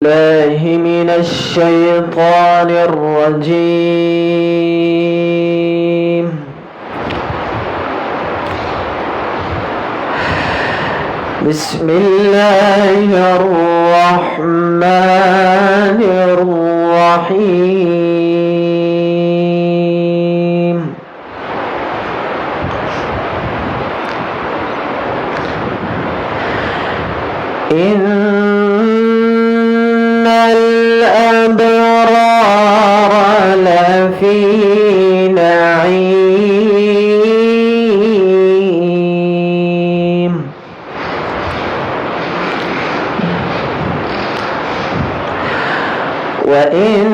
بالله من الشيطان الرجيم. بسم الله الرحمن الرحيم. إن الأبرار لفي نعيم وإن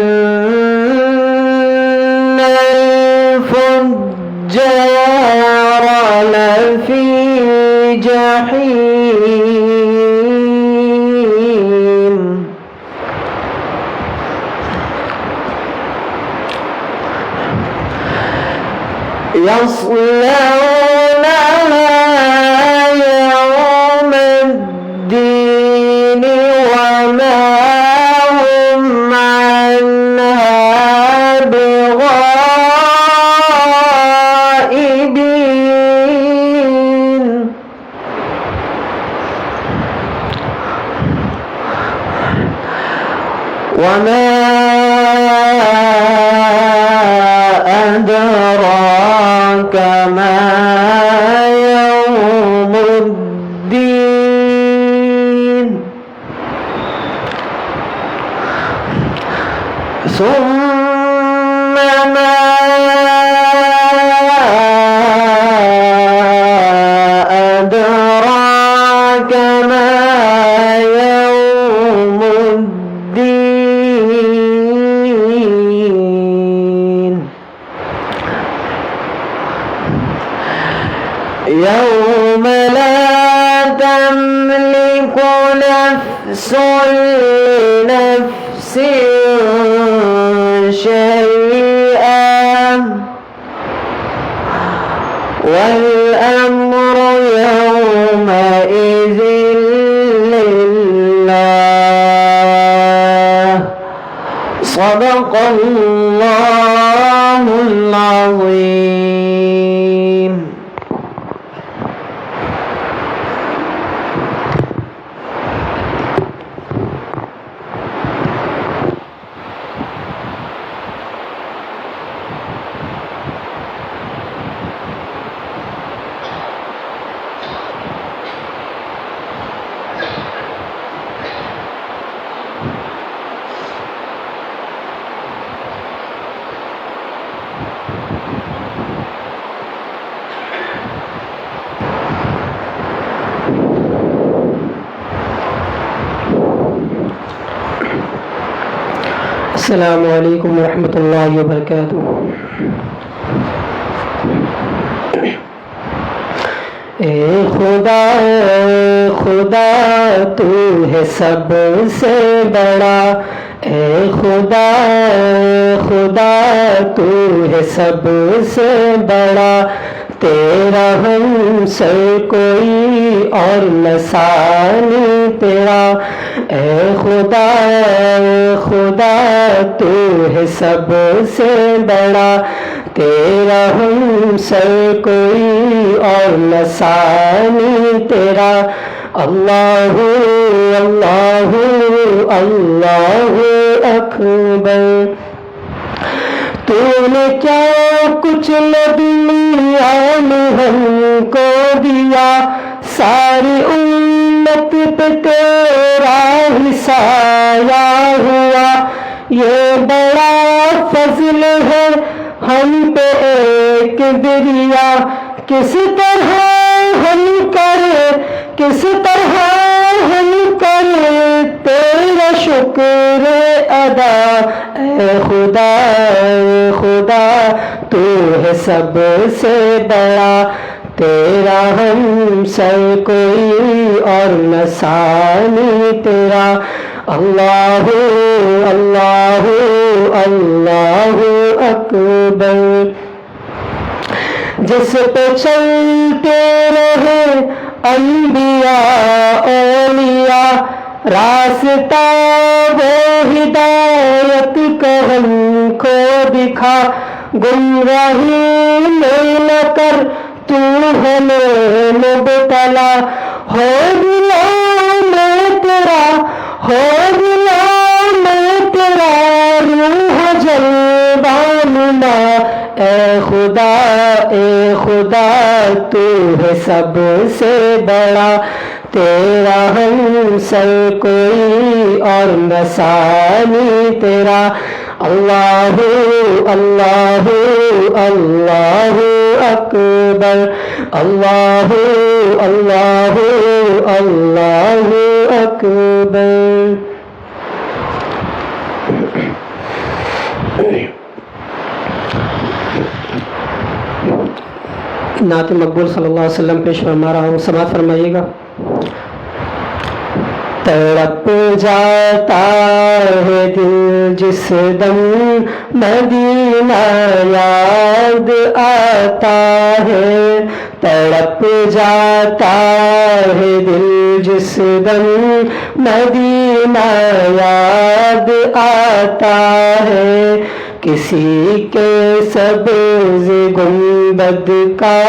الفجار لفي جحيم يصلونها يوم الدين وما هم عنها بغائبين وما أدراك ما يوم الدين ثم ما أدراك ما يوم الدين يوم لا تملك نفس لنفس شيئا والأمر يومئذ لله. صدق الله العظيم. السلام علیکم ورحمۃ اللہ وبرکاتہ. اے خدا خدا تو ہے سب سے بڑا. اے خدا خدا تو ہے سب سے بڑا. تیرا ہم سے کوئی اور نہ ثانی تیرا. اے خدا خدا تو ہے سب سے بڑا. تیرا ہم سے کوئی اور نہ ثانی تیرا. اللہ اللہ اللہ اکبر. تو نے کیا کچھ دنیا میں ہم کو دیا. ساری امت پہ تیرا ہی سایہ ہوا. یہ بڑا فضل ہے ہم پہ ایک دریا. کس طرح ہم کرے کس طرح ہم کرے تیرا شکر ادا. اے خدا خدا تو ہے سب سے بڑا. تیرا ہم سے کوئی اور نہ ثانی تیرا. اللہ اللہ اللہ اکبر. جس پہ چلتے رہے انبیاء اولیاء راستہ وہ ہدایت کا ہم کو دکھا، گمراہی میں نہ کر تو ہمیں مبتلا، ہو گیا میں تیرا، ہو گیا میں تیرا روح جلوہ، اے خدا تو ہے سب سے بڑا، تیرا ہم سر کوئی اور نہ ثانی تیرا، اللہ اللہ اللہ اکبر، اللہ اللہ اللہ اکبر۔ نعت مقبول صلی اللہ علیہ وسلم پیش فرما رہا ہوں، سماعت فرمائیے گا۔ تڑپ جاتا ہے دل جس دم مدینہ یاد آتا ہے، تڑپ جاتا ہے دل جس دم مدینہ یاد آتا ہے، کسی کے سبز گنبد کا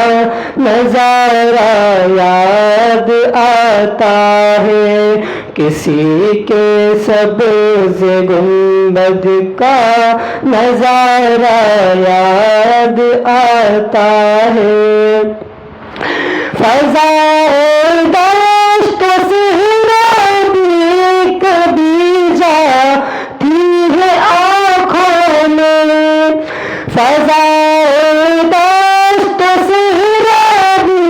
نظارہ یاد آتا ہے، کسی کے سبز گنبد کا نظارہ یاد آتا ہے، فضائے دشت و صحرا بھی کبھی جاتی ہے آنکھوں میں، فضائے دشت و صحرا بھی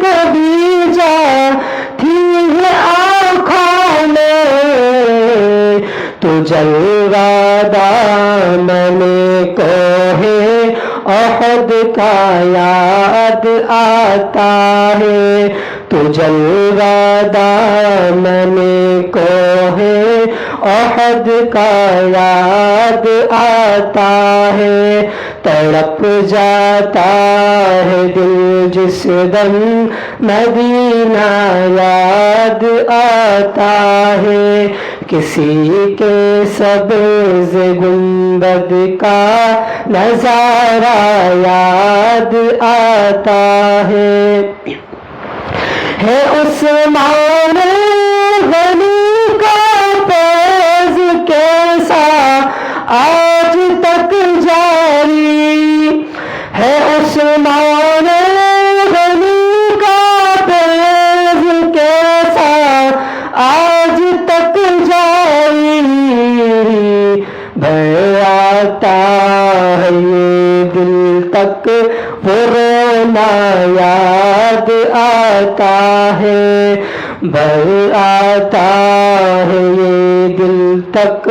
کبھی جاتی ہے آنکھوں میں، تو جلوہ دامن کوہ احد کا یاد آتا ہے، تو جلوہ دامن کوہ احد کا یاد آتا ہے، تڑپ جاتا ہے دل جس دم مدینہ یاد آتا ہے، کسی کے سبز گنبد کا نظارہ یاد آتا ہے عثمان غنی کا فیض کیسا آج تک جاری ہے، عثمان غنی کا فیض کیسا آج تک جاری، بھر آتا ہے یہ دل تک وہ رونا یاد آتا ہے، بھر آتا ہے یہ دل تک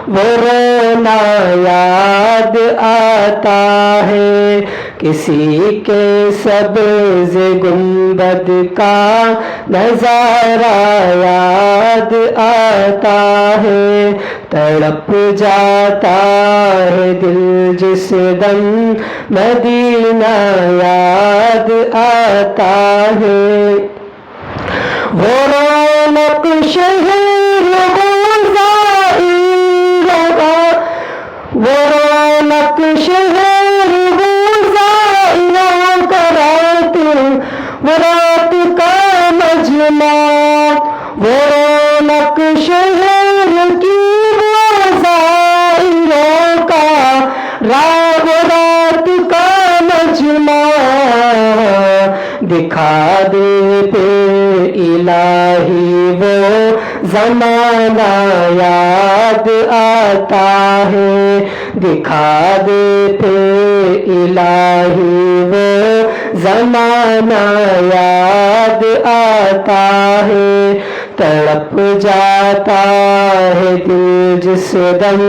وہ رونا یاد آتا ہے، کسی کے سبز گنبد کا نظارہ یاد آتا ہے، تڑپ جاتا ہے دل جس دم مدینہ یاد آتا ہے، وہ رونق شہر وہ رونق شہر وہ رات کا مجمع، وہ رونق شہر کی زائروں کا رات کا مجمع، دکھا دے پہ الہی وہ زمانہ یاد آتا ہے، دکھا دے پہ الہی وہ زمانہ یاد آتا ہے، تڑپ جاتا ہے دل جس دم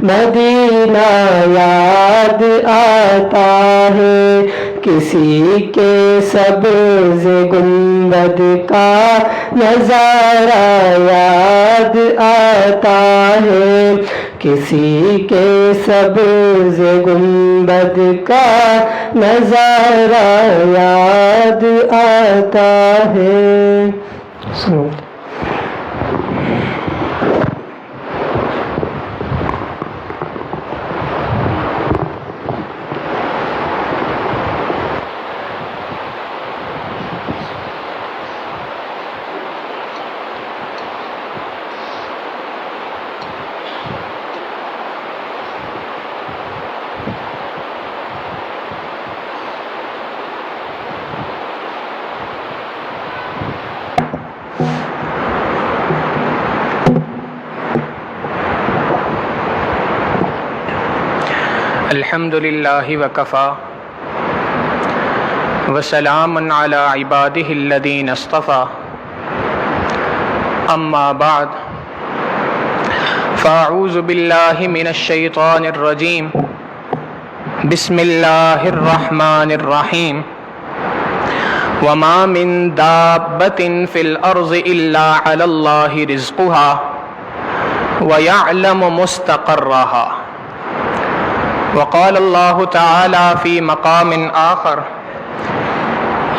مدینہ یاد آتا ہے، کسی کے سبز گنبد کا نظارہ یاد آتا ہے، کسی کے سبز گنبد کا نظارہ یاد آتا ہے۔ الحمد للہ وکفا وسلام علی عبادہ الذین اصطفى اما بعد فاعوذ باللہ من الشیطان الرجیم بسم اللہ الرحمن الرحیم وما من دابۃ فی الارض الا علی اللہ رزقها ویعلم مستقرها وقال الله تعالى في مقام آخر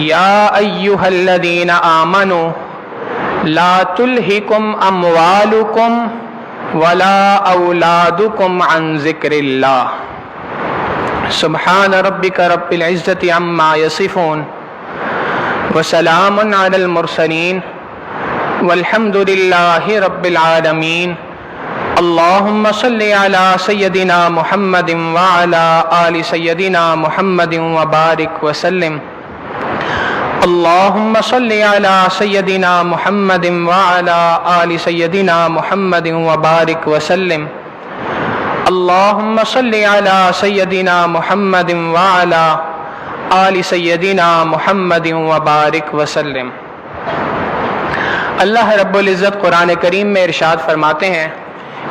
يا أيها الذين آمنوا لا تلهكم أموالكم ولا أولادكم عن ذكر الله سبحان ربك رب العزة عما يصفون وسلام على المرسلين والحمد لله رب العالمين اللهم صل على سيدنا محمد وعلى آل سيدنا محمد وبارك وسلم اللهم صل على سيدنا محمد وعلى آل سيدنا محمد وبارك وسلم اللهم صل على سيدنا محمد وعلى آل سيدنا محمد وبارك وسلم۔ اللہ رب العزت قرآن کریم میں ارشاد فرماتے ہیں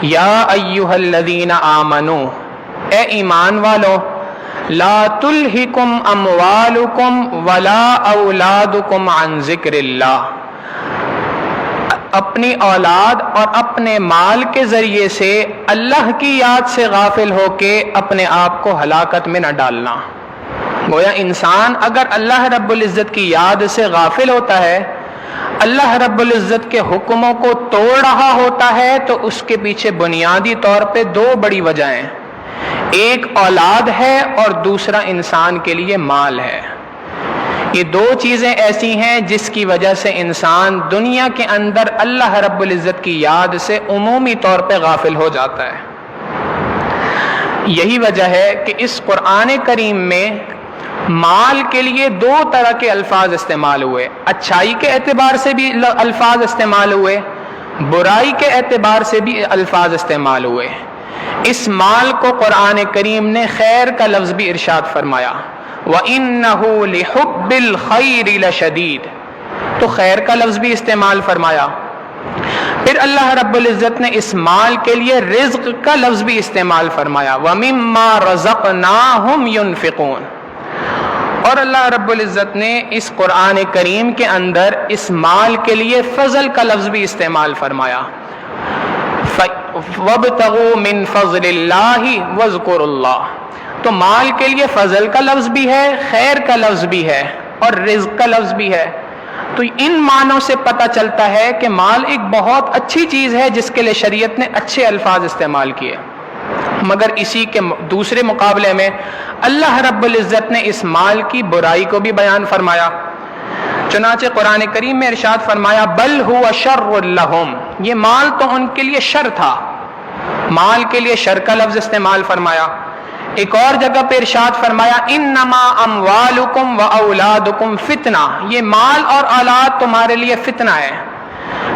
یا ایھا الذین آمنو، اے ایمان والو، لا تلہکم اموالکم ولا اولادکم عن ذکر اللہ، اپنی اولاد اور اپنے مال کے ذریعے سے اللہ کی یاد سے غافل ہو کے اپنے آپ کو ہلاکت میں نہ ڈالنا۔ گویا انسان اگر اللہ رب العزت کی یاد سے غافل ہوتا ہے، اللہ رب العزت کے حکموں کو توڑ رہا ہوتا ہے، تو اس کے پیچھے بنیادی طور پہ دو بڑی وجہیں، ایک اولاد ہے اور دوسرا انسان کے لیے مال ہے۔ یہ دو چیزیں ایسی ہیں جس کی وجہ سے انسان دنیا کے اندر اللہ رب العزت کی یاد سے عمومی طور پہ غافل ہو جاتا ہے۔ یہی وجہ ہے کہ اس قرآن کریم میں مال کے لیے دو طرح کے الفاظ استعمال ہوئے، اچھائی کے اعتبار سے بھی الفاظ استعمال ہوئے، برائی کے اعتبار سے بھی الفاظ استعمال ہوئے۔ اس مال کو قرآن کریم نے خیر کا لفظ بھی ارشاد فرمایا، وَإِنَّهُ لِحُبِّ الْخَيْرِ لَشَدِيدٌ، تو خیر کا لفظ بھی استعمال فرمایا۔ پھر اللہ رب العزت نے اس مال کے لیے رزق کا لفظ بھی استعمال فرمایا، وَمِمَّا رَزَقْنَاهُمْ يُنْفِقُونَ، اور اللہ رب العزت نے اس قرآن کریم کے اندر اس مال کے لیے فضل کا لفظ بھی استعمال فرمایا، وَابْتَغُوا مِنْ فَضْلِ اللَّهِ وَاذْكُرُوا اللَّهَ، تو مال کے لیے فضل کا لفظ بھی ہے، خیر کا لفظ بھی ہے اور رزق کا لفظ بھی ہے۔ تو ان معنوں سے پتہ چلتا ہے کہ مال ایک بہت اچھی چیز ہے جس کے لیے شریعت نے اچھے الفاظ استعمال کیے، مگر اسی کے دوسرے مقابلے میں اللہ رب العزت نے اس مال کی برائی کو بھی بیان فرمایا۔ چنانچہ قرآن کریم میں ارشاد فرمایا بل هو شر لہم، یہ مال تو ان کے لیے شر تھا، مال کے لیے شر کا لفظ استعمال فرمایا۔ ایک اور جگہ پہ ارشاد فرمایا انما اموالکم واولادکم فتنہ، یہ مال اور اولاد تمہارے لیے فتنہ ہے۔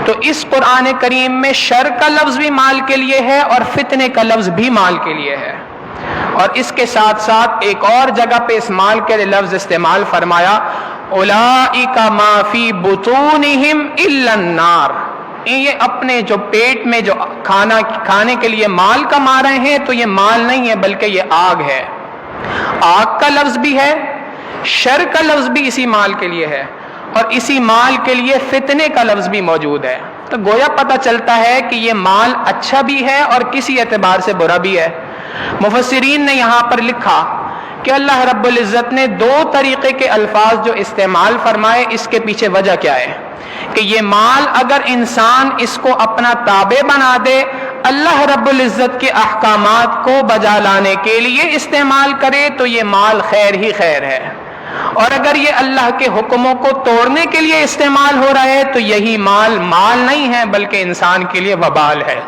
تو اس قرآن کریم میں شر کا لفظ بھی مال کے لیے ہے اور فتنے کا لفظ بھی مال کے لیے ہے، اور اس کے ساتھ ساتھ ایک اور جگہ پہ اس مال کے لفظ استعمال فرمایا اولئک ما فی بطونہم الا النار، یہ اپنے جو پیٹ میں جو کھانے کے لیے مال کما رہے ہیں تو یہ مال نہیں ہے بلکہ یہ آگ ہے۔ آگ کا لفظ بھی ہے، شر کا لفظ بھی اسی مال کے لیے ہے، اور اسی مال کے لیے فتنے کا لفظ بھی موجود ہے۔ تو گویا پتہ چلتا ہے کہ یہ مال اچھا بھی ہے اور کسی اعتبار سے برا بھی ہے۔ مفسرین نے یہاں پر لکھا کہ اللہ رب العزت نے دو طریقے کے الفاظ جو استعمال فرمائے، اس کے پیچھے وجہ کیا ہے کہ یہ مال اگر انسان اس کو اپنا تابع بنا دے، اللہ رب العزت کے احکامات کو بجا لانے کے لیے استعمال کرے تو یہ مال خیر ہی خیر ہے، اور اگر یہ اللہ کے حکموں کو توڑنے کے لیے استعمال ہو رہا ہے تو یہی مال نہیں ہے بلکہ انسان کے لیے وبال ہے۔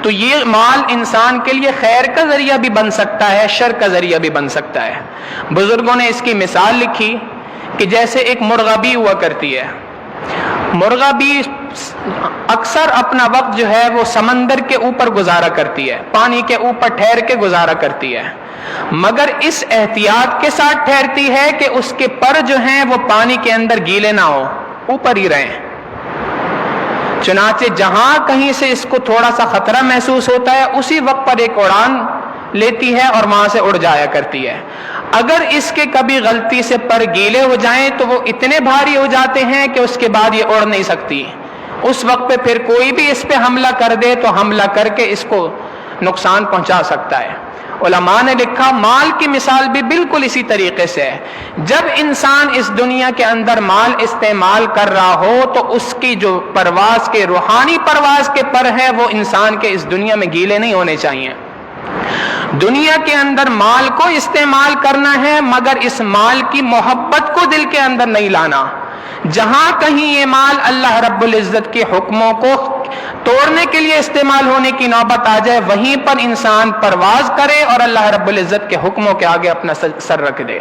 تو یہ مال انسان کے لیے خیر کا ذریعہ بھی بن سکتا ہے، شر کا ذریعہ بھی بن سکتا ہے۔ بزرگوں نے اس کی مثال لکھی کہ جیسے ایک مرغابی ہوا کرتی ہے، مرغابی اکثر اپنا وقت جو ہے وہ سمندر کے اوپر گزارا کرتی ہے، پانی کے اوپر ٹھہر کے گزارا کرتی ہے، مگر اس احتیاط کے ساتھ ٹھہرتی ہے کہ اس کے پر جو ہیں وہ پانی کے اندر گیلے نہ ہو، اوپر ہی رہیں۔ چنانچہ جہاں کہیں سے اس کو تھوڑا سا خطرہ محسوس ہوتا ہے اسی وقت پر ایک اڑان لیتی ہے اور وہاں سے اڑ جایا کرتی ہے۔ اگر اس کے کبھی غلطی سے پر گیلے ہو جائیں تو وہ اتنے بھاری ہو جاتے ہیں کہ اس کے بعد یہ اڑ نہیں سکتی، اس وقت پہ پھر کوئی بھی اس پہ حملہ کر دے تو حملہ کر کے اس کو نقصان پہنچا سکتا ہے۔ علماء نے لکھا مال کی مثال بھی بالکل اسی طریقے سے ہے، جب انسان اس دنیا کے اندر مال استعمال کر رہا ہو تو اس کی جو پرواز کے روحانی پرواز کے پر ہے وہ انسان کے اس دنیا میں گیلے نہیں ہونے چاہیے۔ دنیا کے اندر مال کو استعمال کرنا ہے مگر اس مال کی محبت کو دل کے اندر نہیں لانا۔ جہاں کہیں یہ مال اللہ رب العزت کے حکموں کو توڑنے کے لیے استعمال ہونے کی نوبت آ جائے وہیں پر انسان پرواز کرے اور اللہ رب العزت کے حکموں کے آگے اپنا سر رکھ دے۔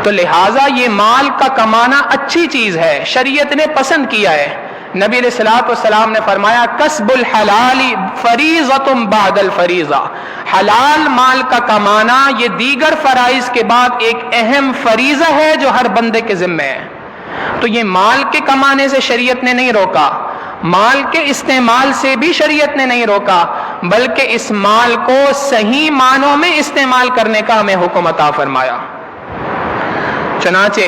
تو لہٰذا یہ مال کا کمانا اچھی چیز ہے، شریعت نے پسند کیا ہے۔ نبی علیہ الصلوۃ والسلام نے فرمایا کسب الحلال فریضۃ بعد الفریضہ، حلال مال کا کمانا یہ دیگر فرائض کے بعد ایک اہم فریضہ ہے جو ہر بندے کے ذمہ ہے۔ تو یہ مال کے کمانے سے شریعت نے نہیں روکا، مال کے استعمال سے بھی شریعت نے نہیں روکا، بلکہ اس مال کو صحیح معنوں میں استعمال کرنے کا ہمیں حکم عطا فرمایا۔ چنانچہ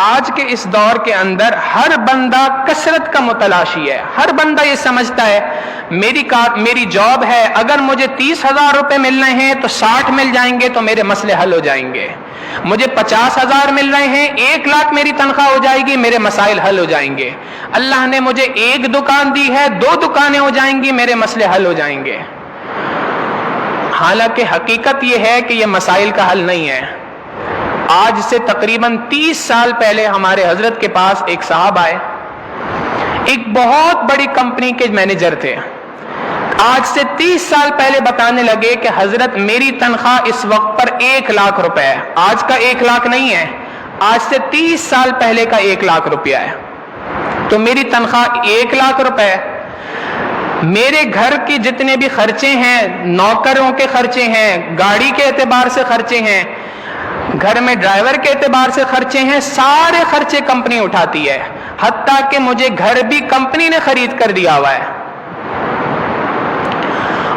آج کے اس دور کے اندر ہر بندہ کثرت کا متلاشی ہے، ہر بندہ یہ سمجھتا ہے میری جاب ہے، اگر مجھے 30,000 روپے مل رہے ہیں تو 60 مل جائیں گے تو میرے مسئلے حل ہو جائیں گے، مجھے 50,000 مل رہے ہیں 1 لاکھ میری تنخواہ ہو جائے گی میرے مسائل حل ہو جائیں گے، اللہ نے مجھے 1 دکان دی ہے 2 دکانیں ہو جائیں گی میرے مسئلے حل ہو جائیں گے۔ حالانکہ حقیقت یہ ہے کہ یہ مسائل کا حل نہیں ہے۔ آج سے تقریباً 30 سال پہلے ہمارے حضرت کے پاس ایک صاحب آئے، ایک بہت بڑی کمپنی کے مینیجر تھے۔ آج سے 30 سال پہلے بتانے لگے کہ حضرت میری تنخواہ اس وقت پر 1 لاکھ روپے ہے، آج کا 1 لاکھ نہیں ہے، آج سے 30 سال پہلے کا 1 لاکھ روپیہ ہے، تو میری تنخواہ 1 لاکھ روپے ہے، میرے گھر کے جتنے بھی خرچے ہیں، نوکروں کے خرچے ہیں، گاڑی کے اعتبار سے خرچے ہیں، گھر میں ڈرائیور کے اعتبار سے خرچے ہیں، سارے خرچے کمپنی اٹھاتی ہے، حتیٰ کہ مجھے گھر بھی کمپنی نے خرید کر دیا ہوا ہے،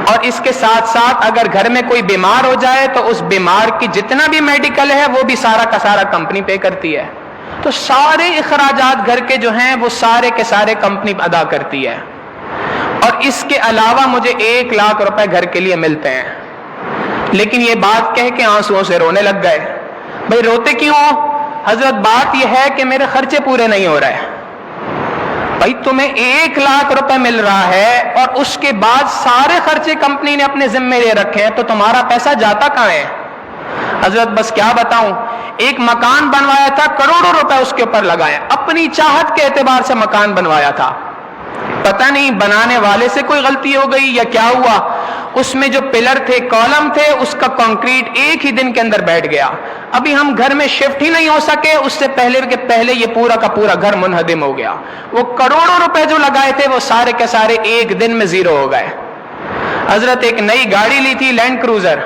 اور اس کے ساتھ ساتھ اگر گھر میں کوئی بیمار ہو جائے تو اس بیمار کی جتنا بھی میڈیکل ہے وہ بھی سارا کا سارا کمپنی پے کرتی ہے، تو سارے اخراجات گھر کے جو ہیں وہ سارے کے سارے کمپنی ادا کرتی ہے، اور اس کے علاوہ مجھے 1 لاکھ روپے گھر کے لیے ملتے ہیں۔ لیکن یہ بات کہہ کے آنسوؤں سے رونے لگ گئے۔ بھئی روتے کیوں ہو؟ حضرت بات یہ ہے کہ میرے خرچے پورے نہیں ہو رہے۔ بھئی تمہیں 1 لاکھ روپے مل رہا ہے اور اس کے بعد سارے خرچے کمپنی نے اپنے ذمہ لے رکھے ہیں، تو تمہارا پیسہ جاتا کہاں ہے؟ حضرت بس کیا بتاؤں، ایک مکان بنوایا تھا، کروڑوں روپے اس کے اوپر لگائے، اپنی چاہت کے اعتبار سے مکان بنوایا تھا، پتہ نہیں بنانے والے سے کوئی غلطی ہو گئی یا کیا ہوا، اس میں جو پلر تھے، کالم تھے، اس کا کنکریٹ 1 ہی دن کے اندر بیٹھ گیا، ابھی ہم گھر میں شفٹ ہی نہیں ہو سکے، اس سے پہلے یہ پورا کا پورا گھر منہدم ہو گیا، وہ کروڑوں روپے جو لگائے تھے وہ سارے کے سارے 1 دن میں زیرو ہو گئے۔ حضرت ایک نئی گاڑی لی تھی، لینڈ کروزر،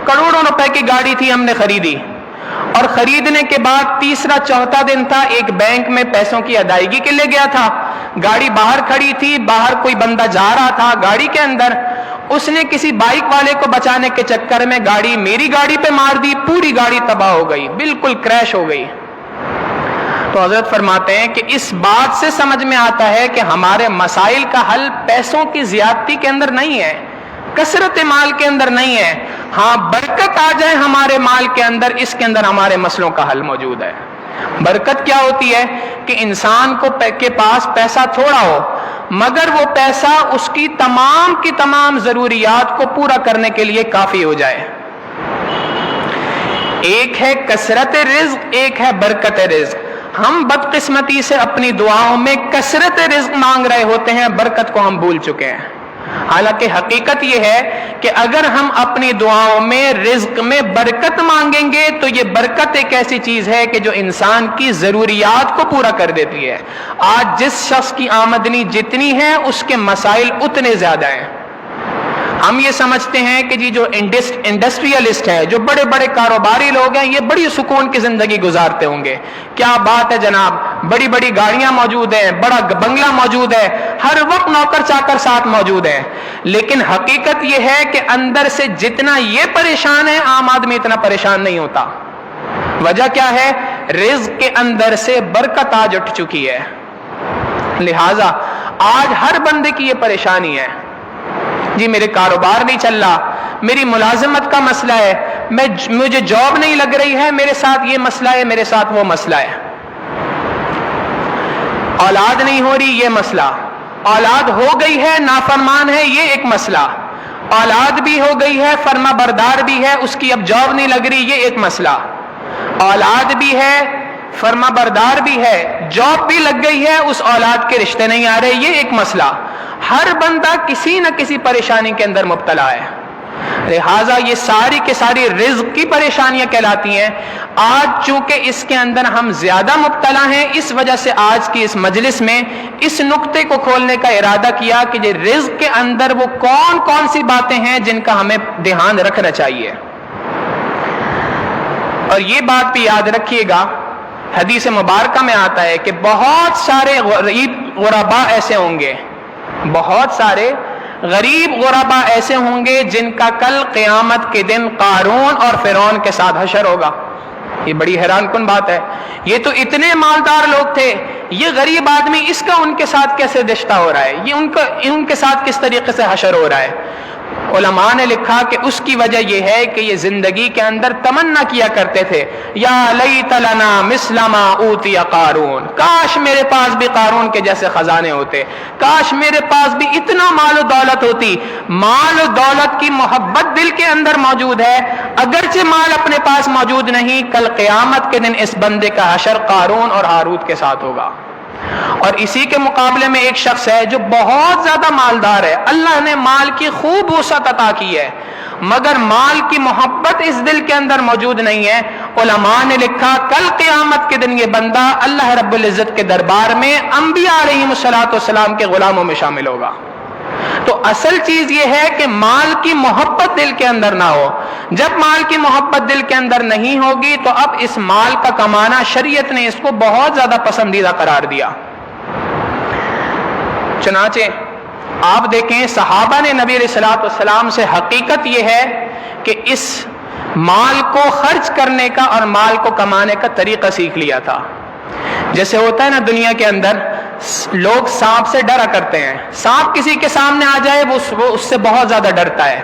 کروڑوں روپے کی گاڑی تھی، ہم نے خریدی، اور خریدنے کے بعد تیسرا چوتھا دن تھا، ایک بینک میں پیسوں کی ادائیگی کے لیے گیا تھا، گاڑی باہر کھڑی تھی، باہر کوئی بندہ جا رہا تھا گاڑی کے اندر، اس نے کسی بائک والے کو بچانے کے چکر میں گاڑی میری گاڑی پہ مار دی، پوری گاڑی تباہ ہو گئی، بالکل کریش ہو گئی۔ تو حضرت فرماتے ہیں کہ اس بات سے سمجھ میں آتا ہے کہ ہمارے مسائل کا حل پیسوں کی زیادتی کے اندر نہیں ہے، کثرت مال کے اندر نہیں ہے، ہاں برکت آ جائے ہمارے مال کے اندر، اس کے اندر ہمارے مسئلوں کا حل موجود ہے۔ برکت کیا ہوتی ہے کہ انسان کے پاس پیسہ تھوڑا ہو مگر وہ پیسہ اس کی تمام ضروریات کو پورا کرنے کے لیے کافی ہو جائے۔ ایک ہے کثرت رزق، ایک ہے برکت رزق۔ ہم بدقسمتی سے اپنی دعاؤں میں کثرت رزق مانگ رہے ہوتے ہیں، برکت کو ہم بھول چکے ہیں۔ حالانکہ حقیقت یہ ہے کہ اگر ہم اپنی دعاؤں میں رزق میں برکت مانگیں گے تو یہ برکت ایک ایسی چیز ہے کہ جو انسان کی ضروریات کو پورا کر دیتی ہے. آج جس شخص کی آمدنی جتنی ہے اس کے مسائل اتنے زیادہ ہیں. ہم یہ سمجھتے ہیں کہ جی جو انڈسٹریلسٹ ہیں، جو بڑے بڑے کاروباری لوگ ہیں، یہ بڑی سکون کی زندگی گزارتے ہوں گے. کیا بات ہے جناب، بڑی بڑی گاڑیاں موجود ہیں، بڑا بنگلہ موجود ہے، ہر وقت نوکر چاکر ساتھ موجود ہیں. لیکن حقیقت یہ ہے کہ اندر سے جتنا یہ پریشان ہے، عام آدمی اتنا پریشان نہیں ہوتا. وجہ کیا ہے؟ رزق کے اندر سے برکت آج اٹھ چکی ہے. لہذا آج ہر بندے کی یہ پریشانی ہے، جی میرے کاروبار نہیں چل رہا، میری ملازمت کا مسئلہ ہے، مجھے جاب نہیں لگ رہی ہے، میرے ساتھ یہ مسئلہ ہے، میرے ساتھ وہ مسئلہ ہے. اولاد نہیں ہو رہی، یہ مسئلہ. اولاد ہو گئی ہے، نافرمان ہے، یہ ایک مسئلہ. اولاد بھی ہو گئی ہے، فرما بردار بھی ہے، اس کی اب جاب نہیں لگ رہی، یہ ایک مسئلہ. اولاد بھی ہے، فرما بردار بھی ہے، جاب بھی لگ گئی ہے، اس اولاد کے رشتے نہیں آ رہے، یہ ایک مسئلہ. ہر بندہ کسی نہ کسی پریشانی کے اندر مبتلا ہے. لہٰذا یہ ساری کے ساری رزق کی پریشانیاں کہلاتی ہیں. آج چونکہ اس کے اندر ہم زیادہ مبتلا ہیں، اس وجہ سے آج کی اس مجلس میں اس نقطے کو کھولنے کا ارادہ کیا کہ یہ رزق کے اندر وہ کون کون سی باتیں ہیں جن کا ہمیں دھیان رکھنا چاہیے. اور یہ بات بھی یاد رکھیے گا، حدیث مبارکہ میں آتا ہے کہ بہت سارے غرباء ایسے ہوں گے، بہت سارے غریب غرباء ایسے ہوں گے جن کا کل قیامت کے دن قارون اور فرعون کے ساتھ حشر ہوگا. یہ بڑی حیران کن بات ہے. یہ تو اتنے مالدار لوگ تھے، یہ غریب آدمی، اس کا ان کے ساتھ کیسے رشتہ ہو رہا ہے، یہ ان کے ساتھ کس طریقے سے حشر ہو رہا ہے؟ علماء نے لکھا کہ اس کی وجہ یہ ہے کہ یہ زندگی کے اندر تمنا کیا کرتے تھے، یا لیت لنا مثل ما اوتی قارون، کاش میرے پاس بھی قارون کے جیسے خزانے ہوتے، کاش میرے پاس بھی اتنا مال و دولت ہوتی. مال و دولت کی محبت دل کے اندر موجود ہے، اگرچہ مال اپنے پاس موجود نہیں، کل قیامت کے دن اس بندے کا حشر قارون اور ہاروت کے ساتھ ہوگا. اور اسی کے مقابلے میں ایک شخص ہے جو بہت زیادہ مالدار ہے، اللہ نے مال کی خوب وسعت عطا کی ہے، مگر مال کی محبت اس دل کے اندر موجود نہیں ہے. علماء نے لکھا کل قیامت کے دن یہ بندہ اللہ رب العزت کے دربار میں انبیاء علیہم الصلوۃ والسلام کے غلاموں میں شامل ہوگا. تو اصل چیز یہ ہے کہ مال کی محبت دل کے اندر نہ ہو. جب مال کی محبت دل کے اندر نہیں ہوگی تو اب اس مال کا کمانا شریعت نے اس کو بہت زیادہ پسندیدہ قرار دیا. چنانچہ آپ دیکھیں صحابہ نے نبی علیہ الصلوۃ والسلام سے حقیقت یہ ہے کہ اس مال کو خرچ کرنے کا اور مال کو کمانے کا طریقہ سیکھ لیا تھا. جیسے ہوتا ہے نا دنیا کے اندر لوگ سانپ سے ڈرا کرتے ہیں، سانپ کسی کے سامنے آ جائے وہ اس سے بہت زیادہ ڈرتا ہے،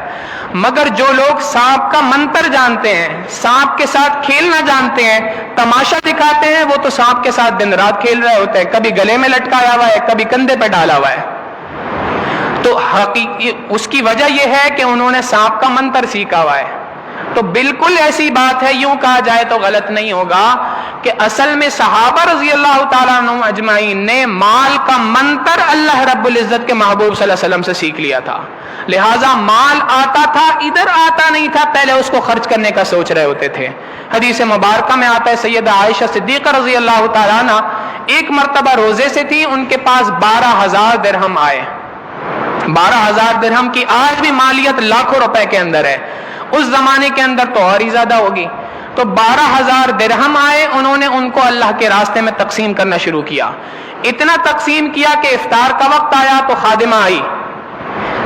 مگر جو لوگ سانپ کا منتر جانتے ہیں، سانپ کے ساتھ کھیلنا جانتے ہیں، تماشا دکھاتے ہیں، وہ تو سانپ کے ساتھ دن رات کھیل رہے ہوتے ہیں، کبھی گلے میں لٹکایا ہوا ہے، کبھی کندھے پہ ڈالا ہوا ہے. تو اس کی وجہ یہ ہے کہ انہوں نے سانپ کا منتر سیکھا ہوا ہے. تو بالکل ایسی بات ہے، یوں کہا جائے تو غلط نہیں ہوگا کہ اصل میں صحابہ رضی اللہ تعالیٰ عنہم اجمعین نے مال کا منتر اللہ رب العزت کے محبوب صلی اللہ علیہ وسلم سے سیکھ لیا تھا. لہٰذا مال آتا تھا، ادھر آتا نہیں تھا، پہلے اس کو خرچ کرنے کا سوچ رہے ہوتے تھے. حدیث مبارکہ میں آتا ہے سیدہ عائشہ صدیقہ رضی اللہ تعالیٰ عنہ ایک مرتبہ روزے سے تھی، ان کے پاس 12,000 درہم آئے. 12,000 درہم کی آج بھی مالیت لاکھوں روپے کے اندر ہے، اس زمانے کے اندر تو اور ہی زیادہ ہوگی. تو 12,000 درہم آئے، انہوں نے ان کو اللہ کے راستے میں تقسیم کرنا شروع کیا. اتنا تقسیم کیا کہ افطار کا وقت آیا تو خادمہ آئی،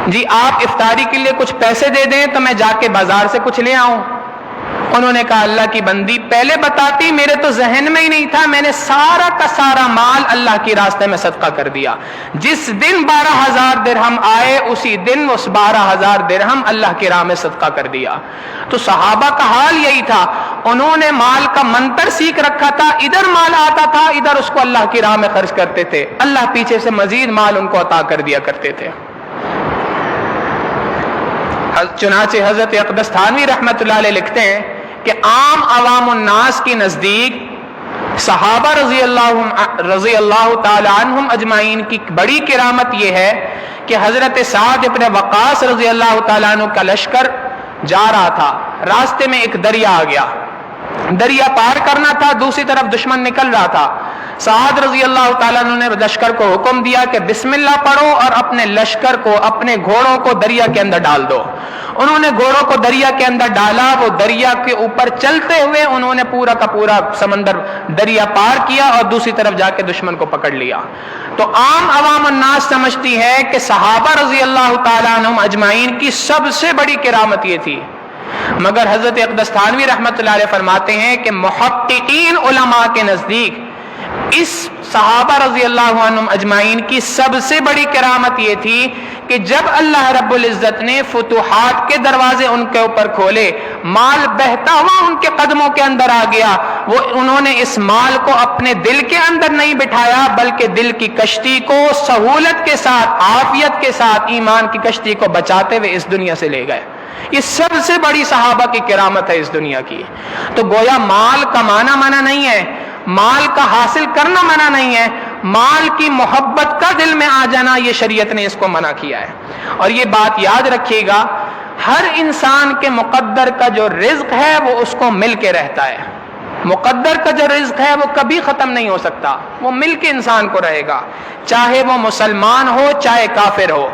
جی آپ افطاری کے لیے کچھ پیسے دے دیں تو میں جا کے بازار سے کچھ لے آؤں. انہوں نے کہا اللہ کی بندی پہلے بتاتی، میرے تو ذہن میں ہی نہیں تھا، میں نے سارا کا سارا مال اللہ کے راستے میں صدقہ کر دیا. جس دن 12,000 درہم آئے اسی دن اس 12,000 درہم اللہ کی راہ میں صدقہ کر دیا. تو صحابہ کا حال یہی تھا، انہوں نے مال کا منتر سیکھ رکھا تھا، ادھر مال آتا تھا، ادھر اس کو اللہ کی راہ میں خرچ کرتے تھے، اللہ پیچھے سے مزید مال ان کو عطا کر دیا کرتے تھے. چنانچہ حضرت اقدس تھانوی رحمۃ اللہ علیہ لکھتے ہیں کہ عام عوام الناس کی نزدیک صحابہ رضی اللہ تعالی عنہم اجمعین کی بڑی کرامت یہ ہے کہ حضرت سعد ابن وقاص رضی اللہ تعالیٰ عنہ کا لشکر جا رہا تھا، راستے میں ایک دریا آ گیا، دریا پار کرنا تھا، دوسری طرف دشمن نکل رہا تھا۔ سعد رضی اللہ تعالیٰ عنہ نے لشکر کو حکم دیا کہ بسم اللہ پڑھو اور اپنے لشکر کو، اپنے گھوڑوں کو دریا کے اندر ڈال دو۔ انہوں نے گھوڑوں کو دریا کے اندر ڈالا، وہ دریا کے اوپر چلتے ہوئے انہوں نے پورا کا پورا سمندر دریا پار کیا اور دوسری طرف جا کے دشمن کو پکڑ لیا۔ تو عام عوام الناس سمجھتی ہے کہ صحابہ رضی اللہ تعالیٰ عنہم اجمعین کی سب سے بڑی کرامت یہ تھی، مگر حضرت اقدس تھانوی رحمۃ اللہ علیہ فرماتے ہیں کہ محققین علماء کے نزدیک اس صحابہ رضی اللہ عنہم اجمعین کی سب سے بڑی کرامت یہ تھی کہ جب اللہ رب العزت نے فتوحات کے دروازے ان کے اوپر کھولے، مال بہتا ہوا ان کے قدموں کے اندر آ گیا، وہ انہوں نے اس مال کو اپنے دل کے اندر نہیں بٹھایا بلکہ دل کی کشتی کو سہولت کے ساتھ، عافیت کے ساتھ ایمان کی کشتی کو بچاتے ہوئے اس دنیا سے لے گئے۔ یہ سب سے بڑی صحابہ کی کرامت ہے اس دنیا کی۔ تو گویا مال کمانا منع نہیں ہے، مال کا حاصل کرنا منع نہیں ہے، مال کی محبت کا دل میں آ جانا یہ شریعت نے اس کو منع کیا ہے۔ اور یہ بات یاد رکھیے گا، ہر انسان کے مقدر کا جو رزق ہے وہ اس کو مل کے رہتا ہے۔ مقدر کا جو رزق ہے وہ کبھی ختم نہیں ہو سکتا، وہ مل کے انسان کو رہے گا، چاہے وہ مسلمان ہو چاہے کافر ہو،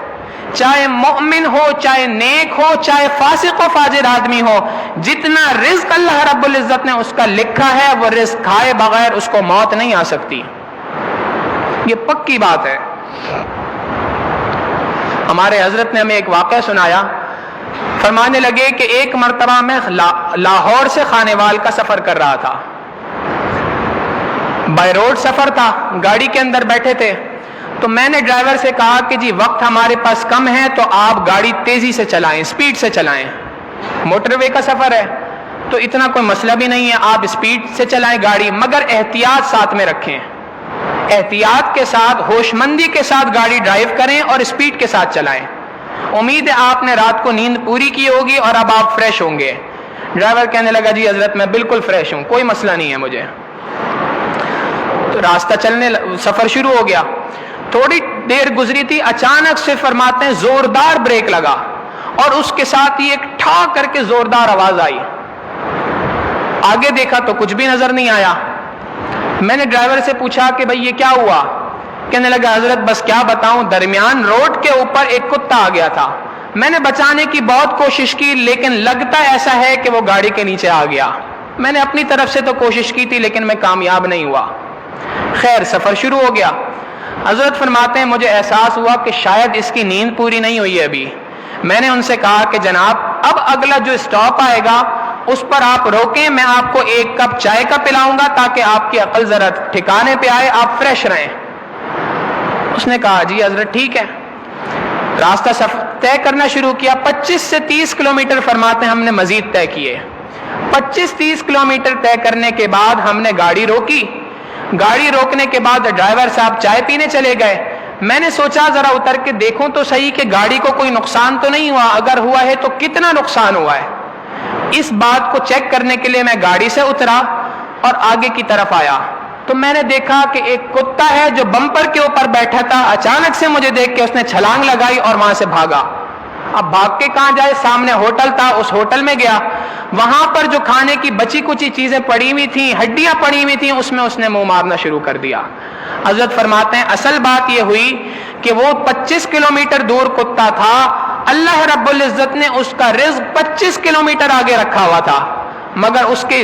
چاہے مومن ہو چاہے نیک ہو چاہے فاسق و فاجر آدمی ہو، جتنا رزق اللہ رب العزت نے اس کا لکھا ہے وہ رزق کھائے بغیر اس کو موت نہیں آ سکتی، یہ پکی بات ہے۔ ہمارے حضرت نے ہمیں ایک واقعہ سنایا، فرمانے لگے کہ ایک مرتبہ میں لاہور سے خانیوال کا سفر کر رہا تھا، بائی روڈ سفر تھا، گاڑی کے اندر بیٹھے تھے، تو میں نے ڈرائیور سے کہا کہ جی وقت ہمارے پاس کم ہے تو آپ گاڑی تیزی سے چلائیں، سپیڈ سے چلائیں، موٹر وے کا سفر ہے تو اتنا کوئی مسئلہ بھی نہیں ہے، آپ سپیڈ سے چلائیں گاڑی، مگر احتیاط ساتھ میں رکھیں، احتیاط کے ساتھ، ہوش مندی کے ساتھ گاڑی ڈرائیو کریں اور سپیڈ کے ساتھ چلائیں۔ امید ہے آپ نے رات کو نیند پوری کی ہوگی اور اب آپ فریش ہوں گے۔ ڈرائیور کہنے لگا جی حضرت میں بالکل فریش ہوں، کوئی مسئلہ نہیں ہے مجھے۔ تو راستہ چلنے، سفر شروع ہو گیا، تھوڑی دیر گزری تھی، اچانک سے فرماتے ہیں زوردار بریک لگا اور اس کے ساتھ ہی ایک ٹھا کر کے زوردار آواز آئی۔ آگے دیکھا تو کچھ بھی نظر نہیں آیا۔ میں نے ڈرائیور سے پوچھا کہ بھئی یہ کیا ہوا؟ کہنے لگا حضرت بس کیا بتاؤں، درمیان روڈ کے اوپر ایک کتا آ گیا تھا، میں نے بچانے کی بہت کوشش کی لیکن لگتا ایسا ہے کہ وہ گاڑی کے نیچے آ گیا۔ میں نے اپنی طرف سے تو کوشش کی تھی لیکن میں کامیاب نہیں ہوا۔ خیر سفر شروع ہو گیا۔ حضرت فرماتے ہیں مجھے احساس ہوا کہ شاید اس کی نیند پوری نہیں ہوئی ہے ابھی۔ میں نے ان سے کہا کہ جناب اب اگلا جو اسٹاپ آئے گا اس پر آپ روکیں، میں آپ کو ایک کپ چائے کا پلاؤں گا تاکہ آپ کی عقل ذرا ٹھکانے پہ آئے، آپ فریش رہیں۔ اس نے کہا جی حضرت ٹھیک ہے۔ راستہ طے کرنا شروع کیا، 25 سے 30 کلومیٹر فرماتے ہیں ہم نے مزید طے کیے۔ 25-30 کلومیٹر طے کرنے کے بعد ہم نے گاڑی روکی۔ گاڑی روکنے کے بعد ڈرائیور صاحب چائے پینے چلے گئے۔ میں نے سوچا ذرا اتر کے دیکھوں تو صحیح کہ گاڑی کو کوئی نقصان تو نہیں ہوا، اگر ہوا ہے تو کتنا نقصان ہوا ہے۔ اس بات کو چیک کرنے کے لیے میں گاڑی سے اترا اور آگے کی طرف آیا تو میں نے دیکھا کہ ایک کتا ہے جو بمپر کے اوپر بیٹھا تھا، اچانک سے مجھے دیکھ کے اس نے چھلانگ لگائی اور وہاں سے بھاگا۔ اب بھاگ کے کہاں جائے، سامنے ہوٹل تھا، اس ہوٹل میں گیا، وہاں پر جو کھانے کی بچی کچی چیزیں پڑی ہوئی تھیں، ہڈیاں پڑی ہوئی تھیں، اس میں اس نے منہ مارنا شروع کر دیا۔ حضرت فرماتے ہیں اصل بات یہ ہوئی کہ وہ 25 کلومیٹر دور کتا تھا، اللہ رب العزت نے اس کا رزق 25 کلومیٹر آگے رکھا ہوا تھا، مگر اس کے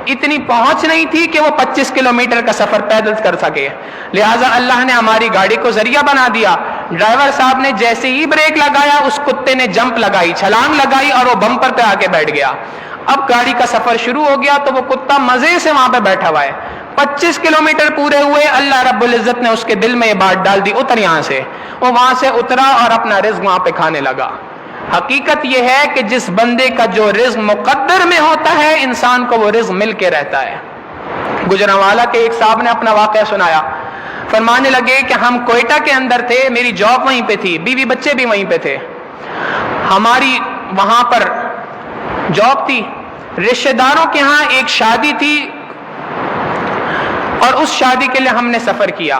اتنی پہنچ نہیں تھی کہ وہ 25 کلومیٹر کا سفر پیدل کر سکے، لہٰذا اللہ نے ہماری گاڑی کو ذریعہ بنا دیا۔ ڈرائیور صاحب نے جیسے ہی بریک لگایا اس کتے نے جمپ لگائی، چھلانگ لگائی اور وہ بمپر پہ آ کے بیٹھ گیا۔ اب گاڑی کا سفر شروع ہو گیا تو وہ کتا مزے سے وہاں پہ بیٹھا ہوا ہے۔ 25 کلومیٹر پورے ہوئے، اللہ رب العزت نے اس کے دل میں یہ بات ڈال دی اتر یہاں سے۔ وہ وہاں سے اترا اور اپنا رزق وہاں پہ کھانے لگا۔ حقیقت یہ ہے کہ جس بندے کا جو رزق مقدر میں ہوتا ہے انسان کو وہ رزق مل کے رہتا ہے۔ گجرانوالہ کے ایک صاحب نے اپنا واقعہ سنایا، فرمانے لگے کہ ہم کوئٹہ کے اندر تھے، میری جاب وہیں پہ تھی، بیوی بچے بھی وہیں پہ تھے، ہماری وہاں پر جاب تھی، رشتہ داروں کے ہاں ایک شادی تھی اور اس شادی کے لیے ہم نے سفر کیا۔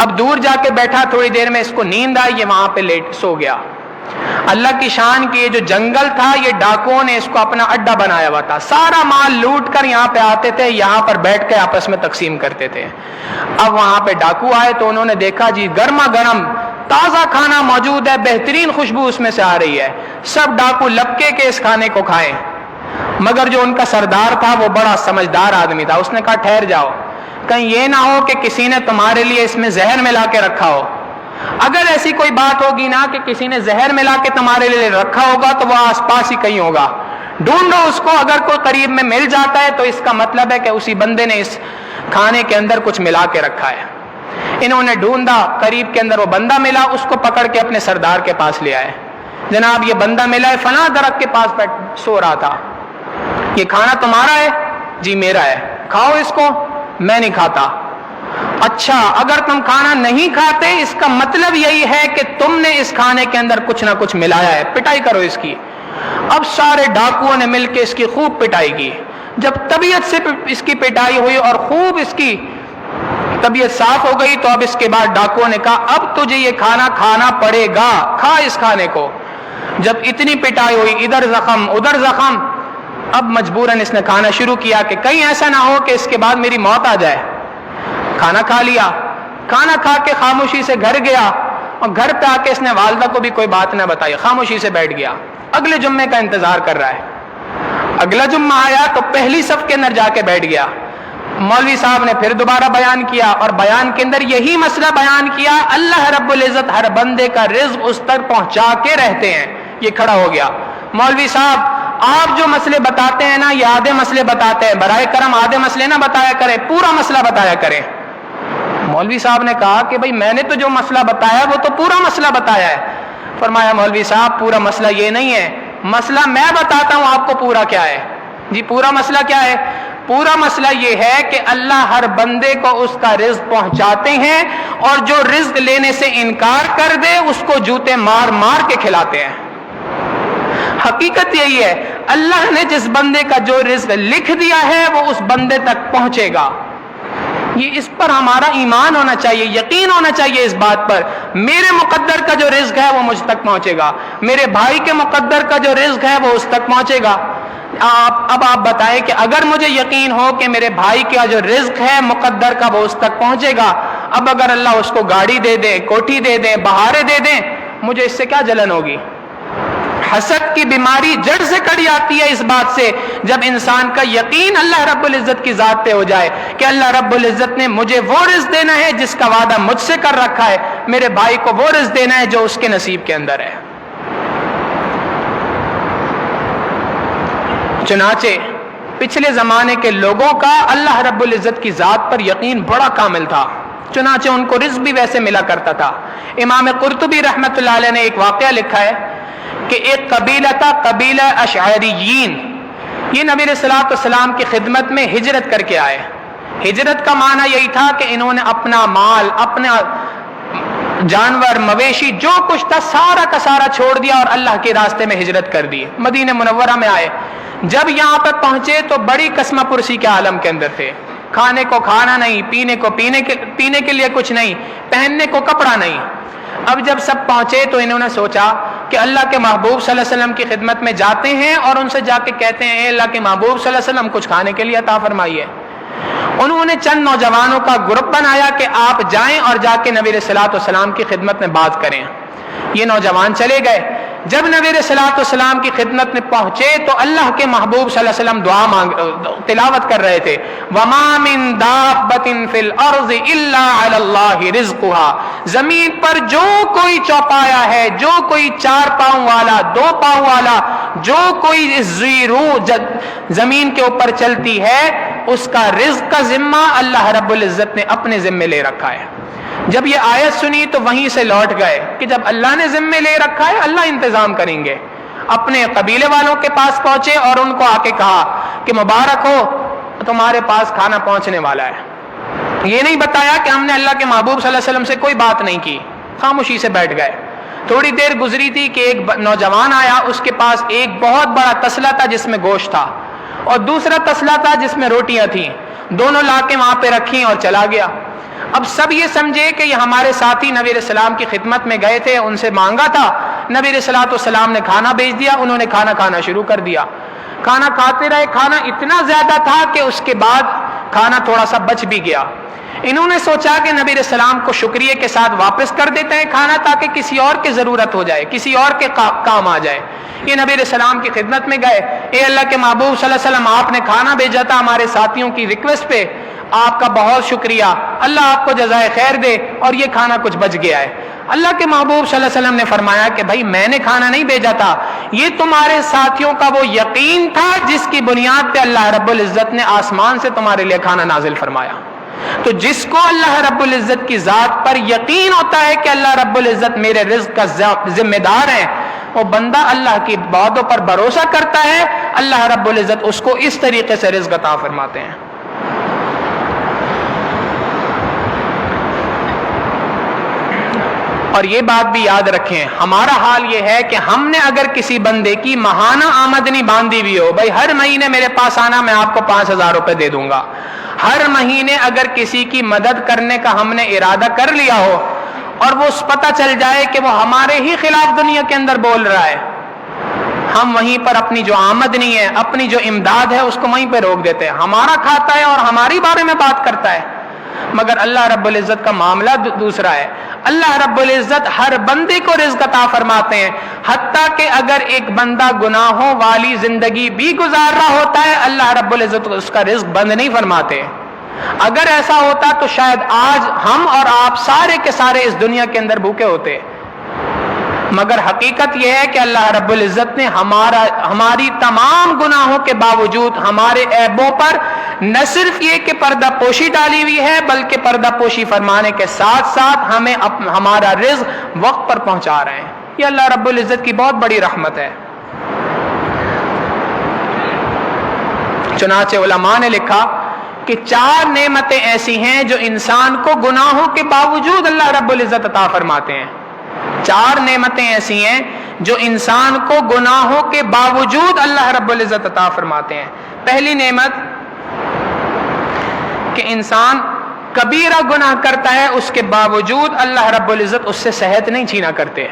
اب دور جا کے بیٹھا، تھوڑی دیر میں اس کو نیند آئی، یہ وہاں پہ لیٹ سو گیا۔ اللہ کی شان کی یہ جو جنگل تھا، یہ ڈاکوؤں نے اس کو اپنا اڈا بنایا ہوا تھا، سارا مال لوٹ کر یہاں پہ آتے تھے، یہاں پر بیٹھ کے آپس میں تقسیم کرتے تھے۔ اب وہاں پہ ڈاکو آئے تو انہوں نے دیکھا جی گرما گرم تازہ کھانا موجود ہے، بہترین خوشبو اس میں سے آ رہی ہے، سب ڈاکو لپکے کے اس کھانے کو کھائیں۔ مگر جو ان کا سردار تھا وہ بڑا سمجھدار آدمی تھا، اس نے کہا ٹھہر جاؤ، کہیں یہ نہ ہو کہ کسی نے تمہارے لیے اس میں زہر ملا کے رکھا ہو۔ اگر ایسی کوئی بات ہوگی نا کہ کسی نے زہر ملا کے تمہارے لیے رکھا ہوگا تو وہ آس پاس ہی کہیں ہوگا، ڈھونڈو اس کو، اگر کوئی قریب میں مل جاتا ہے تو اس کا مطلب ہے کہ اسی بندے نے اس کھانے کے اندر کچھ ملا کے رکھا ہے۔ انہوں نے ڈھونڈا، قریب کے اندر وہ بندہ ملا، اس کو پکڑ کے اپنے سردار کے پاس لے آئے۔ جناب یہ بندہ ملا ہے، فلاں درخت کے پاس سو رہا تھا، یہ کھانا تمہارا ہے؟ جی میرا ہے۔ کھاؤ اس کو۔ میں نہیں کھاتا۔ اچھا اگر تم کھانا نہیں کھاتے اس کا مطلب یہی ہے کہ تم نے اس کھانے کے اندر کچھ نہ کچھ ملایا ہے، پٹائی کرو اس کی۔ اب سارے ڈاکوؤں نے مل کے اس کی خوب پٹائی کی۔ جب طبیعت سے اس کی پٹائی ہوئی اور خوب اس کی طبیعت صاف ہو گئی تو اب اس کے بعد ڈاکوؤں نے کہا اب تجھے یہ کھانا کھانا پڑے گا، کھا اس کھانے کو۔ جب اتنی پٹائی ہوئی، ادھر زخم ادھر زخم، اب مجبوراً اس نے کھانا شروع کیا کہ کہیں ایسا نہ ہو کہ اس کے بعد میری موت آ جائے۔ کھانا کھا لیا، کھانا کھا کے خاموشی سے گھر گیا، اور گھر پہ آ کے اس نے والدہ کو بھی کوئی بات نہ بتائی، خاموشی سے بیٹھ گیا، اگلے جمعے کا انتظار کر رہا ہے۔ اگلا جمعہ آیا تو پہلی صف کے اندر جا کے بیٹھ گیا۔ مولوی صاحب نے پھر دوبارہ بیان کیا، اور بیان کے اندر یہی مسئلہ بیان کیا، اللہ رب العزت ہر بندے کا رزق اس تک پہنچا کے رہتے ہیں۔ یہ کھڑا ہو گیا، مولوی صاحب آپ جو مسئلے بتاتے ہیں نا یہ آدھے مسئلے بتاتے ہیں، برائے کرم آدھے مسئلے نہ بتایا کریں، پورا مسئلہ بتایا کریں۔ مولوی صاحب نے کہا کہ بھئی میں نے تو جو مسئلہ بتایا وہ تو پورا مسئلہ بتایا ہے۔ فرمایا مولوی صاحب پورا مسئلہ یہ نہیں ہے، مسئلہ میں بتاتا ہوں آپ کو پورا کیا ہے۔ جی پورا مسئلہ کیا ہے؟ پورا مسئلہ یہ ہے کہ اللہ ہر بندے کو اس کا رزق پہنچاتے ہیں، اور جو رزق لینے سے انکار کر دے اس کو جوتے مار مار کے کھلاتے ہیں۔ حقیقت یہی ہے، اللہ نے جس بندے کا جو رزق لکھ دیا ہے وہ اس بندے تک پہنچے گا۔ یہ اس پر ہمارا ایمان ہونا چاہیے، یقین ہونا چاہیے اس بات پر، میرے مقدر کا جو رزق ہے وہ مجھ تک پہنچے گا، میرے بھائی کے مقدر کا جو رزق ہے وہ اس تک پہنچے گا۔ اب آپ بتائیں کہ اگر مجھے یقین ہو کہ میرے بھائی کا جو رزق ہے مقدر کا وہ اس تک پہنچے گا، اب اگر اللہ اس کو گاڑی دے دے، کوٹھی دے دیں، بہاریں دے دیں، مجھے اس سے کیا جلن ہوگی؟ حسد کی بیماری جڑ سے کڑی آتی ہے اس بات سے جب انسان کا یقین اللہ رب العزت کی ذات پہ ہو جائے کہ اللہ رب العزت نے مجھے وہ رزق دینا ہے جس کا وعدہ مجھ سے کر رکھا ہے، میرے بھائی کو وہ رزق دینا ہے جو اس کے نصیب کے اندر ہے۔ چنانچہ پچھلے زمانے کے لوگوں کا اللہ رب العزت کی ذات پر یقین بڑا کامل تھا، چنانچہ ان کو رزق بھی ویسے ملا کرتا تھا۔ امام قرطبی رحمۃ اللہ علیہ نے ایک واقعہ لکھا ہے کہ ایک قبیلہ تھا، قبیلہ اشعریین، یہ نبی علیہ الصلوۃ والسلام کی خدمت میں ہجرت کر کے آئے۔ ہجرت کا معنی یہی تھا کہ انہوں نے اپنا مال، اپنا جانور، مویشی، جو کچھ تھا سارا کا سارا چھوڑ دیا اور اللہ کے راستے میں ہجرت کر دی۔ مدینہ منورہ میں آئے، جب یہاں پر پہنچے تو بڑی قسمہ پرسی کے عالم کے اندر تھے، کھانے کو کھانا نہیں، پینے کے لیے کچھ نہیں، پہننے کو کپڑا نہیں۔ اب جب سب پہنچے تو انہوں نے سوچا کہ اللہ کے محبوب صلی اللہ علیہ وسلم کی خدمت میں جاتے ہیں اور ان سے جا کے کہتے ہیں اے اللہ کے محبوب صلی اللہ علیہ وسلم کچھ کھانے کے لیے عطا فرمائیے۔ انہوں نے چند نوجوانوں کا گروپ بنایا کہ آپ جائیں اور جا کے نبی علیہ الصلوۃ والسلام کی خدمت میں بات کریں۔ یہ نوجوان چلے گئے، جب نبی علیہ الصلوۃ والسلام کی خدمت میں پہنچے تو اللہ کے محبوب صلی اللہ علیہ وسلم تلاوت کر رہے تھے، وَمَا مِن دَابَّةٍ فِي الْأَرْضِ إِلَّا عَلَى اللَّهِ رِزْقُهَا، زمین پر جو کوئی چوپایا ہے، جو کوئی 4 پاؤں والا، 2 پاؤں والا، جو کوئی زمین کے اوپر چلتی ہے، اس کا رزق کا ذمہ اللہ رب العزت نے اپنے ذمے لے رکھا ہے۔ جب یہ آیت سنی تو وہیں سے لوٹ گئے کہ جب اللہ نے ذمے لے رکھا ہے اللہ انتظام کریں گے۔ اپنے قبیلے والوں کے پاس پہنچے اور ان کو آ کے کہا کہ مبارک ہو تمہارے پاس کھانا پہنچنے والا ہے۔ یہ نہیں بتایا کہ ہم نے اللہ کے محبوب صلی اللہ علیہ وسلم سے کوئی بات نہیں کی، خاموشی سے بیٹھ گئے۔ تھوڑی دیر گزری تھی کہ ایک نوجوان آیا، اس کے پاس ایک بہت بڑا تسلا تھا جس میں گوشت تھا اور دوسرا تسلا تھا جس میں روٹیاں تھیں، دونوں لا کے وہاں پہ رکھیں اور چلا گیا۔ اب سب یہ سمجھے کہ یہ ہمارے ساتھی نبی علیہ السلام کی خدمت میں گئے تھے، ان سے مانگا تھا، نبی علیہ السلام نے کھانا بھیج دیا، انہوں نے کھانا کھانا شروع کر دیا، کھانا کھاتے رہے، کھانا اتنا زیادہ تھا کہ اس کے بعد کھانا تھوڑا سا بچ بھی گیا۔ انہوں نے سوچا کہ نبی علیہ السلام کو شکریہ کے ساتھ واپس کر دیتے ہیں کھانا، تاکہ کسی اور کی ضرورت ہو جائے، کسی اور کے کام آ جائے۔ یہ نبی علیہ السلام کی خدمت میں گئے، اے اللہ کے محبوب صلی اللہ علیہ وسلم، آپ نے کھانا بھیجا تھا ہمارے ساتھیوں کی ریکویسٹ پہ، آپ کا بہت شکریہ، اللہ آپ کو جزائے خیر دے، اور یہ کھانا کچھ بچ گیا ہے۔ اللہ کے محبوب صلی اللہ علیہ وسلم نے فرمایا کہ بھائی میں نے کھانا نہیں بھیجا تھا، یہ تمہارے ساتھیوں کا وہ یقین تھا جس کی بنیاد پہ اللہ رب العزت نے آسمان سے تمہارے لیے کھانا نازل فرمایا۔ تو جس کو اللہ رب العزت کی ذات پر یقین ہوتا ہے کہ اللہ رب العزت میرے رزق کا ذمہ دار ہے، وہ بندہ اللہ کی وعدوں پر بھروسہ کرتا ہے، اللہ رب العزت اس کو اس طریقے سے رزق عطا فرماتے ہیں۔ اور یہ بات بھی یاد رکھیں، ہمارا حال یہ ہے کہ ہم نے اگر کسی بندے کی ماہانہ آمدنی باندھی بھی ہو، بھائی ہر مہینے میرے پاس آنا، میں آپ کو 5,000 روپے دے دوں گا، ہر مہینے اگر کسی کی مدد کرنے کا ہم نے ارادہ کر لیا ہو، اور وہ پتہ چل جائے کہ وہ ہمارے ہی خلاف دنیا کے اندر بول رہا ہے، ہم وہیں پر اپنی جو آمدنی ہے، اپنی جو امداد ہے، اس کو وہیں پہ روک دیتے ہیں، ہمارا کھاتا ہے اور ہماری بارے میں بات کرتا ہے۔ مگر اللہ رب العزت کا معاملہ دوسرا ہے، اللہ رب العزت ہر بندے کو رزق عطا فرماتے ہیں، حتیٰ کہ اگر ایک بندہ گناہوں والی زندگی بھی گزار رہا ہوتا ہے، اللہ رب العزت اس کا رزق بند نہیں فرماتے۔ اگر ایسا ہوتا تو شاید آج ہم اور آپ سارے کے سارے اس دنیا کے اندر بھوکے ہوتے، مگر حقیقت یہ ہے کہ اللہ رب العزت نے ہماری تمام گناہوں کے باوجود ہمارے عیبوں پر نہ صرف یہ کہ پردہ پوشی ڈالی ہوئی ہے، بلکہ پردہ پوشی فرمانے کے ساتھ ساتھ ہمیں ہمارا رزق وقت پر پہنچا رہے ہیں۔ یہ اللہ رب العزت کی بہت بڑی رحمت ہے۔ چنانچہ علماء نے لکھا کہ 4 نعمتیں ایسی ہیں جو انسان کو گناہوں کے باوجود اللہ رب العزت عطا فرماتے ہیں۔ 4 نعمتیں ایسی ہیں جو انسان کو گناہوں کے باوجود اللہ رب العزت عطا فرماتے ہیں۔ پہلی نعمت کہ انسان کبیرہ گناہ کرتا ہے، اس کے باوجود اللہ رب العزت اس سے صحت نہیں چھینا کرتے۔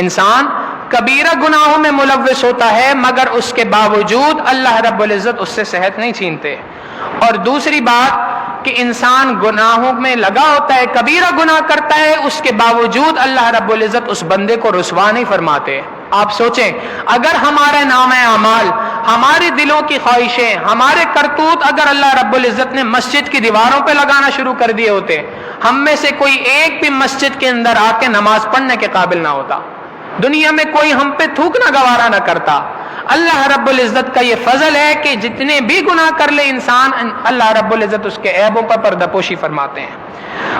انسان کبیرہ گناہوں میں ملوث ہوتا ہے، مگر اس کے باوجود اللہ رب العزت اس سے صحت نہیں چھینتے۔ اور دوسری بات کہ انسان گناہوں میں لگا ہوتا ہے، کبیرہ گناہ کرتا ہے، اس کے باوجود اللہ رب العزت اس بندے کو رسوا نہیں فرماتے۔ آپ سوچیں، اگر ہمارے نام اعمال، ہمارے دلوں کی خواہشیں، ہمارے کرتوت اگر اللہ رب العزت نے مسجد کی دیواروں پہ لگانا شروع کر دیے ہوتے، ہم میں سے کوئی ایک بھی مسجد کے اندر آ کے نماز پڑھنے کے قابل نہ ہوتا، دنیا میں کوئی ہم پہ تھوکنا گوارا نہ کرتا۔ اللہ رب العزت کا یہ فضل ہے کہ جتنے بھی گناہ کر لے انسان، اللہ رب العزت اس کے عیبوں پر پردہ پوشی فرماتے ہیں۔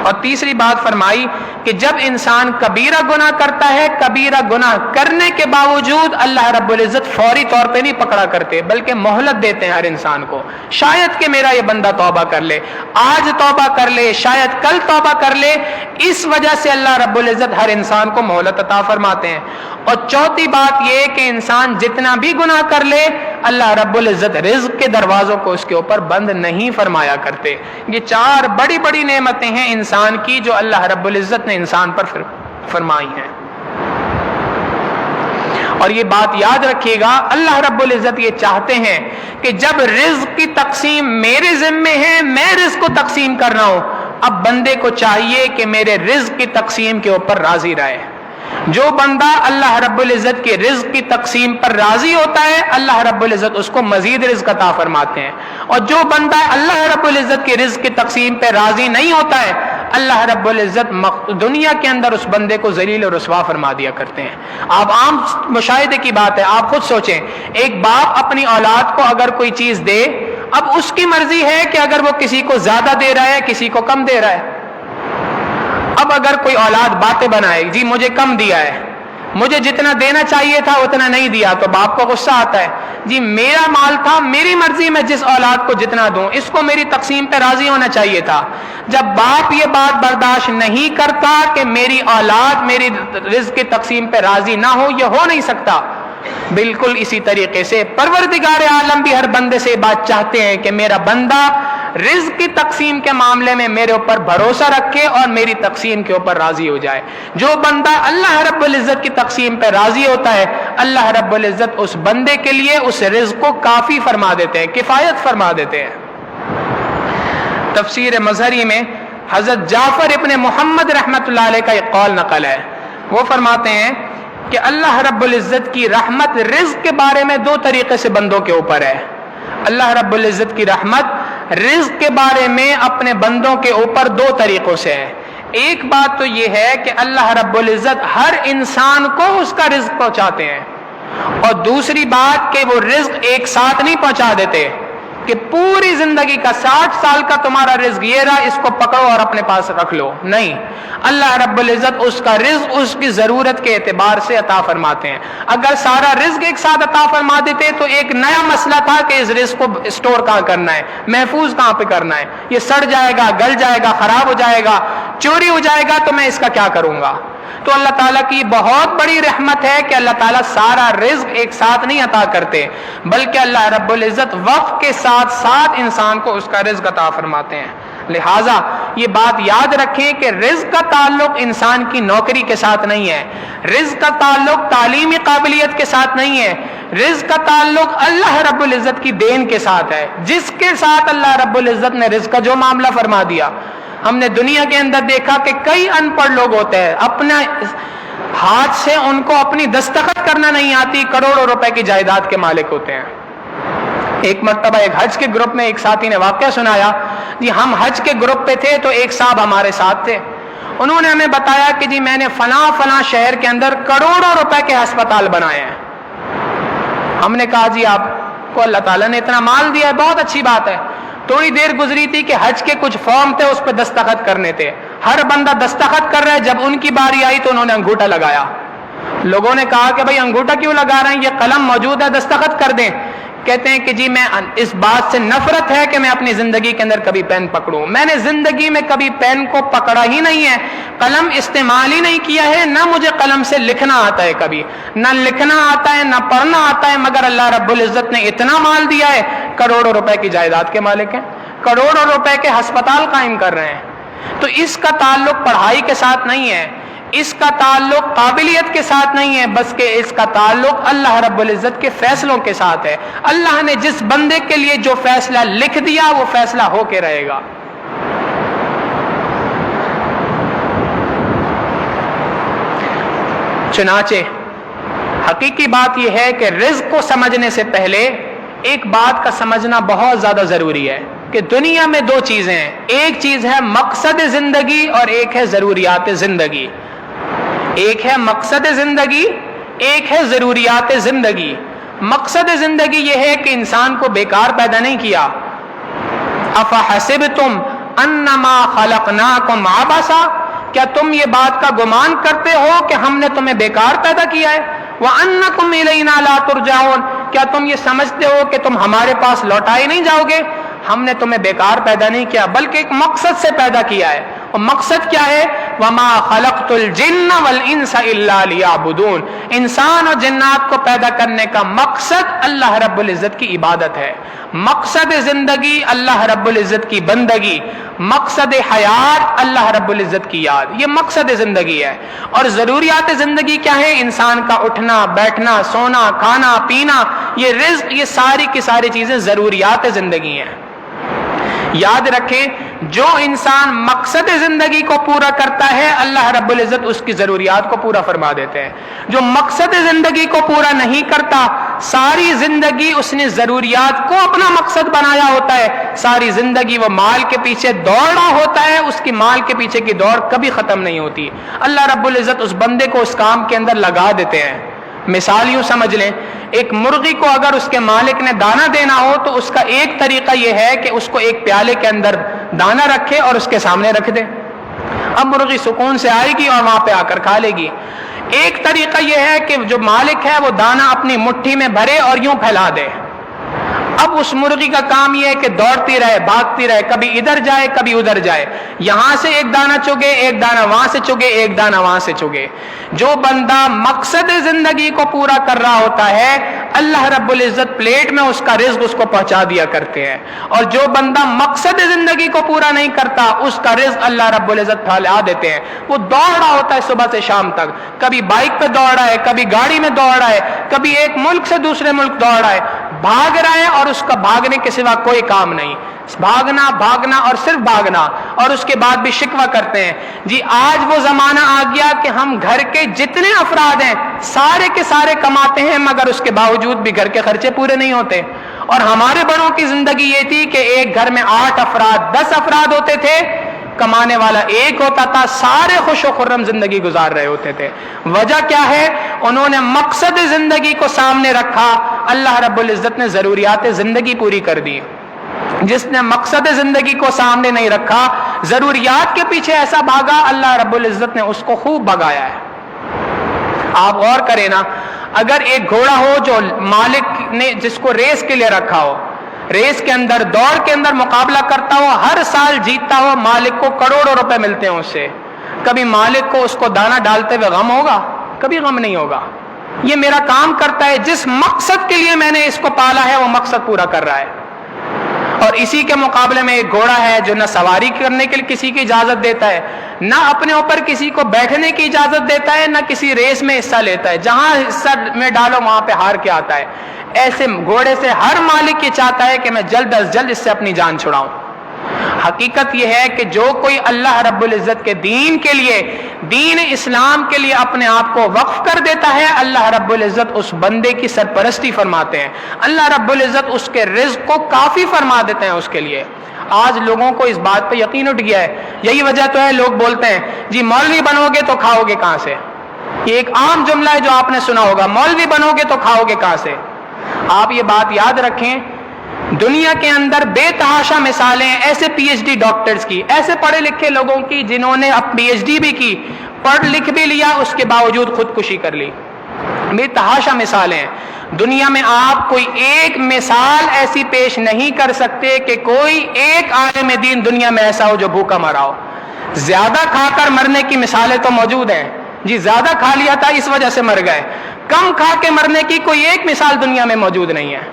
اور تیسری بات فرمائی کہ جب انسان کبیرہ گناہ کرتا ہے، کبیرہ گناہ کرنے کے باوجود اللہ رب العزت فوری طور پہ نہیں پکڑا کرتے، بلکہ مہلت دیتے ہیں ہر انسان کو، شاید کہ میرا یہ بندہ توبہ کر لے، آج توبہ کر لے، شاید کل توبہ کر لے۔ اس وجہ سے اللہ رب العزت ہر انسان کو مہلت عطا فرماتے ہیں۔ اور چوتھی بات یہ کہ انسان جتنا بھی گناہ کر لے، اللہ رب العزت رزق کے دروازوں کو اس کے اوپر بند نہیں فرمایا کرتے۔ یہ 4 بڑی بڑی نعمتیں ہیں انسان کی جو اللہ رب العزت نے انسان پر فرمائی ہیں۔ اور یہ بات یاد رکھیے گا، اللہ رب العزت یہ چاہتے ہیں کہ جب رزق کی تقسیم میرے ذمے ہے، میں رزق کو تقسیم کر رہا ہوں، اب بندے کو چاہیے کہ میرے رزق کی تقسیم کے اوپر راضی رہے۔ جو بندہ اللہ رب العزت کی رزق کی تقسیم پر راضی ہوتا ہے، اللہ رب العزت اس کو مزید رزق عطا فرماتے ہیں، اور جو بندہ اللہ رب العزت کی رزق کی تقسیم پہ راضی نہیں ہوتا ہے، اللہ رب العزت دنیا کے اندر اس بندے کو ذلیل و رسوا فرما دیا کرتے ہیں۔ آپ عام مشاہدے کی بات ہے، آپ خود سوچیں، ایک باپ اپنی اولاد کو اگر کوئی چیز دے، اب اس کی مرضی ہے کہ اگر وہ کسی کو زیادہ دے رہا ہے، کسی کو کم دے رہا ہے۔ اب اگر کوئی اولاد باتیں بنائے، جی مجھے کم دیا ہے، مجھے جتنا دینا چاہیے تھا اتنا نہیں دیا، تو باپ کو غصہ آتا ہے، جی میرا مال تھا، میری مرضی میں جس اولاد کو جتنا دوں، اس کو میری تقسیم پہ راضی ہونا چاہیے تھا۔ جب باپ یہ بات برداشت نہیں کرتا کہ میری اولاد میری رزق کی تقسیم پہ راضی نہ ہو، یہ ہو نہیں سکتا۔ بالکل اسی طریقے سے پروردگار عالم بھی ہر بندے سے بات چاہتے ہیں کہ میرا بندہ رزق کی تقسیم کے معاملے میں میرے اوپر بھروسہ رکھے اور میری تقسیم کے اوپر راضی ہو جائے۔ جو بندہ اللہ رب العزت کی تقسیم پہ راضی ہوتا ہے، اللہ رب العزت اس بندے کے لیے اس رزق کو کافی فرما دیتے ہیں، کفایت فرما دیتے ہیں۔ تفسیر مظہری میں حضرت جعفر ابن محمد رحمۃ اللہ علیہ کا ایک قول نقل ہے، وہ فرماتے ہیں کہ اللہ رب العزت کی رحمت رزق کے بارے میں دو طریقے سے بندوں کے اوپر ہے۔ اللہ رب العزت کی رحمت رزق کے بارے میں اپنے بندوں کے اوپر دو طریقوں سے ہے۔ ایک بات تو یہ ہے کہ اللہ رب العزت ہر انسان کو اس کا رزق پہنچاتے ہیں، اور دوسری بات کہ وہ رزق ایک ساتھ نہیں پہنچا دیتے کہ پوری زندگی کا 60 سال کا تمہارا رزق یہ رہا، اس کو پکڑو اور اپنے پاس رکھ لو، نہیں، اللہ رب العزت اس کا رزق اس کی ضرورت کے اعتبار سے عطا فرماتے ہیں۔ اگر سارا رزق ایک ساتھ عطا فرما دیتے تو ایک نیا مسئلہ تھا کہ اس رزق کو اسٹور کہاں کرنا ہے، محفوظ کہاں پہ کرنا ہے، یہ سڑ جائے گا، گل جائے گا، خراب ہو جائے گا، چوری ہو جائے گا تو میں اس کا کیا کروں گا۔ تو اللہ تعالیٰ کی بہت بڑی رحمت ہے کہ اللہ تعالیٰ سارا رزق ایک ساتھ نہیں عطا کرتے، بلکہ اللہ رب العزت وقت کے ساتھ ساتھ انسان کو اس کا رزق عطا فرماتے ہیں۔ لہٰذا یہ بات یاد رکھیں کہ رزق کا تعلق انسان کی نوکری کے ساتھ نہیں ہے، رزق کا تعلق تعلیمی قابلیت کے ساتھ نہیں ہے، رزق کا تعلق اللہ رب العزت کی دین کے ساتھ ہے۔ جس کے ساتھ اللہ رب العزت نے رزق کا جو معاملہ فرما دیا، ہم نے دنیا کے اندر دیکھا کہ کئی ان پڑھ لوگ ہوتے ہیں، اپنے ہاتھ سے ان کو اپنی دستخط کرنا نہیں آتی، کروڑوں روپے کی جائیداد کے مالک ہوتے ہیں۔ ایک مرتبہ ایک حج کے گروپ میں ایک ساتھی نے واقعہ سنایا، جی ہم حج کے گروپ پہ تھے تو ایک صاحب ہمارے ساتھ تھے، انہوں نے ہمیں بتایا کہ جی میں نے فلاں فلاں شہر کے اندر کروڑوں روپے کے ہسپتال بنائے ہیں۔ ہم نے کہا جی آپ کو اللہ تعالیٰ نے اتنا مال دیا ہے، بہت اچھی بات ہے۔ تھوڑی دیر گزری تھی کہ حج کے کچھ فارم تھے، اس پہ دستخط کرنے تھے، ہر بندہ دستخط کر رہا ہے، جب ان کی باری آئی تو انہوں نے انگوٹھا لگایا۔ لوگوں نے کہا کہ بھائی انگوٹھا کیوں لگا رہے ہیں، یہ قلم موجود ہے، دستخط کر دیں۔ کہتے ہیں کہ جی میں اس بات سے نفرت ہے کہ میں اپنی زندگی کے اندر کبھی پین پکڑوں، میں نے زندگی میں کبھی پین کو پکڑا ہی نہیں ہے، قلم استعمال ہی نہیں کیا ہے، نہ مجھے قلم سے لکھنا آتا ہے، کبھی نہ لکھنا آتا ہے نہ پڑھنا آتا ہے، مگر اللہ رب العزت نے اتنا مال دیا ہے، کروڑوں روپے کی جائیداد کے مالک ہیں، کروڑوں روپے کے ہسپتال قائم کر رہے ہیں۔ تو اس کا تعلق پڑھائی کے ساتھ نہیں ہے، اس کا تعلق قابلیت کے ساتھ نہیں ہے، بس کہ اس کا تعلق اللہ رب العزت کے فیصلوں کے ساتھ ہے۔ اللہ نے جس بندے کے لیے جو فیصلہ لکھ دیا وہ فیصلہ ہو کے رہے گا۔ چنانچہ حقیقی بات یہ ہے کہ رزق کو سمجھنے سے پہلے ایک بات کا سمجھنا بہت زیادہ ضروری ہے کہ دنیا میں دو چیزیں ہیں، ایک چیز ہے مقصد زندگی اور ایک ہے ضروریات زندگی۔ ایک ہے مقصد زندگی، ایک ہے ضروریات زندگی۔ مقصد زندگی یہ ہے کہ انسان کو بیکار پیدا نہیں کیا۔ افحسبتم انما خلقناکم عبثا، کیا تم یہ بات کا گمان کرتے ہو کہ ہم نے تمہیں بیکار پیدا کیا ہے؟ وانکم الینا لا ترجعون، کیا تم یہ سمجھتے ہو کہ تم ہمارے پاس لوٹائے نہیں جاؤ گے؟ ہم نے تمہیں بیکار پیدا نہیں کیا بلکہ ایک مقصد سے پیدا کیا ہے، اور مقصد کیا ہے؟ وما خلقت الجن والانس الا لیعبدون، انسان اور جنات کو پیدا کرنے کا مقصد اللہ رب العزت کی عبادت ہے۔ مقصد زندگی اللہ رب العزت کی بندگی، مقصد حیات اللہ رب العزت کی یاد، یہ مقصد زندگی ہے۔ اور ضروریات زندگی کیا ہے؟ انسان کا اٹھنا بیٹھنا سونا کھانا پینا، یہ رزق، یہ ساری کی ساری چیزیں ضروریات زندگی ہیں۔ یاد رکھیں جو انسان مقصد زندگی کو پورا کرتا ہے اللہ رب العزت اس کی ضروریات کو پورا فرما دیتے ہیں۔ جو مقصد زندگی کو پورا نہیں کرتا، ساری زندگی اس نے ضروریات کو اپنا مقصد بنایا ہوتا ہے، ساری زندگی وہ مال کے پیچھے دوڑ رہا ہوتا ہے، اس کی مال کے پیچھے کی دوڑ کبھی ختم نہیں ہوتی۔ اللہ رب العزت اس بندے کو اس کام کے اندر لگا دیتے ہیں۔ مثال یوں سمجھ لیں، ایک مرغی کو اگر اس کے مالک نے دانہ دینا ہو تو اس کا ایک طریقہ یہ ہے کہ اس کو ایک پیالے کے اندر دانہ رکھے اور اس کے سامنے رکھ دے، اب مرغی سکون سے آئے گی اور وہاں پہ آ کر کھا لے گی۔ ایک طریقہ یہ ہے کہ جو مالک ہے وہ دانہ اپنی مٹھی میں بھرے اور یوں پھیلا دے، اب اس مرغی کا کام یہ ہے کہ دوڑتی رہے بھاگتی رہے، کبھی ادھر جائے کبھی ادھر جائے، یہاں سے ایک دانہ چگے ایک دانہ وہاں سے چگے ایک دانہ وہاں سے چگے۔ جو بندہ مقصد زندگی کو پورا کر رہا ہوتا ہے اللہ رب العزت پلیٹ میں اس کا رزق اس کو پہنچا دیا کرتے ہیں، اور جو بندہ مقصد زندگی کو پورا نہیں کرتا اس کا رزق اللہ رب العزت پھیلا دیتے ہیں۔ وہ دوڑ رہا ہوتا ہے صبح سے شام تک، کبھی بائک پہ دوڑ رہا ہے، کبھی گاڑی میں دوڑ رہا ہے، کبھی ایک ملک سے دوسرے ملک دوڑ رہا ہے، بھاگ رہا ہے، اور اس کا بھاگنے کے سوا کوئی کام نہیں، بھاگنا بھاگنا اور صرف بھاگنا، اور اس کے بعد بھی شکوہ کرتے ہیں جی آج وہ زمانہ آ گیا کہ ہم گھر کے جتنے افراد ہیں سارے کے سارے کماتے ہیں، مگر اس کے باوجود بھی گھر کے خرچے پورے نہیں ہوتے۔ اور ہمارے بڑوں کی زندگی یہ تھی کہ ایک گھر میں 8 افراد 10 افراد ہوتے تھے، کمانے والا ایک ہوتا تھا، سارے خوش و خرم زندگی گزار رہے ہوتے تھے۔ وجہ کیا ہے؟ انہوں نے مقصد زندگی کو سامنے رکھا، اللہ رب العزت نے ضروریات زندگی پوری کر دی۔ جس نے مقصد زندگی کو سامنے نہیں رکھا، ضروریات کے پیچھے ایسا بھاگا، اللہ رب العزت نے اس کو خوب بھگایا ہے۔ آپ غور کریں نا، اگر ایک گھوڑا ہو جو مالک نے جس کو ریس کے لیے رکھا ہو، ریس کے اندر دوڑ کے اندر مقابلہ کرتا ہو، ہر سال جیتتا ہو، مالک کو کروڑوں روپے ملتے ہیں اس سے، کبھی مالک کو اس کو دانہ ڈالتے ہوئے غم ہوگا؟ کبھی غم نہیں ہوگا۔ یہ میرا کام کرتا ہے، جس مقصد کے لیے میں نے اس کو پالا ہے وہ مقصد پورا کر رہا ہے۔ اور اسی کے مقابلے میں ایک گھوڑا ہے جو نہ سواری کرنے کے لیے کسی کی اجازت دیتا ہے، نہ اپنے اوپر کسی کو بیٹھنے کی اجازت دیتا ہے، نہ کسی ریس میں حصہ لیتا ہے، جہاں حصہ میں ڈالو وہاں پہ ہار کے آتا ہے۔ ایسے گھوڑے سے ہر مالک یہ چاہتا ہے کہ میں جلد از جلد اس سے اپنی جان چھڑاؤں۔ حقیقت یہ ہے کہ جو کوئی اللہ رب العزت کے دین کے لیے، دین اسلام کے لیے اپنے آپ کو وقف کر دیتا ہے، اللہ رب العزت اس بندے کی سرپرستی فرماتے ہیں، اللہ رب العزت اس کے رزق کو کافی فرما دیتے ہیں اس کے لیے۔ آج لوگوں کو اس بات پہ یقین اٹھ گیا ہے، یہی وجہ تو ہے لوگ بولتے ہیں جی مولوی بنو گے تو کھاؤ گے کہاں سے؟ یہ ایک عام جملہ ہے جو آپ نے سنا ہوگا، مولوی بنو گے تو کھاؤ گے کہاں سے؟ آپ یہ بات یاد رکھیں، دنیا کے اندر بے تحاشا مثالیں ایسے پی ایچ ڈی ڈاکٹرز کی، ایسے پڑھے لکھے لوگوں کی جنہوں نے اب پی ایچ ڈی بھی کی، پڑھ لکھ بھی لیا، اس کے باوجود خودکشی کر لی۔ بے تحاشا مثالیں دنیا میں، آپ کوئی ایک مثال ایسی پیش نہیں کر سکتے کہ کوئی ایک عالم دین دنیا میں ایسا ہو جو بھوکا مرا ہو۔ زیادہ کھا کر مرنے کی مثالیں تو موجود ہیں، جی زیادہ کھا لیا تھا اس وجہ سے مر گئے، کم کھا کے مرنے کی کوئی ایک مثال دنیا میں موجود نہیں ہے۔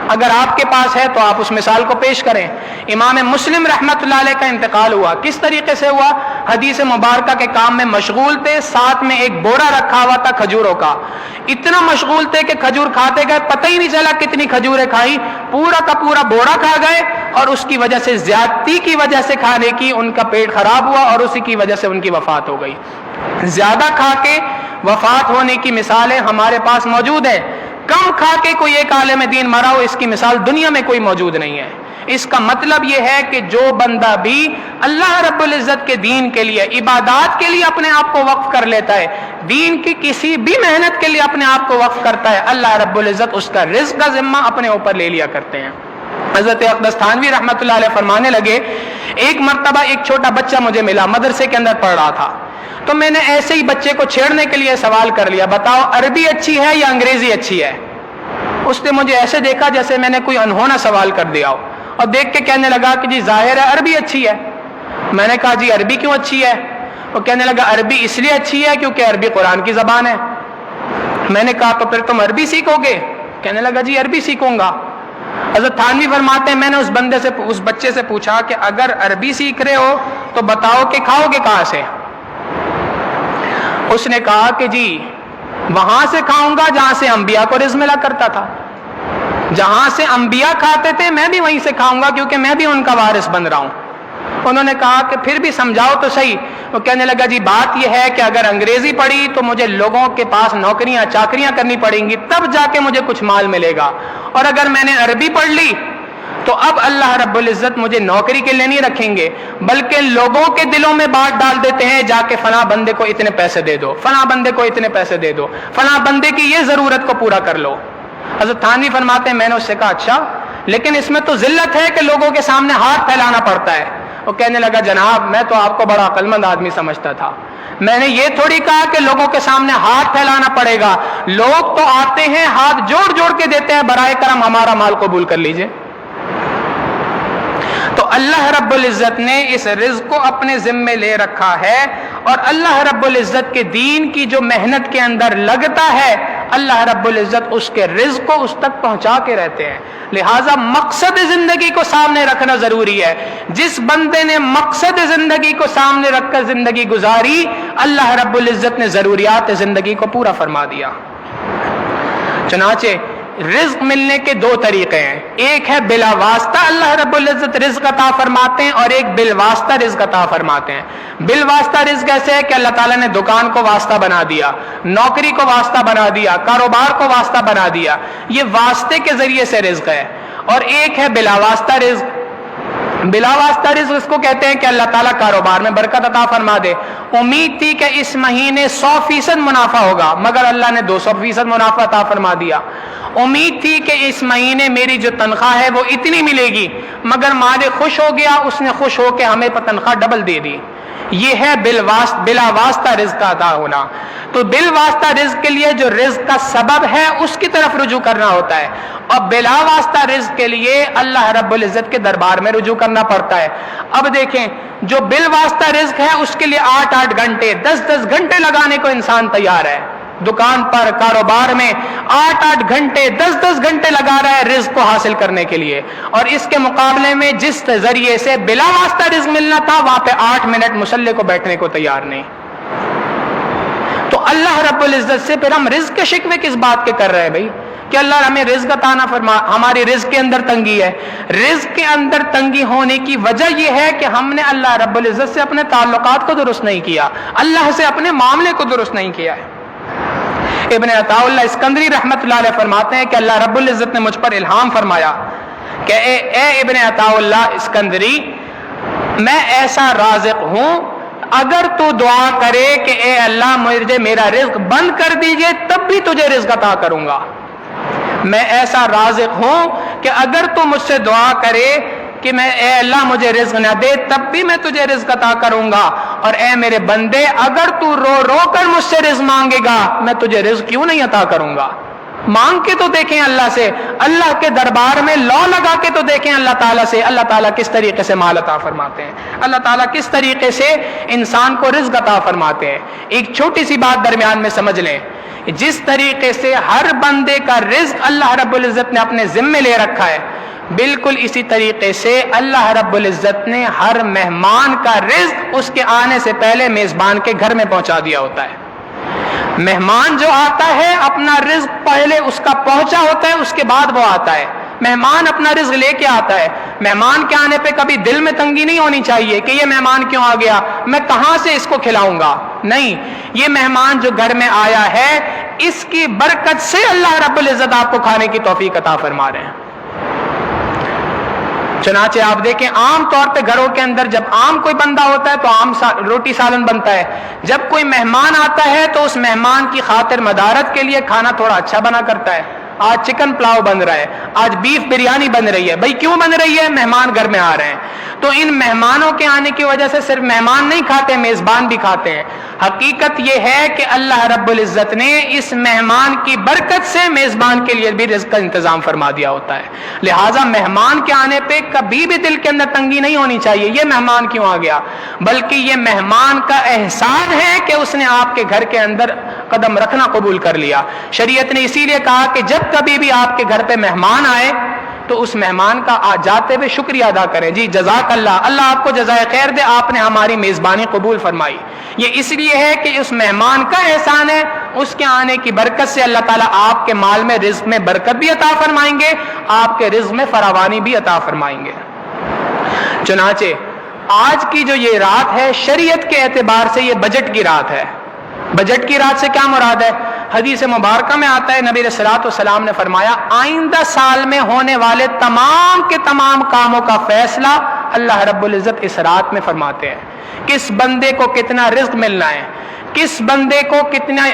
اگر آپ کے پاس ہے تو آپ اس مثال کو پیش کریں۔ امام مسلم رحمۃ اللہ علیہ کا انتقال ہوا، کس طریقے سے ہوا؟ حدیث مبارکہ کے کام میں مشغول تھے، ساتھ میں ایک بورا رکھا ہوا تھا کھجوروں کا، اتنا مشغول تھے کہ کھجور کھاتے گئے، پتہ ہی نہیں چلا کتنی کھجوریں کھائی، پورا کا پورا بورا کھا گئے، اور اس کی وجہ سے، زیادتی کی وجہ سے کھانے کی، ان کا پیٹ خراب ہوا اور اسی کی وجہ سے ان کی وفات ہو گئی۔ زیادہ کھا کے وفات ہونے کی مثالیں ہمارے پاس موجود ہیں، کم کھا کے کوئی ایک عالم دین مرا ہو اس کی مثال دنیا میں کوئی موجود نہیں ہے۔ اس کا مطلب یہ ہے کہ جو بندہ بھی اللہ رب العزت کے دین کے لیے، عبادات کے لیے اپنے آپ کو وقف کر لیتا ہے، دین کی کسی بھی محنت کے لیے اپنے آپ کو وقف کرتا ہے، اللہ رب العزت اس کا رزق کا ذمہ اپنے اوپر لے لیا کرتے ہیں۔ حضرت اقدس تھانوی رحمۃ اللہ علیہ فرمانے لگے، ایک مرتبہ ایک چھوٹا بچہ مجھے ملا، مدرسے کے اندر پڑھ رہا تھا، تو میں نے ایسے ہی بچے کو چھیڑنے کے لیے سوال کر لیا، بتاؤ عربی اچھی ہے یا انگریزی اچھی ہے؟ اس نے مجھے ایسے دیکھا جیسے میں نے کوئی انہونا سوال کر دیا ہو، اور دیکھ کے کہنے لگا کہ جی ظاہر ہے عربی اچھی ہے۔ میں نے کہا جی عربی کیوں اچھی ہے؟ وہ کہنے لگا عربی اس لیے اچھی ہے کیونکہ عربی قرآن کی زبان ہے۔ میں نے کہا تو پھر تم عربی سیکھو گے؟ کہنے لگا جی عربی سیکھوں گا۔ حضرت تھانوی فرماتے ہیں میں نے اس بچے سے پوچھا کہ اگر عربی سیکھ رہے ہو تو بتاؤ کہ کھاؤ گے کہاں سے؟ اس نے کہا کہ جی وہاں سے کھاؤں گا جہاں سے انبیاء کو رزق ملا کرتا تھا، جہاں سے انبیاء کھاتے تھے میں بھی وہیں سے کھاؤں گا کیونکہ میں بھی ان کا وارث بن رہا ہوں۔ انہوں نے کہا کہ پھر بھی سمجھاؤ تو صحیح۔ وہ کہنے لگا جی بات یہ ہے کہ اگر انگریزی پڑھی تو مجھے لوگوں کے پاس نوکریاں چاکریاں کرنی پڑیں گی، تب جا کے مجھے کچھ مال ملے گا، اور اگر میں نے عربی پڑھ لی تو اب اللہ رب العزت مجھے نوکری کے لیے نہیں رکھیں گے، بلکہ لوگوں کے دلوں میں بات ڈال دیتے ہیں، جا کے فلاں بندے کو اتنے پیسے دے دو، فلاں بندے کو اتنے پیسے دے دو، فلاں بندے کی یہ ضرورت کو پورا کر لو۔ حضرت تھانوی فرماتے ہیں میں نے اس سے کہا اچھا لیکن اس میں تو ذلت ہے کہ لوگوں کے سامنے ہاتھ پھیلانا پڑتا ہے۔ وہ کہنے لگا جناب میں تو آپ کو بڑا عقل مند آدمی سمجھتا تھا، میں نے یہ تھوڑی کہا کہ لوگوں کے سامنے ہاتھ پھیلانا پڑے گا، لوگ تو آتے ہیں ہاتھ جوڑ جوڑ کے دیتے ہیں برائے کرم ہمارا مال قبول کر لیجئے۔ تو اللہ رب العزت نے اس رزق کو اپنے ذمے لے رکھا ہے، اور اللہ رب العزت کے دین کی جو محنت کے اندر لگتا ہے اللہ رب العزت اس کے رزق کو اس تک پہنچا کے رہتے ہیں. لہٰذا مقصد زندگی کو سامنے رکھنا ضروری ہے. جس بندے نے مقصد زندگی کو سامنے رکھ کر زندگی گزاری، اللہ رب العزت نے ضروریات زندگی کو پورا فرما دیا. چنانچہ رزق ملنے کے دو طریقے ہیں. ایک ہے بلا واسطہ اللہ رب العزت رزق عطا فرماتے ہیں، اور ایک بالواسطہ رزق عطا فرماتے ہیں. بالواسطہ رزق ایسے ہے کہ اللہ تعالیٰ نے دکان کو واسطہ بنا دیا، نوکری کو واسطہ بنا دیا، کاروبار کو واسطہ بنا دیا، یہ واسطے کے ذریعے سے رزق ہے. اور ایک ہے بلا واسطہ رزق. بلا واسطہ رزق اس کو کہتے ہیں کہ اللہ تعالیٰ کاروبار میں برکت عطا فرما دے. امید تھی کہ اس مہینے 100% منافع ہوگا، مگر اللہ نے 200% منافع عطا فرما دیا. امید تھی کہ اس مہینے میری جو تنخواہ ہے وہ اتنی ملے گی، مگر مالک خوش ہو گیا، اس نے خوش ہو کے ہمیں تنخواہ ڈبل دے دی. یہ ہے بلا واسطہ رزق کا عطا ہونا. تو بالواسطہ رزق کے لیے جو رزق کا سبب ہے اس کی طرف رجوع کرنا ہوتا ہے، اور بلا واسطہ رزق کے لیے اللہ رب العزت کے دربار میں رجوع کرنا پڑتا ہے. اب دیکھیں، جو بالواسطہ رزق ہے اس کے لیے 8-8 گھنٹے 10-10 گھنٹے لگانے کو انسان تیار ہے. دکان پر، کاروبار میں 8-8 گھنٹے 10-10 گھنٹے لگا رہا ہے رزق کو حاصل کرنے کے لیے، اور اس کے مقابلے میں جس ذریعے سے بلا واسطہ رزق ملنا تھا وہاں پہ 8 منٹ مسلح کو بیٹھنے کو تیار نہیں. تو اللہ رب العزت سے پھر ہم رزق کے شکوے کس بات کے کر رہے ہیں بھائی؟ کہ اللہ ہمیں رزق عطا نہ فرما. ہماری رزق کے اندر تنگی ہے. رزق کے اندر تنگی ہونے کی وجہ یہ ہے کہ ہم نے اللہ رب العزت سے اپنے تعلقات کو درست نہیں کیا، اللہ سے اپنے معاملے کو درست نہیں کیا ہے. ابن عطاء اللہ اسکندری رحمت اللہ علیہ فرماتے ہیں کہ اللہ رب العزت نے مجھ پر الہام فرمایا کہ اے ابن عطاء اللہ اسکندری، میں ایسا رازق ہوں، اگر تو دعا کرے کہ اے اللہ مجھے میرا رزق بند کر دیجئے تب بھی تجھے رزق عطا کروں گا. میں ایسا رازق ہوں کہ اگر تو مجھ سے دعا کرے کہ میں اے اللہ مجھے رزق نہ دے تب بھی میں تجھے رزق عطا کروں گا، اور اے میرے بندے اگر تو رو رو کر مجھ سے رزق مانگے گا میں تجھے رزق کیوں نہیں عطا کروں گا. مانگ کے تو دیکھیں اللہ سے، اللہ کے دربار میں لو لگا کے تو دیکھیں اللہ تعالیٰ سے، اللہ تعالیٰ کس طریقے سے مال عطا فرماتے ہیں، اللہ تعالیٰ کس طریقے سے انسان کو رزق عطا فرماتے ہیں. ایک چھوٹی سی بات درمیان میں سمجھ لیں، جس طریقے سے ہر بندے کا رزق اللہ رب العزت نے اپنے ذمے لے رکھا ہے، بالکل اسی طریقے سے اللہ رب العزت نے ہر مہمان کا رزق اس کے آنے سے پہلے میزبان کے گھر میں پہنچا دیا ہوتا ہے. مہمان جو آتا ہے اپنا رزق پہلے اس کا پہنچا ہوتا ہے، اس کے بعد وہ آتا ہے. مہمان اپنا رزق لے کے آتا ہے. مہمان کے آنے پہ کبھی دل میں تنگی نہیں ہونی چاہیے کہ یہ مہمان کیوں آ گیا، میں کہاں سے اس کو کھلاؤں گا. نہیں، یہ مہمان جو گھر میں آیا ہے اس کی برکت سے اللہ رب العزت آپ کو کھانے کی توفیق عطا فرما رہے ہیں. چنانچہ آپ دیکھیں عام طور پہ گھروں کے اندر جب عام کوئی بندہ ہوتا ہے تو عام روٹی سالن بنتا ہے. جب کوئی مہمان آتا ہے تو اس مہمان کی خاطر مدارت کے لیے کھانا تھوڑا اچھا بنا کرتا ہے. آج چکن پلاؤ بن رہا ہے، آج بیف بریانی بن رہی ہے. بھائی کیوں بن رہی ہے؟ مہمان گھر میں آ رہے ہیں. تو ان مہمانوں کے آنے کی وجہ سے صرف مہمان نہیں کھاتے، میزبان بھی کھاتے ہیں. حقیقت یہ ہے کہ اللہ رب العزت نے اس مہمان کی برکت سے میزبان کے لیے بھی رزق کا انتظام فرما دیا ہوتا ہے. لہٰذا مہمان کے آنے پہ کبھی بھی دل کے اندر تنگی نہیں ہونی چاہیے یہ مہمان کیوں آ گیا، بلکہ یہ مہمان کا احسان ہے کہ اس نے آپ کے گھر کے اندر قدم رکھنا قبول کر لیا. شریعت نے اسی لیے کہا کہ جب کبھی بھی آپ کے گھر پہ مہمان آئے تو اس مہمان کا جاتے ہوئے شکریہ ادا کریں. جی جزاک اللہ، اللہ آپ کو جزائے خیر دے، آپ نے ہماری میزبانی قبول فرمائی. یہ اس لیے ہے کہ اس مہمان کا احسان ہے، اس کے آنے کی برکت سے اللہ تعالیٰ آپ کے مال میں رزق میں برکت بھی عطا فرمائیں گے، آپ کے رزق میں فراوانی بھی عطا فرمائیں گے. چنانچہ آج کی جو یہ رات ہے شریعت کے اعتبار سے یہ بجٹ کی رات ہے. بجٹ کی رات سے کیا مراد ہے؟ حدیث مبارکہ میں آتا ہے نبی علیہ الصلوۃ والسلام نے فرمایا آئندہ سال میں ہونے والے تمام کے تمام کاموں کا فیصلہ اللہ رب العزت اس رات میں فرماتے ہیں. کس بندے کو کتنا رزق ملنا ہے، کس بندے کو کتنا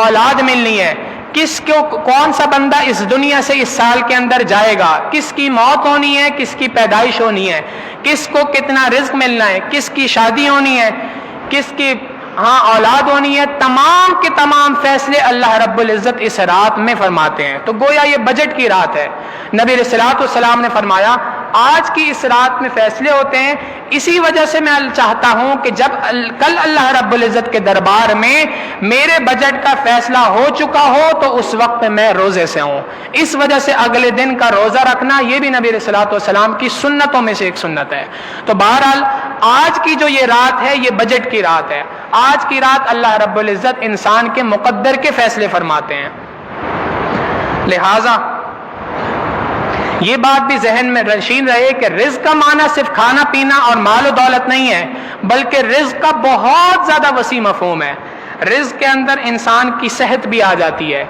اولاد ملنی ہے، کس کو کون سا بندہ اس دنیا سے اس سال کے اندر جائے گا، کس کی موت ہونی ہے، کس کی پیدائش ہونی ہے، کس کو کتنا رزق ملنا ہے، کس کی شادی ہونی ہے، کس کی اولاد ہونی ہے، تمام کے تمام فیصلے اللہ رب العزت اس رات میں فرماتے ہیں. تو گویا یہ بجٹ کی رات ہے. نبی علیہ الصلوۃ والسلام نے فرمایا آج کی اس رات میں فیصلے ہوتے ہیں. اسی وجہ سے میں چاہتا ہوں کہ جب کل اللہ رب العزت کے دربار میں میرے بجٹ کا فیصلہ ہو چکا ہو تو اس وقت میں روزے سے ہوں. اس وجہ سے اگلے دن کا روزہ رکھنا یہ بھی نبی علیہ السلام کی سنتوں میں سے ایک سنت ہے. تو بہرحال آج کی جو یہ رات ہے یہ بجٹ کی رات ہے. آج کی رات اللہ رب العزت انسان کے مقدر کے فیصلے فرماتے ہیں. لہذا یہ بات بھی ذہن میں نشین رہے کہ رزق کا معنی صرف کھانا پینا اور مال و دولت نہیں ہے، بلکہ رزق کا بہت زیادہ وسیع مفہوم ہے. رزق کے اندر انسان کی صحت بھی آ جاتی ہے،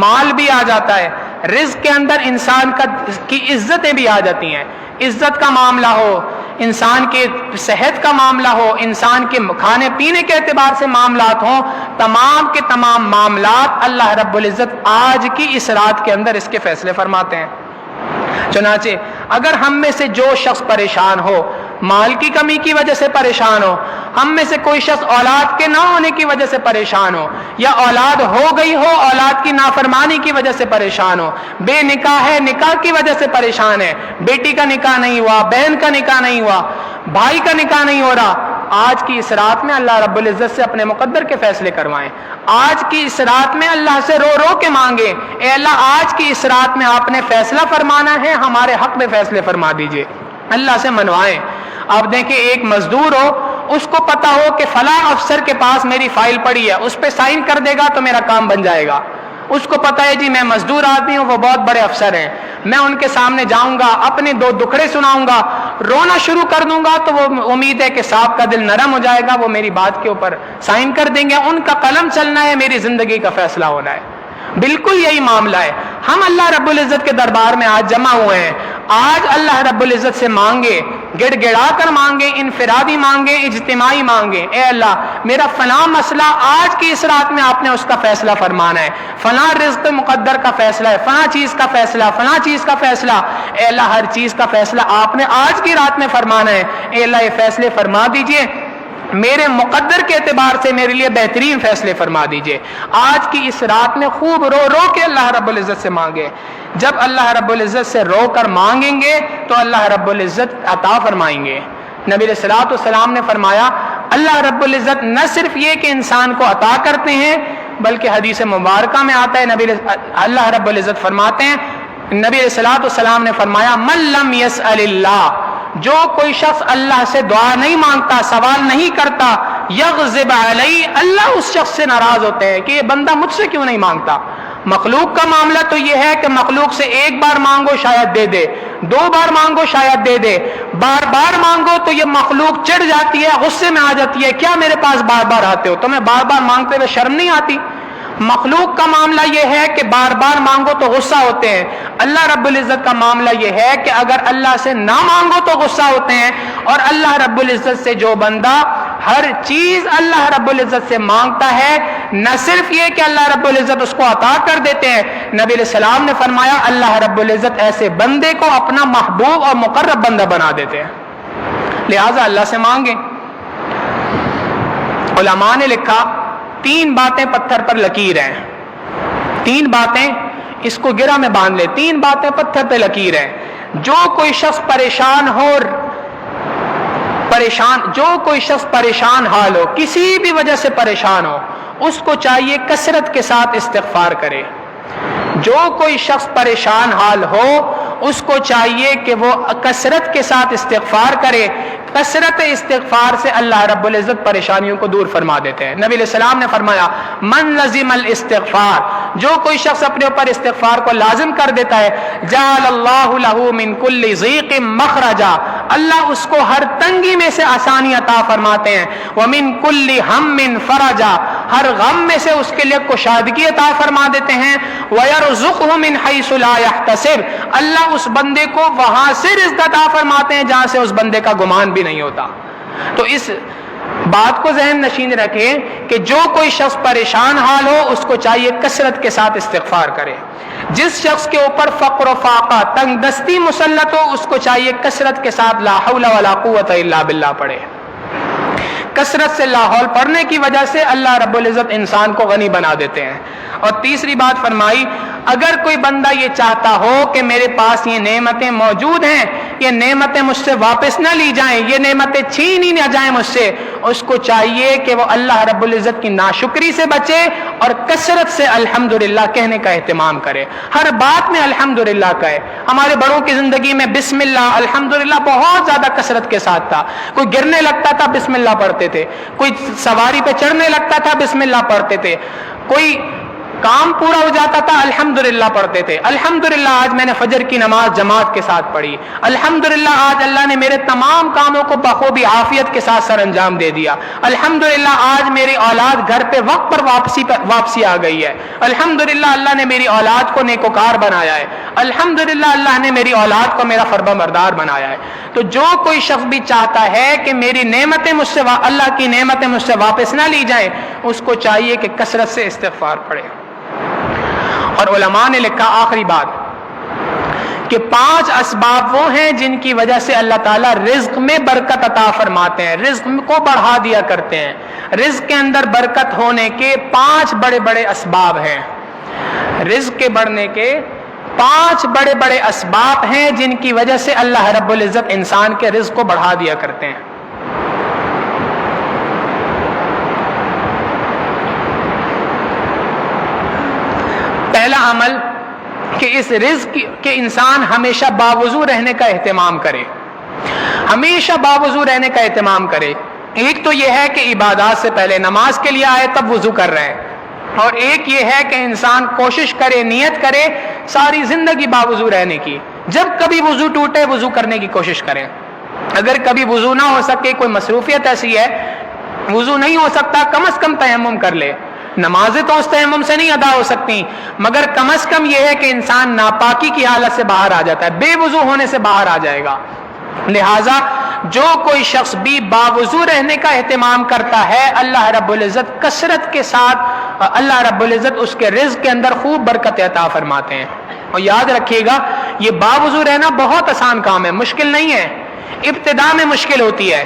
مال بھی آ جاتا ہے. رزق کے اندر انسان کی عزتیں بھی آ جاتی ہیں. عزت کا معاملہ ہو، انسان کی صحت کا معاملہ ہو، انسان کے کھانے پینے کے اعتبار سے معاملات ہوں، تمام کے تمام معاملات اللہ رب العزت آج کی اس رات کے اندر اس کے فیصلے فرماتے ہیں. چنانچہ اگر ہم میں سے جو شخص پریشان ہو، مال کی کمی کی وجہ سے پریشان ہو، ہم میں سے کوئی شخص اولاد کے نہ ہونے کی وجہ سے پریشان ہو، یا اولاد ہو گئی ہو اولاد کی نافرمانی کی وجہ سے پریشان ہو، بے نکاح ہے نکاح کی وجہ سے پریشان ہے، بیٹی کا نکاح نہیں ہوا، بہن کا نکاح نہیں ہوا، بھائی کا نکاح نہیں ہو رہا، آج کی اس رات میں اللہ رب العزت سے اپنے مقدر کے فیصلے کروائیں. آج کی اس رات میں اللہ سے رو رو کے مانگیں، اے اللہ آج کی اس رات میں آپ نے فیصلہ فرمانا ہے، ہمارے حق میں فیصلے فرما دیجئے. اللہ سے منوائیں. آپ دیکھیں ایک مزدور ہو، اس کو پتا ہو کہ فلاں افسر کے پاس میری فائل پڑی ہے، اس پہ سائن کر دے گا تو میرا کام بن جائے گا. اس کو پتا ہے جی میں مزدور آدمی ہوں، وہ بہت بڑے افسر ہیں، میں ان کے سامنے جاؤں گا، اپنے دو دکھڑے سناؤں گا، رونا شروع کر دوں گا تو وہ امید ہے کہ صاحب کا دل نرم ہو جائے گا، وہ میری بات کے اوپر سائن کر دیں گے، ان کا قلم چلنا ہے، میری زندگی کا فیصلہ ہونا ہے. بالکل یہی معاملہ ہے. ہم اللہ رب العزت کے دربار میں آج جمع ہوئے ہیں. آج اللہ رب العزت سے مانگے، گڑ گڑا کر مانگے، انفرادی مانگے، اجتماعی مانگے، اے اللہ میرا فلاں مسئلہ آج کی اس رات میں آپ نے اس کا فیصلہ فرمانا ہے، فلاں رزق مقدر کا فیصلہ ہے، فلاں چیز کا فیصلہ، فلاں چیز کا فیصلہ، اے اللہ ہر چیز کا فیصلہ آپ نے آج کی رات میں فرمانا ہے. اے اللہ یہ فیصلے فرما دیجئے، میرے مقدر کے اعتبار سے میرے لیے بہترین فیصلے فرما دیجئے. آج کی اس رات میں خوب رو رو کے اللہ رب العزت سے مانگے. جب اللہ رب العزت سے رو کر مانگیں گے تو اللہ رب العزت عطا فرمائیں گے. نبی علیہ الصلوۃ والسلام نے فرمایا اللہ رب العزت نہ صرف یہ کہ انسان کو عطا کرتے ہیں بلکہ حدیث مبارکہ میں آتا ہے اللہ رب العزت فرماتے ہیں، نبی علیہ الصلوۃ والسلام نے فرمایا من لم یسأل اللہ، جو کوئی شخص اللہ سے دعا نہیں مانگتا، سوال نہیں کرتا، یغضب علی، اللہ اس شخص سے ناراض ہوتے ہیں کہ یہ بندہ مجھ سے کیوں نہیں مانگتا. مخلوق کا معاملہ تو یہ ہے کہ مخلوق سے ایک بار مانگو شاید دے دے، دو بار مانگو شاید دے دے، بار بار مانگو تو یہ مخلوق چڑھ جاتی ہے، غصے میں آ جاتی ہے، کیا میرے پاس بار بار آتے ہو، تمہیں بار بار مانگتے ہوئے شرم نہیں آتی. مخلوق کا معاملہ یہ ہے کہ بار بار مانگو تو غصہ ہوتے ہیں. اللہ رب العزت کا معاملہ یہ ہے کہ اگر اللہ سے نہ مانگو تو غصہ ہوتے ہیں. اور اللہ رب العزت سے جو بندہ ہر چیز اللہ رب العزت سے مانگتا ہے، نہ صرف یہ کہ اللہ رب العزت اس کو عطا کر دیتے ہیں، نبی علیہ السلام نے فرمایا اللہ رب العزت ایسے بندے کو اپنا محبوب اور مقرب بندہ بنا دیتے ہیں. لہذا اللہ سے مانگیں. علماء نے لکھا 3 باتیں پتھر پر لکیر ہیں. 3 باتیں اس کو گرہ میں باندھ لے، 3 باتیں پتھر پہ لکیر ہیں. جو کوئی شخص پریشان حال ہو، کسی بھی وجہ سے پریشان ہو، اس کو چاہیے کثرت کے ساتھ استغفار کرے. جو کوئی شخص پریشان حال ہو اس کو چاہیے کہ وہ کثرت کے ساتھ استغفار کرے. کثرت استغفار سے اللہ رب العزت پریشانیوں کو دور فرما دیتے ہیں. نبی علیہ السلام نے فرمایا من لزم الاستغفار، جو کوئی شخص اپنے اوپر استغفار کو لازم کر دیتا ہے، جعل اللہ له من کل ضیق مخرجا، اللہ اس کو ہر تنگی میں سے آسانی عطا فرماتے ہیں. ومن کل ہم فرجا، ہر غم میں سے اس کے لیے کشادگی عطا فرما دیتے ہیں. ویرزقہ من حیث لا یحتسب، اللہ اس بندے کو وہاں سے رزق عطا فرماتے ہیں جہاں سے اس بندے کا گمان بھی نہیں ہوتا. تو اس بات کو ذہن نشین رکھیں کہ جو کوئی شخص پریشان حال ہو اس کو چاہیے کثرت کے ساتھ استغفار کرے. جس شخص کے اوپر فقر و فاقہ، تنگ دستی مسلط ہو، اس کو چاہیے کثرت کے ساتھ لا حول ولا قوت الا باللہ پڑھے. کثرت سے لا حول پڑھنے کی وجہ سے اللہ رب العزت انسان کو غنی بنا دیتے ہیں. اور تیسری بات فرمائی اگر کوئی بندہ یہ چاہتا ہو کہ میرے پاس یہ نعمتیں موجود ہیں، یہ نعمتیں مجھ سے واپس نہ لی جائیں، یہ نعمتیں چھین ہی نہ جائیں مجھ سے، اس کو چاہیے کہ وہ اللہ رب العزت کی ناشکری سے بچے اور کثرت سے الحمدللہ کہنے کا اہتمام کرے، ہر بات میں الحمدللہ کہے۔ ہمارے بڑوں کی زندگی میں بسم اللہ الحمدللہ بہت زیادہ کثرت کے ساتھ تھا، کوئی گرنے لگتا تھا بسم اللہ پڑھتے تھے، کوئی سواری پہ چڑھنے لگتا تھا بسم اللہ پڑھتے تھے، کوئی کام پورا ہو جاتا تھا الحمدللہ پڑھتے تھے۔ الحمدللہ آج میں نے فجر کی نماز جماعت کے ساتھ پڑھی، الحمدللہ آج اللہ نے میرے تمام کاموں کو بخوبی عافیت کے ساتھ سر انجام دے دیا، الحمدللہ آج میری اولاد گھر پہ وقت پر واپسی آ گئی ہے، الحمدللہ اللہ نے میری اولاد کو نیکوکار بنایا ہے، الحمدللہ اللہ نے میری اولاد کو میرا فرما بردار بنایا ہے۔ تو جو کوئی شخص بھی چاہتا ہے کہ میری نعمتیں مجھ سے اللہ کی نعمتیں مجھ سے واپس نہ لی جائیں، اس کو چاہیے کہ کثرت سے استغفار پڑھے۔ اور علماء نے لکھا آخری بات کہ 5 اسباب وہ ہیں جن کی وجہ سے اللہ تعالیٰ رزق میں برکت عطا فرماتے ہیں، رزق کو بڑھا دیا کرتے ہیں۔ رزق کے اندر برکت ہونے کے 5 بڑے بڑے اسباب ہیں، رزق کے بڑھنے کے 5 بڑے بڑے اسباب ہیں جن کی وجہ سے اللہ رب العزت انسان کے رزق کو بڑھا دیا کرتے ہیں۔ پہلا عمل کہ اس رزق کے انسان ہمیشہ باوضو رہنے کا اہتمام کرے، ہمیشہ باوضو رہنے کا اہتمام کرے۔ ایک تو یہ ہے کہ عبادات سے پہلے نماز کے لیے آئے تب وضو کر رہے ہیں، اور ایک یہ ہے کہ انسان کوشش کرے، نیت کرے ساری زندگی باوضو رہنے کی، جب کبھی وضو ٹوٹے وضو کرنے کی کوشش کریں۔ اگر کبھی وضو نہ ہو سکے، کوئی مصروفیت ایسی ہے وضو نہیں ہو سکتا، کم از کم تیمم کر لے۔ نمازیں تو اس تیمم سے نہیں ادا ہو سکتی، مگر کم از کم یہ ہے کہ انسان ناپاکی کی حالت سے باہر آ جاتا ہے، بے وضو ہونے سے باہر آ جائے گا۔ لہٰذا جو کوئی شخص بھی باوضو رہنے کا اہتمام کرتا ہے، اللہ رب العزت کثرت کے ساتھ اللہ رب العزت اس کے رزق کے اندر خوب برکت عطا فرماتے ہیں۔ اور یاد رکھیے گا یہ باوضو رہنا بہت آسان کام ہے، مشکل نہیں ہے، ابتدا میں مشکل ہوتی ہے،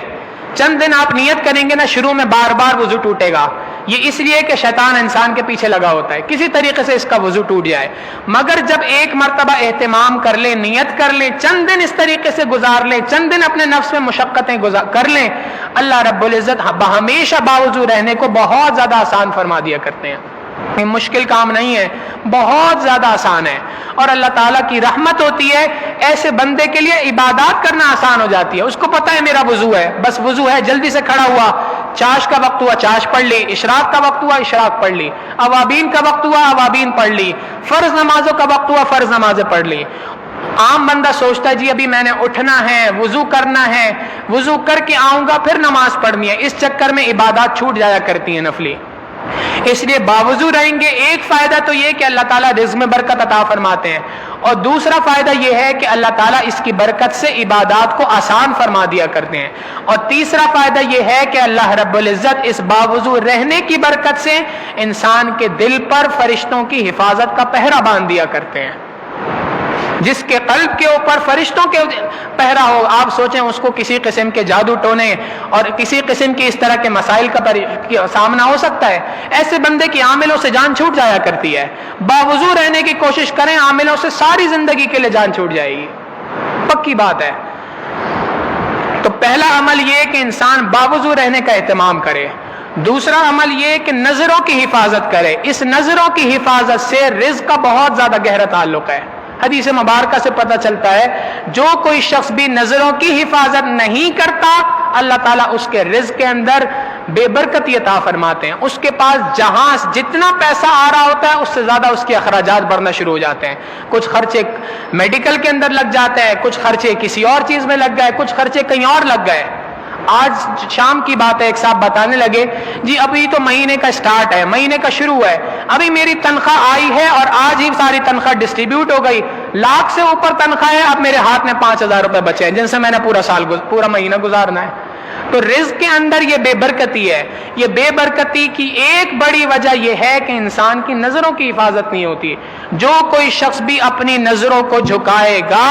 چند دن آپ نیت کریں گے نا، شروع میں بار بار وضو ٹوٹے گا، یہ اس لیے کہ شیطان انسان کے پیچھے لگا ہوتا ہے کسی طریقے سے اس کا وضو ٹوٹ جائے، مگر جب ایک مرتبہ اہتمام کر لیں، نیت کر لیں، چند دن اس طریقے سے گزار لیں، چند دن اپنے نفس میں مشقتیں کر لیں، اللہ رب العزت ہمیشہ باوضو رہنے کو بہت زیادہ آسان فرما دیا کرتے ہیں۔ یہ مشکل کام نہیں ہے، بہت زیادہ آسان ہے، اور اللہ تعالیٰ کی رحمت ہوتی ہے ایسے بندے کے لیے عبادات کرنا آسان ہو جاتی ہے۔ اس کو پتہ ہے میرا وضو ہے، بس وضو ہے، جلدی سے کھڑا ہوا، چاش کا وقت ہوا چاش پڑھ لی، اشراق کا وقت ہوا اشراق پڑھ لی، اوابین کا وقت ہوا اوابین پڑھ لی، فرض نمازوں کا وقت ہوا فرض نمازیں پڑھ لی۔ عام بندہ سوچتا ہے جی ابھی میں نے اٹھنا ہے، وضو کرنا ہے، وضو کر کے آؤں گا پھر نماز پڑھنی ہے، اس چکر میں عبادات چھوٹ جایا کرتی ہیں نفلی۔ اس لیے باوضو رہیں گے، ایک فائدہ تو یہ کہ اللہ تعالیٰ رزق میں برکت عطا فرماتے ہیں، اور دوسرا فائدہ یہ ہے کہ اللہ تعالیٰ اس کی برکت سے عبادات کو آسان فرما دیا کرتے ہیں، اور تیسرا فائدہ یہ ہے کہ اللہ رب العزت اس باوضو رہنے کی برکت سے انسان کے دل پر فرشتوں کی حفاظت کا پہرا باندھ دیا کرتے ہیں۔ جس کے قلب کے اوپر فرشتوں کے پہرا ہو، آپ سوچیں اس کو کسی قسم کے جادو ٹونے اور کسی قسم کی اس طرح کے مسائل کا سامنا ہو سکتا ہے، ایسے بندے کی عاملوں سے جان چھوٹ جایا کرتی ہے۔ باوضو رہنے کی کوشش کریں، عاملوں سے ساری زندگی کے لیے جان چھوٹ جائے گی، پکی بات ہے۔ تو پہلا عمل یہ کہ انسان باوضو رہنے کا اہتمام کرے، دوسرا عمل یہ کہ نظروں کی حفاظت کرے۔ اس نظروں کی حفاظت سے رزق کا بہت زیادہ گہرا تعلق ہے۔ حدیث مبارکہ سے پتہ چلتا ہے جو کوئی شخص بھی نظروں کی حفاظت نہیں کرتا، اللہ تعالیٰ اس کے رزق کے اندر بے برکتی عطا فرماتے ہیں۔ اس کے پاس جہاں جتنا پیسہ آ رہا ہوتا ہے اس سے زیادہ اس کے اخراجات بڑھنا شروع ہو جاتے ہیں، کچھ خرچے میڈیکل کے اندر لگ جاتے ہیں، کچھ خرچے کسی اور چیز میں لگ گئے، کچھ خرچے کہیں اور لگ گئے۔ آج شام کی بات ہے، ایک صاحب بتانے لگے جی ابھی تو مہینے کا سٹارٹ ہے، مہینے کا شروع ہے، ابھی میری تنخواہ آئی ہے اور آج ہی ساری تنخواہ ڈسٹریبیوٹ ہو گئی، لاکھ سے اوپر تنخواہ ہے، اب میرے ہاتھ میں 5000 روپے بچے ہیں جن سے میں نے پورا مہینہ گزارنا ہے۔ تو رزق کے اندر یہ بے برکتی ہے۔ یہ بے برکتی کی ایک بڑی وجہ یہ ہے کہ انسان کی نظروں کی حفاظت نہیں ہوتی۔ جو کوئی شخص بھی اپنی نظروں کو جھکائے گا،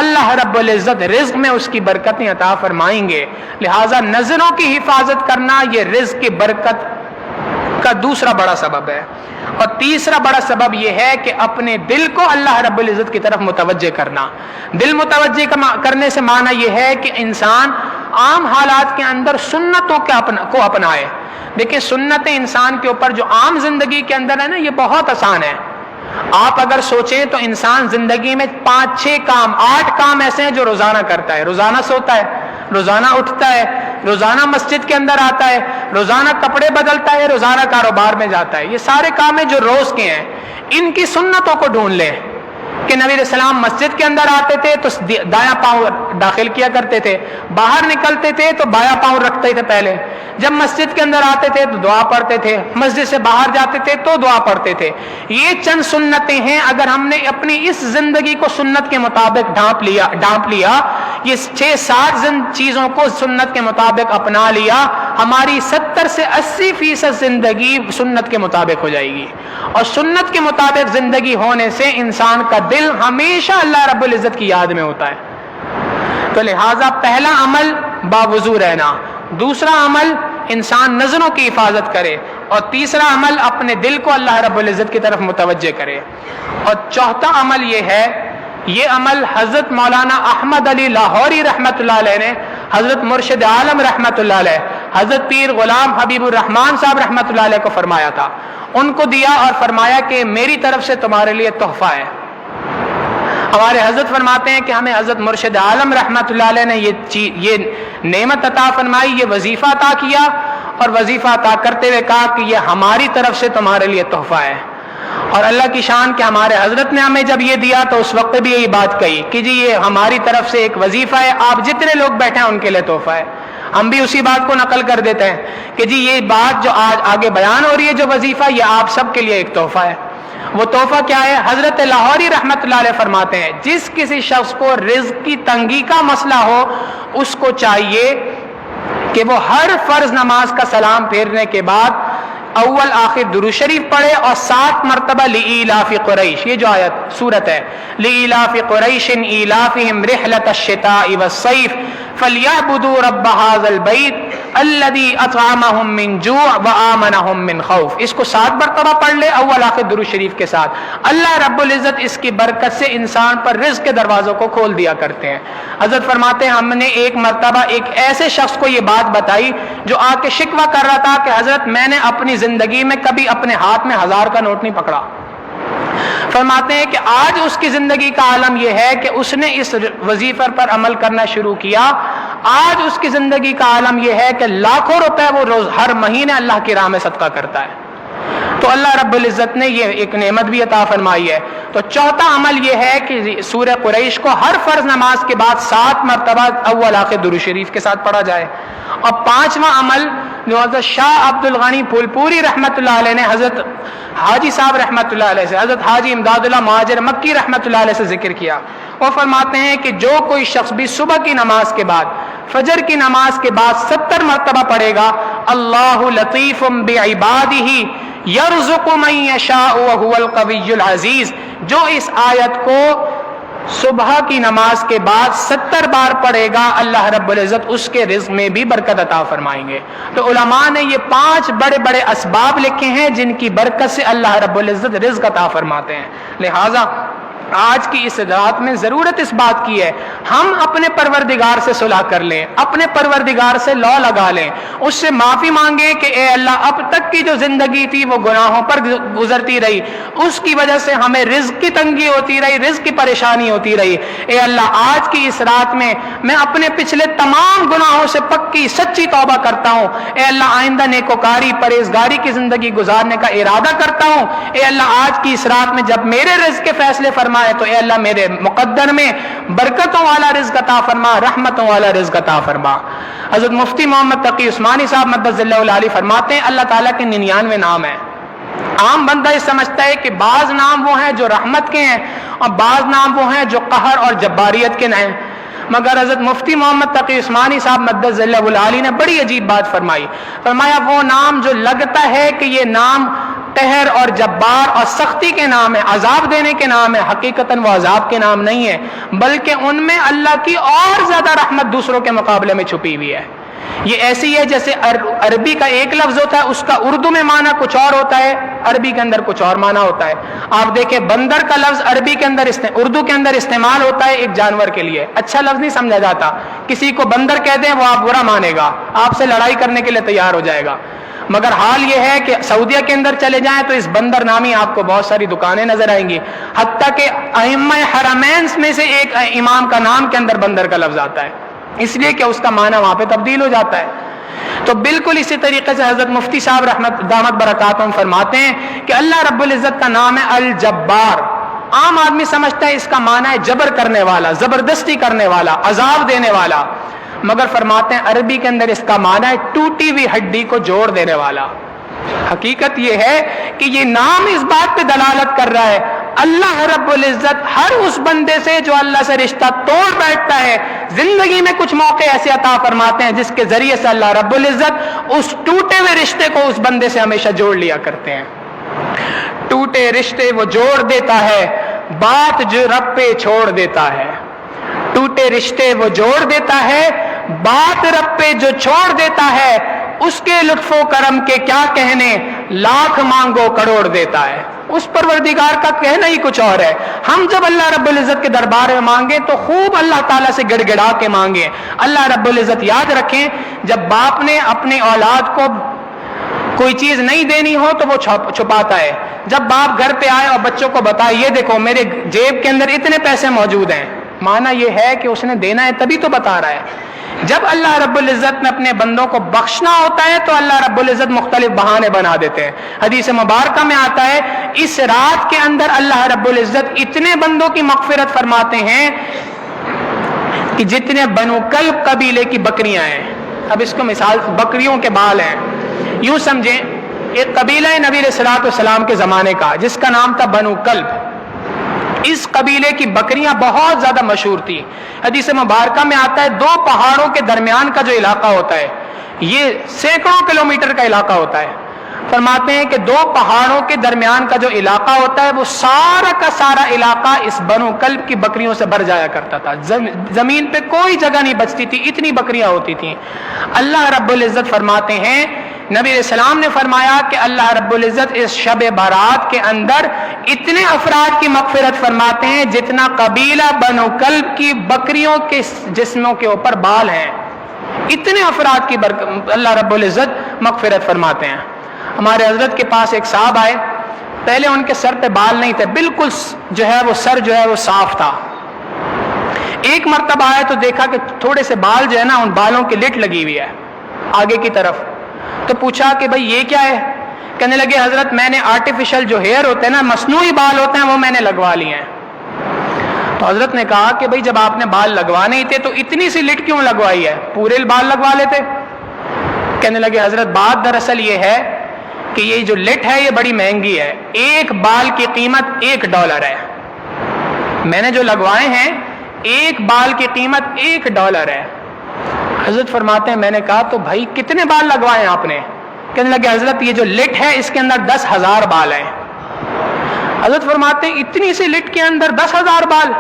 اللہ رب العزت رزق میں اس کی برکتیں عطا فرمائیں گے۔ لہٰذا نظروں کی حفاظت کرنا یہ رزق کی برکت کا دوسرا بڑا سبب ہے. اور تیسرا بڑا سبب یہ ہے کہ اپنے دل کو اللہ رب العزت کی طرف متوجہ کرنا. دل متوجہ کرنے سے معنی یہ ہے کہ انسان عام حالات کے اندر سنتوں کو اپنائے. دیکھیں سنتیں انسان کے اوپر جو عام زندگی کے اندر ہے نا، یہ بہت آسان ہے. آپ اگر سوچیں تو انسان زندگی میں 5-6 کام 8 کام ایسے ہیں جو روزانہ کرتا ہے. روزانہ سوتا ہے، روزانہ اٹھتا ہے، روزانہ مسجد کے اندر آتا ہے، روزانہ کپڑے بدلتا ہے، روزانہ کاروبار میں جاتا ہے. یہ سارے کام ہیں جو روز کے ہیں. ان کی سنتوں کو ڈھونڈ لیں کہ نبی علیہ السلام مسجد کے اندر آتے تھے تو دایاں پاؤں داخل کیا کرتے تھے، باہر نکلتے تھے تو بایاں پاؤں رکھتے تھے پہلے، جب مسجد کے اندر آتے تھے تو دعا پڑھتے تھے، مسجد سے باہر جاتے تھے تو دعا پڑھتے تھے. یہ چند سنتیں ہیں. اگر ہم نے اپنی اس زندگی کو سنت کے مطابق ڈھانپ لیا، یہ 6-7 چیزوں کو سنت کے مطابق اپنا لیا، ہماری 70 سے 80% زندگی سنت کے مطابق ہو جائے گی. اور سنت کے مطابق زندگی ہونے سے انسان کا دل ہمیشہ اللہ رب العزت کی یاد میں ہوتا ہے. تو لہٰذا پہلا عمل باوضو رہنا، دوسرا عمل انسان نظروں کی حفاظت کرے، اور تیسرا عمل اپنے دل کو اللہ رب العزت کی طرف متوجہ کرے. اور چوتھا عمل یہ ہے، یہ عمل حضرت مولانا احمد علی لاہوری رحمۃ اللہ علیہ نے حضرت مرشد عالم رحمۃ اللہ علیہ، حضرت پیر غلام حبیب الرحمان صاحب رحمۃ اللہ علیہ کو فرمایا تھا. ان کو دیا اور فرمایا کہ میری طرف سے تمہارے لیے تحفہ ہے. ہمارے حضرت فرماتے ہیں کہ ہمیں حضرت مرشد عالم رحمۃ اللہ علیہ نے یہ نعمت عطا فرمائی، یہ وظیفہ عطا کیا، اور وظیفہ عطا کرتے ہوئے کہا کہ یہ ہماری طرف سے تمہارے لیے تحفہ ہے. اور اللہ کی شان کہ ہمارے حضرت نے ہمیں جب یہ دیا تو اس وقت بھی یہی بات کہی کہ جی یہ ہماری طرف سے ایک وظیفہ ہے، آپ جتنے لوگ بیٹھے ہیں ان کے لیے تحفہ ہے. ہم بھی اسی بات کو نقل کر دیتے ہیں کہ جی یہ بات جو آج آگے بیان ہو رہی ہے، جو وظیفہ، یہ آپ سب کے لیے ایک تحفہ ہے. وہ تحفہ کیا ہے؟ حضرت لاہوری رحمۃ اللہ علیہ فرماتے ہیں جس کسی شخص کو رزق کی تنگی کا مسئلہ ہو، اس کو چاہیے کہ وہ ہر فرض نماز کا سلام پھیرنے کے بعد اول آخر درود شریف پڑھے اور 7 مرتبہ لإیلاف قریش، یہ جو آیت سورت ہے، لإیلاف قریش ایلافہم رحلۃ الشتاء والصیف فلیعبدوا رب ھذا البیت الذی اطعمہم من جوع وآمنہم من خوف. اس کو 7 مرتبہ پڑھ لے اول آخر درود شریف کے ساتھ. اللہ رب العزت اس کی برکت سے انسان پر رزق کے دروازوں کو کھول دیا کرتے ہیں. حضرت فرماتے ہیں ہم نے ایک مرتبہ ایک ایسے شخص کو یہ بات بتائی جو آ کے شکوہ کر رہا تھا کہ حضرت میں نے اپنی زندگی میں کبھی اپنے ہاتھ میں 1000 کا نوٹ نہیں پکڑا. فرماتے ہیں کہ آج اس کی زندگی کا عالم یہ ہے کہ اس نے اس وظیفے پر عمل کرنا شروع کیا. آج اس کی زندگی کا عالم یہ ہے کہ لاکھوں روپے وہ روز ہر مہینے اللہ کی راہ میں صدقہ کرتا ہے. تو اللہ رب العزت نے یہ ایک نعمت بھی عطا فرمائی ہے. تو چوتھا عمل یہ ہے کہ سورہ قریش کو ہر فرض نماز کے بعد 7 مرتبہ اول آخر درود شریف کے ساتھ پڑھا جائے. اور 5واں عمل جو حضرت شاہ عبد الغنی پھول پوری رحمۃ اللہ علیہ نے حضرت حاجی صاحب رحمۃ اللہ علیہ سے، حضرت حاجی امداد اللہ مہاجر مکی رحمۃ اللہ علیہ سے ذکر کیا. وہ فرماتے ہیں کہ جو کوئی شخص بھی صبح کی نماز کے بعد، فجر کی نماز کے بعد 70 مرتبہ پڑھے گا اللہ لطیف بعبادہ یرزق من یشاء وہو القوی العزیز، جو اس آیت کو صبح کی نماز کے بعد 70 بار پڑھے گا اللہ رب العزت اس کے رزق میں بھی برکت عطا فرمائیں گے. تو علماء نے یہ 5 بڑے بڑے اسباب لکھے ہیں جن کی برکت سے اللہ رب العزت رزق عطا فرماتے ہیں. لہٰذا آج کی اس رات میں ضرورت اس بات کی ہے ہم اپنے پروردگار سے صلح کر لیں، اپنے پروردگار سے لو لگا لیں، اس سے معافی مانگیں کہ اے اللہ اب تک کی جو زندگی تھی وہ گناہوں پر گزرتی رہی، اس کی وجہ سے ہمیں رزق کی تنگی ہوتی رہی، رزق کی پریشانی ہوتی رہی. اے اللہ آج کی اس رات میں میں اپنے پچھلے تمام گناہوں سے پکی سچی توبہ کرتا ہوں. اے اللہ آئندہ نیکوکاری پرہیزگاری کی زندگی گزارنے کا ارادہ کرتا ہوں. اے اللہ آج کی اس رات میں جب میرے رزق کے فیصلے فرمائے تو اے اللہ میرے مقدر میں برکتوں والا رزق عطا فرما، رحمتوں والا رزق عطا فرما. حضرت مفتی محمد تقی عثمانی صاحب مدد اللہ علیہ فرماتے ہیں اللہ تعالیٰ کے 99 نام ہیں. عام بندہ یہ سمجھتا ہے کہ بعض نام وہ ہیں جو رحمت کے ہیں اور بعض نام وہ ہیں جو قہر اور جباریت کے ہیں. مگر حضرت مفتی محمد تقی عثمانی صاحب مدد اللہ علیہ نے بڑی عجیب بات فرمائی. فرمایا وہ نام جو لگتا ہے کہ یہ نام قہر اور جبار اور سختی کے نام ہے، عذاب دینے کے نام ہے، حقیقتاً وہ عذاب کے نام نہیں ہے، بلکہ ان میں اللہ کی اور زیادہ رحمت دوسروں کے مقابلے میں چھپی ہوئی ہے. یہ ایسی ہے جیسے عربی کا ایک لفظ ہوتا ہے، اس کا اردو میں معنی کچھ اور ہوتا ہے، عربی کے اندر کچھ اور معنی ہوتا ہے۔ آپ دیکھیں بندر کا لفظ عربی کے اندر اردو کے اندر استعمال ہوتا ہے ایک جانور کے لیے، اچھا لفظ نہیں سمجھا جاتا۔ کسی کو بندر کہہ دیں وہ آپ برا مانے گا، آپ سے لڑائی کرنے کے لیے تیار ہو جائے گا۔ مگر حال یہ ہے کہ سعودیہ کے اندر چلے جائیں تو اس بندر نامی آپ کو بہت ساری دکانیں نظر آئیں گی، حتیٰ کہ ائمہ حرمین میں سے ایک امام کا نام کے اندر بندر کا لفظ آتا ہے، اس لیے کہ اس کا معنی وہاں پہ تبدیل ہو جاتا ہے۔ تو بالکل اسی طریقے سے حضرت مفتی صاحب رحمت دامت برکاتہم فرماتے ہیں کہ اللہ رب العزت کا نام ہے الجبار۔ عام آدمی سمجھتا ہے اس کا معنی ہے جبر کرنے والا، زبردستی کرنے والا، عذاب دینے والا، مگر فرماتے ہیں عربی کے اندر اس کا معنی ہے ٹوٹی ہوئی ہڈی کو جوڑ دینے والا۔ حقیقت یہ ہے کہ یہ نام اس بات پہ دلالت کر رہا ہے اللہ رب العزت ہر اس بندے سے جو اللہ سے رشتہ توڑ بیٹھتا ہے، زندگی میں کچھ موقع ایسے عطا فرماتے ہیں جس کے ذریعے سے اللہ رب العزت اس ٹوٹے ہوئے رشتے کو اس بندے سے ہمیشہ جوڑ لیا کرتے ہیں۔ ٹوٹے رشتے وہ جوڑ دیتا ہے، بات جو رب پہ چھوڑ دیتا ہے۔ ٹوٹے رشتے وہ جوڑ دیتا ہے، بات رب پہ جو چھوڑ دیتا ہے، اس کے لطف و کرم کے کیا کہنے، لاکھ مانگو کروڑ دیتا ہے۔ اس پروردگار کا کہنا ہی کچھ اور ہے۔ ہم جب اللہ رب العزت کے دربار میں مانگیں تو خوب اللہ تعالیٰ سے گڑ گڑا کے مانگیں۔ اللہ رب العزت یاد رکھیں، جب باپ نے اپنی اولاد کو کوئی چیز نہیں دینی ہو تو وہ چھپاتا ہے۔ جب باپ گھر پہ آئے اور بچوں کو بتائے یہ دیکھو میرے جیب کے اندر اتنے پیسے موجود ہیں، معنی یہ ہے کہ اس نے دینا ہے تبھی تو بتا رہا ہے۔ جب اللہ رب العزت نے اپنے بندوں کو بخشنا ہوتا ہے تو اللہ رب العزت مختلف بہانے بنا دیتے ہیں۔ حدیث مبارکہ میں آتا ہے اس رات کے اندر اللہ رب العزت اتنے بندوں کی مغفرت فرماتے ہیں کہ جتنے بنو کلب قبیلے کی بکریاں ہیں۔ اب اس کو مثال بکریوں کے بال ہیں، یوں سمجھیں ایک قبیلہ نبی علیہ الصلوۃ والسلام کے زمانے کا جس کا نام تھا بنو کلب۔ اس قبیلے کی بکریاں بہت زیادہ مشہور تھی۔ حدیث مبارکہ میں آتا ہے دو پہاڑوں کے درمیان کا جو علاقہ ہوتا ہے یہ سینکڑوں کلومیٹر کا علاقہ ہوتا ہے۔ فرماتے ہیں کہ دو پہاڑوں کے درمیان کا جو علاقہ ہوتا ہے وہ سارا کا سارا علاقہ اس بنو کلب کی بکریوں سے بھر جایا کرتا تھا، زمین پہ کوئی جگہ نہیں بچتی تھی، اتنی بکریاں ہوتی تھیں۔ اللہ رب العزت فرماتے ہیں، نبی علیہ السلام نے فرمایا کہ اللہ رب العزت اس شب برات کے اندر اتنے افراد کی مغفرت فرماتے ہیں جتنا قبیلہ بنو کلب کی بکریوں کے جسموں کے اوپر بال ہیں، اتنے افراد کی اللہ رب العزت مغفرت فرماتے ہیں۔ ہمارے حضرت کے پاس ایک صاحب آئے، پہلے ان کے سر پہ بال نہیں تھے، بالکل جو ہے وہ سر جو ہے وہ صاف تھا۔ ایک مرتبہ آئے تو دیکھا کہ تھوڑے سے بال جو ہے نا ان بالوں کی لٹ لگی ہوئی ہے آگے کی طرف، تو پوچھا کہ بھئی یہ کیا ہے؟ کہنے لگے حضرت میں نے آرٹیفیشل جو ہیئر ہوتے ہیں نا، مصنوعی بال ہوتے ہیں، وہ میں نے لگوا لیے ہیں۔ تو حضرت نے کہا کہ بھئی جب آپ نے بال لگوانے ہی تھے تو اتنی سی لٹ کیوں لگوائی ہے، پورے بال لگوا لیتے۔ کہنے لگے حضرت بات دراصل یہ ہے کہ یہ جو لٹ ہے یہ بڑی مہنگی ہے، ایک بال کی قیمت $1 ہے، میں نے جو لگوائے ہیں ایک بال کی قیمت $1 ہے۔ حضرت فرماتے ہیں میں نے کہا تو بھائی کتنے بال لگوائے ہیں آپ نے؟ کہنے لگے حضرت یہ جو لٹ ہے اس کے اندر 10,000 بال ہیں۔ حضرت فرماتے ہیں اتنی سی لٹ کے اندر 10,000 بال؟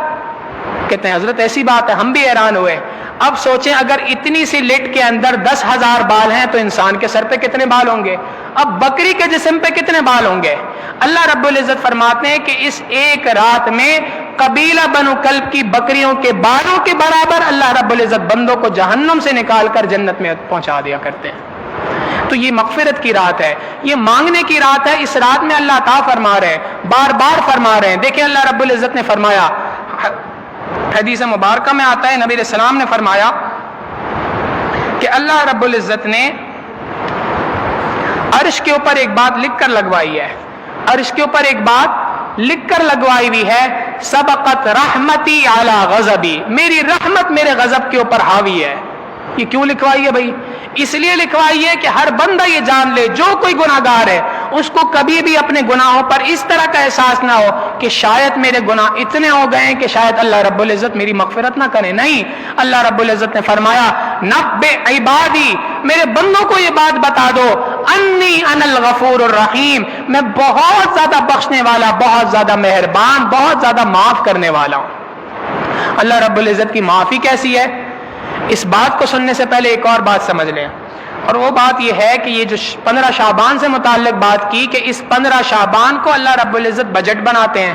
کہتے ہیں حضرت ایسی بات ہے، ہم بھی حیران ہوئے۔ اب سوچیں اگر اتنی سی لٹ کے اندر 10,000 بال ہیں تو انسان کے سر پہ کتنے بال ہوں گے، اب بکری کے جسم پہ کتنے بال ہوں گے؟ اللہ رب العزت فرماتے ہیں کہ اس ایک رات میں قبیلہ بنو کلب کی بکریوں کے بالوں کے برابر اللہ رب العزت بندوں کو جہنم سے نکال کر جنت میں پہنچا دیا کرتے ہیں۔ تو یہ مغفرت کی رات ہے، یہ مانگنے کی رات ہے۔ اس رات میں اللہ عطا فرما رہے ہیں، بار بار فرما رہے ہیں۔ دیکھیں اللہ رب العزت نے فرمایا، حدیث مبارکہ میں آتا ہے نبی علیہ السلام نے فرمایا کہ اللہ رب العزت نے عرش کے اوپر ایک بات لکھ کر لگوائی ہے، عرش کے اوپر ایک بات لکھ کر لگوائی ہوئی ہے، سبقت رحمتی علی غضبی، میری رحمت میرے غضب کے اوپر حاوی ہے۔ یہ کیوں لکھوائی ہے بھائی؟ اس لیے لکھوائی ہے کہ ہر بندہ یہ جان لے جو کوئی گناہگار ہے اس کو کبھی بھی اپنے گناہوں پر اس طرح کا احساس نہ ہو کہ شاید میرے گناہ اتنے ہو گئے ہیں کہ شاید اللہ رب العزت میری مغفرت نہ کرے۔ نہیں، اللہ رب العزت نے فرمایا نبئ عبادی، میرے بندوں کو یہ بات بتا دو، انی انا الغفور الرحیم، میں بہت زیادہ بخشنے والا، بہت زیادہ مہربان، بہت زیادہ معاف کرنے والا ہوں۔ اللہ رب العزت کی معافی کیسی ہے؟ اس بات کو سننے سے پہلے ایک اور بات سمجھ لیں، اور وہ بات یہ ہے کہ یہ جو 15 شعبان سے متعلق بات کی کہ اس 15 شعبان کو اللہ رب العزت بجٹ بناتے ہیں،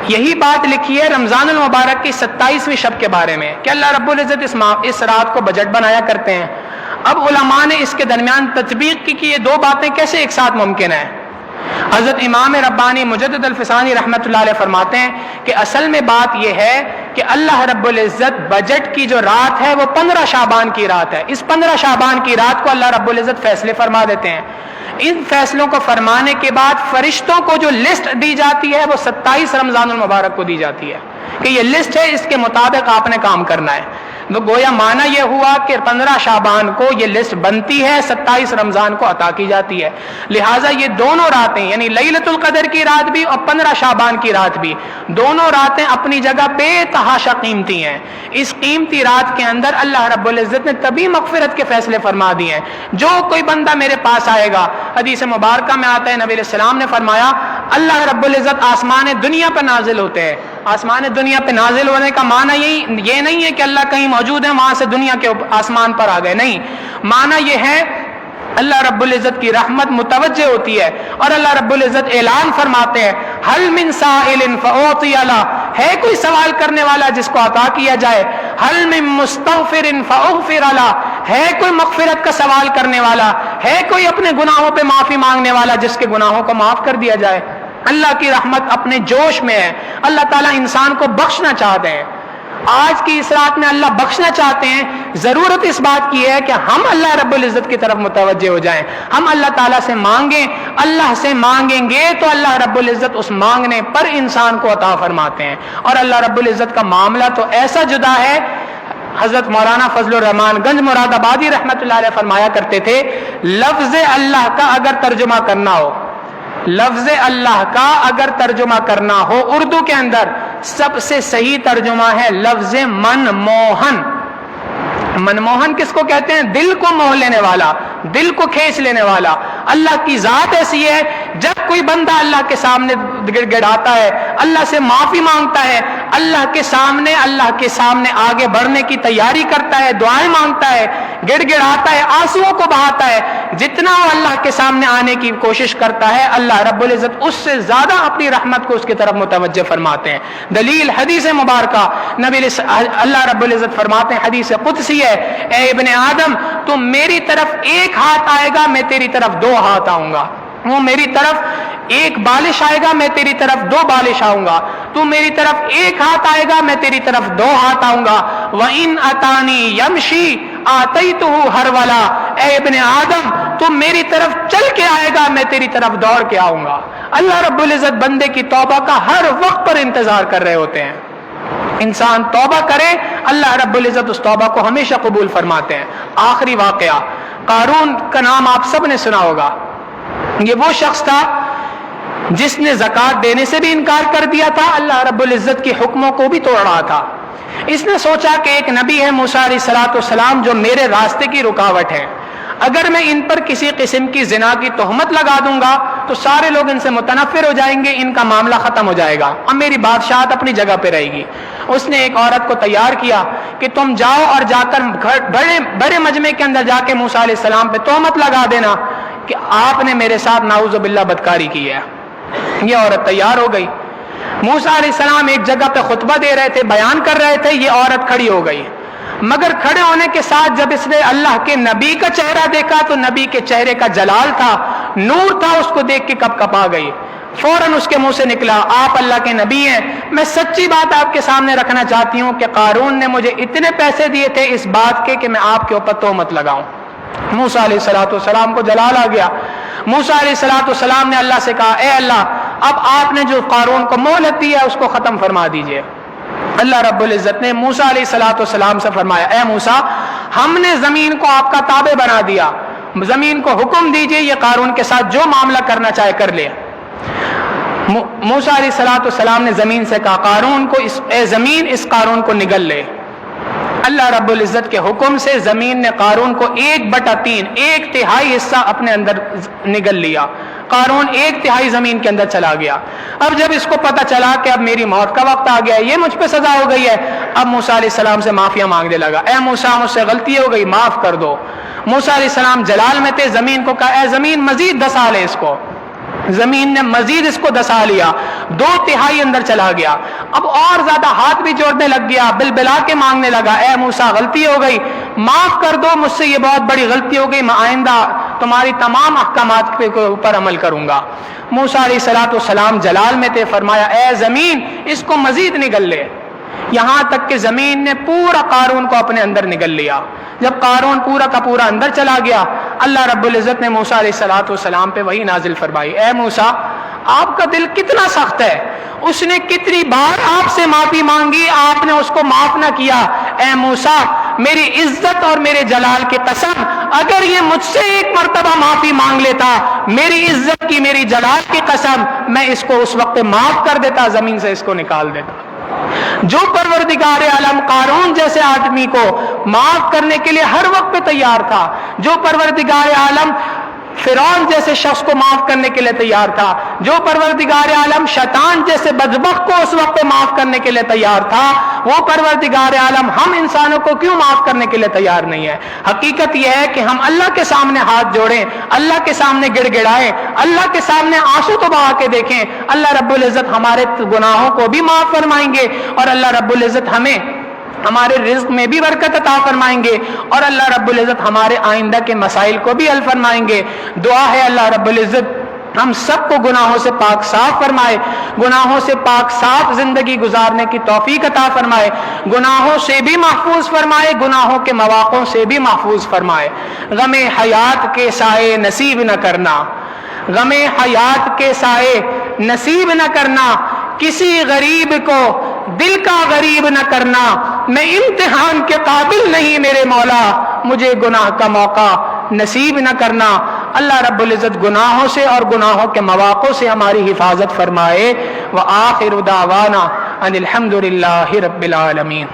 یہی بات لکھی ہے رمضان المبارک کی 27ویں شب کے بارے میں کہ اللہ رب العزت اس رات کو بجٹ بنایا کرتے ہیں۔ اب علماء نے اس کے درمیان تطبیق کی کہ یہ دو باتیں کیسے ایک ساتھ ممکن ہیں۔ حضرت امام ربانی مجدد الفسانی رحمۃ اللہ علیہ فرماتے ہیں کہ اصل میں بات یہ ہے کہ اللہ رب العزت بجٹ کی جو رات ہے وہ 15 شعبان کی رات ہے۔ اس 15 شعبان کی رات کو اللہ رب العزت فیصلے فرما دیتے ہیں۔ ان فیصلوں کو فرمانے کے بعد فرشتوں کو جو لسٹ دی جاتی ہے وہ 27 رمضان المبارک کو دی جاتی ہے کہ یہ لسٹ ہے، اس کے مطابق آپ نے کام کرنا ہے۔ تو گویا معنی یہ ہوا کہ 15 شعبان کو یہ لسٹ بنتی ہے، 27 رمضان کو عطا کی جاتی ہے۔ لہٰذا یہ دونوں راتیں یعنی لیلۃ القدر کی رات بھی اور 15 شعبان کی رات بھی، دونوں راتیں اپنی جگہ بے تحاشا قیمتی ہیں۔ اس قیمتی رات کے اندر اللہ رب العزت نے تبھی مغفرت کے فیصلے فرما دیے ہیں۔ جو کوئی بندہ میرے پاس آئے گا، حدیث مبارکہ میں آتا ہے نبی علیہ السلام نے فرمایا اللہ رب العزت آسمان دنیا پہ نازل ہوتے ہیں۔ آسمان دنیا پہ نازل ہونے کا معنی یہ نہیں ہے کہ اللہ کہیں موجود ہے وہاں سے دنیا کے آسمان پر آ گئے، نہیں، معنی یہ ہے اللہ رب العزت کی رحمت متوجہ ہوتی ہے اور اللہ رب العزت اعلان فرماتے ہیں حل من سائل فاعطی له، ہے کوئی سوال کرنے والا جس کو عطا کیا جائے، حل من مستغفر فاغفر له، ہے کوئی مغفرت کا سوال کرنے والا، ہے کوئی اپنے گناہوں پہ معافی مانگنے والا جس کے گناہوں کو معاف کر دیا جائے۔ اللہ کی رحمت اپنے جوش میں ہے، اللہ تعالیٰ انسان کو بخشنا چاہتے ہیں۔ آج کی اس رات میں اللہ بخشنا چاہتے ہیں، ضرورت اس بات کی ہے کہ ہم اللہ رب العزت کی طرف متوجہ ہو جائیں، ہم اللہ تعالیٰ سے مانگیں، اللہ سے مانگیں گے تو اللہ رب العزت اس مانگنے پر انسان کو عطا فرماتے ہیں۔ اور اللہ رب العزت کا معاملہ تو ایسا جدا ہے، حضرت مولانا فضل الرحمان گنج مراد آبادی رحمۃ اللہ علیہ فرمایا کرتے تھے لفظ اللہ کا اگر ترجمہ کرنا ہو، لفظ اللہ کا اگر ترجمہ کرنا ہو اردو کے اندر سب سے صحیح ترجمہ ہے لفظ منموہن۔ منموہن کس کو کہتے ہیں؟ دل کو موہ لینے والا، دل کو کھینچ لینے والا۔ اللہ کی ذات ایسی ہے جب کوئی بندہ اللہ کے سامنے گڑ گڑاتا ہے، اللہ سے معافی مانگتا ہے، اللہ کے سامنے آگے بڑھنے کی تیاری کرتا ہے، دعائیں مانگتا ہے، گڑ گڑاتا ہے، آنسوؤں کو بہاتا ہے، جتنا وہ اللہ کے سامنے آنے کی کوشش کرتا ہے اللہ رب العزت اس سے زیادہ اپنی رحمت کو اس کی طرف متوجہ فرماتے ہیں۔ دلیل حدیث مبارکہ اللہ رب العزت فرماتے ہیں، حدیث قدسی ہے، اے ابن آدم تو میری طرف ایک ہاتھ آئے گا میں تیری طرف 2 ہاتھ آؤں گا، وہ میری طرف ایک بالش آئے گا میں تیری طرف 2 بالش آؤں گا، تو میری طرف ایک ہاتھ آئے گا میں تیری طرف 2 ہاتھ آؤں گا۔ وَإِنْ أَتَانِي يَمْشِي آتَيْتُهُ هَرْوَلًا، اے ابن آدم تو میری طرف چل کے آئے گا میں تیری طرف دوڑ کے آؤں گا۔ اللہ رب العزت بندے کی توبہ کا ہر وقت پر انتظار کر رہے ہوتے ہیں۔ انسان توبہ کرے اللہ رب العزت اس توبہ کو ہمیشہ قبول فرماتے ہیں۔ آخری واقعہ، قارون کا نام آپ سب نے سنا ہوگا۔ یہ وہ شخص تھا جس نے زکوٰۃ دینے سے بھی انکار کر دیا تھا، اللہ رب العزت کے حکموں کو بھی توڑ رہا تھا۔ اس نے سوچا کہ ایک نبی ہے موسیٰ علیہ السلام جو میرے راستے کی رکاوٹ ہے، اگر میں ان پر کسی قسم کی زنا کی تہمت لگا دوں گا تو سارے لوگ ان سے متنفر ہو جائیں گے، ان کا معاملہ ختم ہو جائے گا، اب میری بادشاہت اپنی جگہ پہ رہے گی۔ اس نے ایک عورت کو تیار کیا کہ تم جاؤ اور جا کر بڑے مجمع کے اندر جا کے موسیٰ علیہ السلام پہ تہمت لگا دینا کہ آپ نے میرے ساتھ نعوذ باللہ بدکاری کی ہے۔ یہ عورت تیار ہو گئی۔ موسیٰ علیہ السلام ایک جگہ پہ خطبہ دے رہے تھے، بیان کر رہے تھے، یہ عورت کھڑی ہو گئی، مگر کھڑے ہونے کے ساتھ جب اس نے اللہ کے نبی کا چہرہ دیکھا تو نبی کے چہرے کا جلال تھا، نور تھا، اس کو دیکھ کے کپ کپا گئی۔ فوراً اس کے منہ سے نکلا آپ اللہ کے نبی ہیں، میں سچی بات آپ کے سامنے رکھنا چاہتی ہوں کہ قارون نے مجھے اتنے پیسے دیے تھے اس بات کے کہ میں آپ کے اوپر تہمت لگاؤں۔ موسیٰ علیہ السلام کو جلال آ گیا۔ موسیٰ علیہ السلام نے اللہ سے کہا اے اللہ اب آپ نے جو قارون کو مہلت دی ہے اس کو ختم فرما دیجئے۔ اللہ رب العزت نے موسیٰ علیہ السلام سے فرمایا اے موسیٰ ہم نے زمین کو آپ کا تابع بنا دیا، زمین کو حکم دیجئے یہ قارون کے ساتھ جو معاملہ کرنا چاہے کر لے۔ موسیٰ علیہ السلام نے زمین سے کہا قارون کو اے زمین اس قارون کو نگل لے۔ اللہ رب العزت کے حکم سے زمین نے قارون کو 1/3 1/3 حصہ اپنے اندر نگل لیا۔ قارون 1/3 زمین کے اندر چلا گیا۔ اب جب اس کو پتا چلا کہ اب میری موت کا وقت آ گیا ہے، یہ مجھ پہ سزا ہو گئی ہے، اب موسیٰ علیہ السلام سے معافیاں مانگنے لگا، اے موسیٰ مجھ سے غلطی ہو گئی، معاف کر دو۔ موسیٰ علیہ السلام جلال میں تھے، زمین کو کہا اے زمین مزید دسا لے اس کو۔ زمین نے مزید اس کو دسا لیا، 2/3 اندر چلا گیا۔ اب اور زیادہ ہاتھ بھی جوڑنے لگ گیا، بلبلا کے مانگنے لگا، اے موسیٰ غلطی ہو گئی، معاف کر دو، مجھ سے یہ بہت بڑی غلطی ہو گئی، میں آئندہ تمہاری تمام احکامات کے اوپر عمل کروں گا۔ موسیٰ علیہ السلام جلال میں تھے، فرمایا اے زمین اس کو مزید نگل لے، یہاں تک کہ زمین نے پورا قارون کو اپنے اندر نگل لیا۔ جب قارون پورا کا پورا اندر چلا گیا، اللہ رب العزت نے موسیٰ علیہ السلام پہ وہی نازل فرمائی، اے موسیٰ آپ کا دل کتنا سخت ہے، اس نے کتنی بار آپ سے معافی مانگی، آپ نے اس کو معاف نہ کیا۔ اے موسیٰ میری عزت اور میرے جلال کی قسم، اگر یہ مجھ سے ایک مرتبہ معافی مانگ لیتا، میری عزت کی میری جلال کی قسم، میں اس کو اس وقت معاف کر دیتا، زمین سے اس کو نکال دیتا۔ جو پروردگار عالم قارون جیسے آدمی کو معاف کرنے کے لیے ہر وقت پہ تیار تھا، جو پروردگار عالم فرعون جیسے شخص کو معاف کرنے کے لیے تیار تھا، جو پروردگار عالم شیطان جیسے بدبخت کو اس وقت پہ معاف کرنے کے لیے تیار تھا، وہ پروردگار عالم ہم انسانوں کو کیوں معاف کرنے کے لیے تیار نہیں ہے؟ حقیقت یہ ہے کہ ہم اللہ کے سامنے ہاتھ جوڑیں، اللہ کے سامنے گڑ گڑائیں، اللہ کے سامنے آنسو تو بہا کے دیکھیں، اللہ رب العزت ہمارے گناہوں کو بھی معاف فرمائیں گے، اور اللہ رب العزت ہمیں ہمارے رزق میں بھی برکت عطا فرمائیں گے، اور اللہ رب العزت ہمارے آئندہ کے مسائل کو بھی حل فرمائیں گے۔ دعا ہے اللہ رب العزت ہم سب کو گناہوں سے پاک صاف فرمائے، گناہوں سے پاک صاف زندگی گزارنے کی توفیق عطا فرمائے، گناہوں سے بھی محفوظ فرمائے، گناہوں کے مواقعوں سے بھی محفوظ فرمائے۔ غم حیات کے سائے نصیب نہ کرنا، غم حیات کے سائے نصیب نہ کرنا، کسی غریب کو دل کا غریب نہ کرنا، میں امتحان کے قابل نہیں میرے مولا، مجھے گناہ کا موقع نصیب نہ کرنا۔ اللہ رب العزت گناہوں سے اور گناہوں کے مواقعوں سے ہماری حفاظت فرمائے۔ وآخر دعوانا ان الحمد للہ رب العالمین۔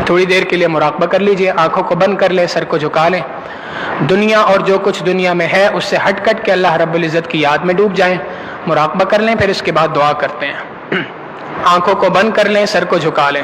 تھوڑی دیر کے لیے مراقبہ کر لیجئے، آنکھوں کو بند کر لیں، سر کو جھکا لیں، دنیا اور جو کچھ دنیا میں ہے اس سے ہٹ کٹ کے اللہ رب العزت کی یاد میں ڈوب جائیں، مراقبہ کر لیں، پھر اس کے بعد دعا کرتے ہیں۔ آنکھوں کو بند کر لیں، سر کو جھکا لیں۔